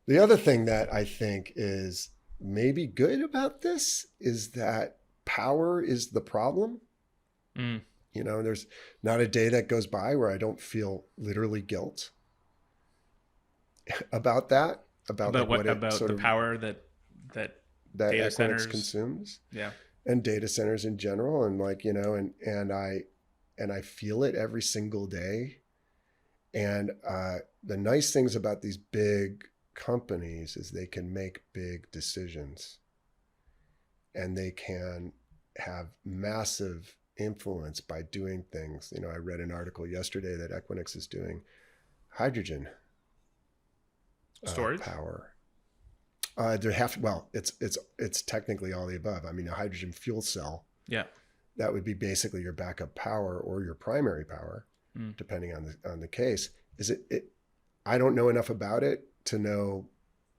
The other thing that I think is maybe good about this is that power is the problem. There's not a day that goes by where I don't feel literally guilt about that. About the power that data Equinix centers consumes. Yeah. And data centers in general. And like, and I feel it every single day. And the nice things about these big companies is they can make big decisions and they can have massive influence by doing things. I read an article yesterday that Equinix is doing hydrogen storage power. It's technically all the above. I mean, a hydrogen fuel cell. Yeah. That would be basically your backup power or your primary power, depending on the case. I don't know enough about it to know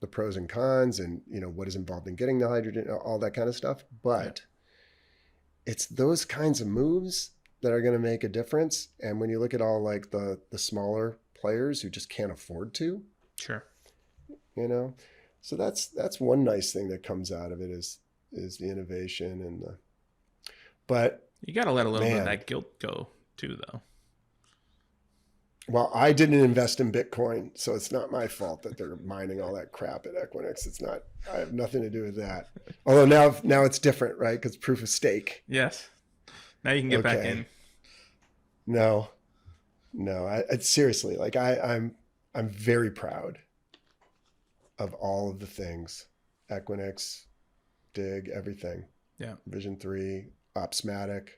the pros and cons and what is involved in getting the hydrogen, all that kind of stuff. But it's those kinds of moves that are going to make a difference. And when you look at all like the smaller players who just can't afford to, sure, so that's one nice thing that comes out of it is the innovation but you got to let a little bit of that guilt go too, though. Well, I didn't invest in Bitcoin, so it's not my fault that they're mining all that crap at Equinix. It's not. I have nothing to do with that. Although now it's different, right? Because proof of stake. Yes. Now you can get back in. No. I seriously, like I'm very proud of all of the things, Equinix, Dig, everything. Yeah. Vision 3, Opsmatic,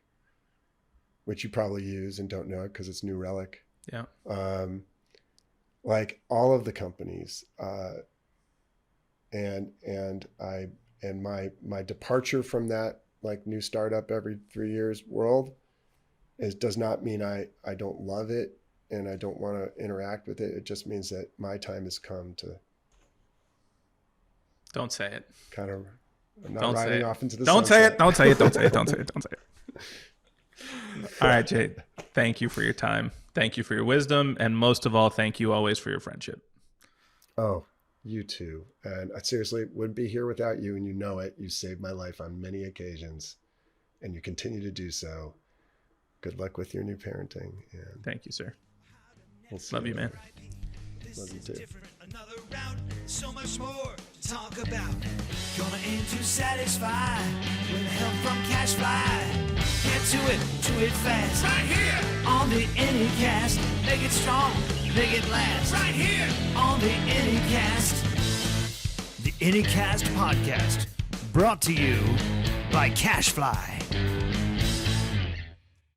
which you probably use and don't know it because it's New Relic. Yeah. Like all of the companies, and my departure from that like new startup every 3 years world does not mean I don't love it and I don't want to interact with it, it just means that my time has come to Don't say it. kind of, I'm not Don't say riding it. off into the Don't say sunset. it. Don't say it. Don't say it. Don't say it. Don't say it. All right, Jay. Thank you for your time. Thank you for your wisdom. And most of all, thank you always for your friendship. Oh, you too. And I seriously wouldn't be here without you, and you know it. You saved my life on many occasions, and you continue to do so. Good luck with your new parenting. And Thank you, sir. we'll see Love you, man. Love you too. Another round, so much more to talk about. Gonna aim to satisfy with help from cachefly. Get to it fast. Right here on the Anycast. Make it strong, make it last. Right here on the Anycast. The Anycast podcast, brought to you by cachefly.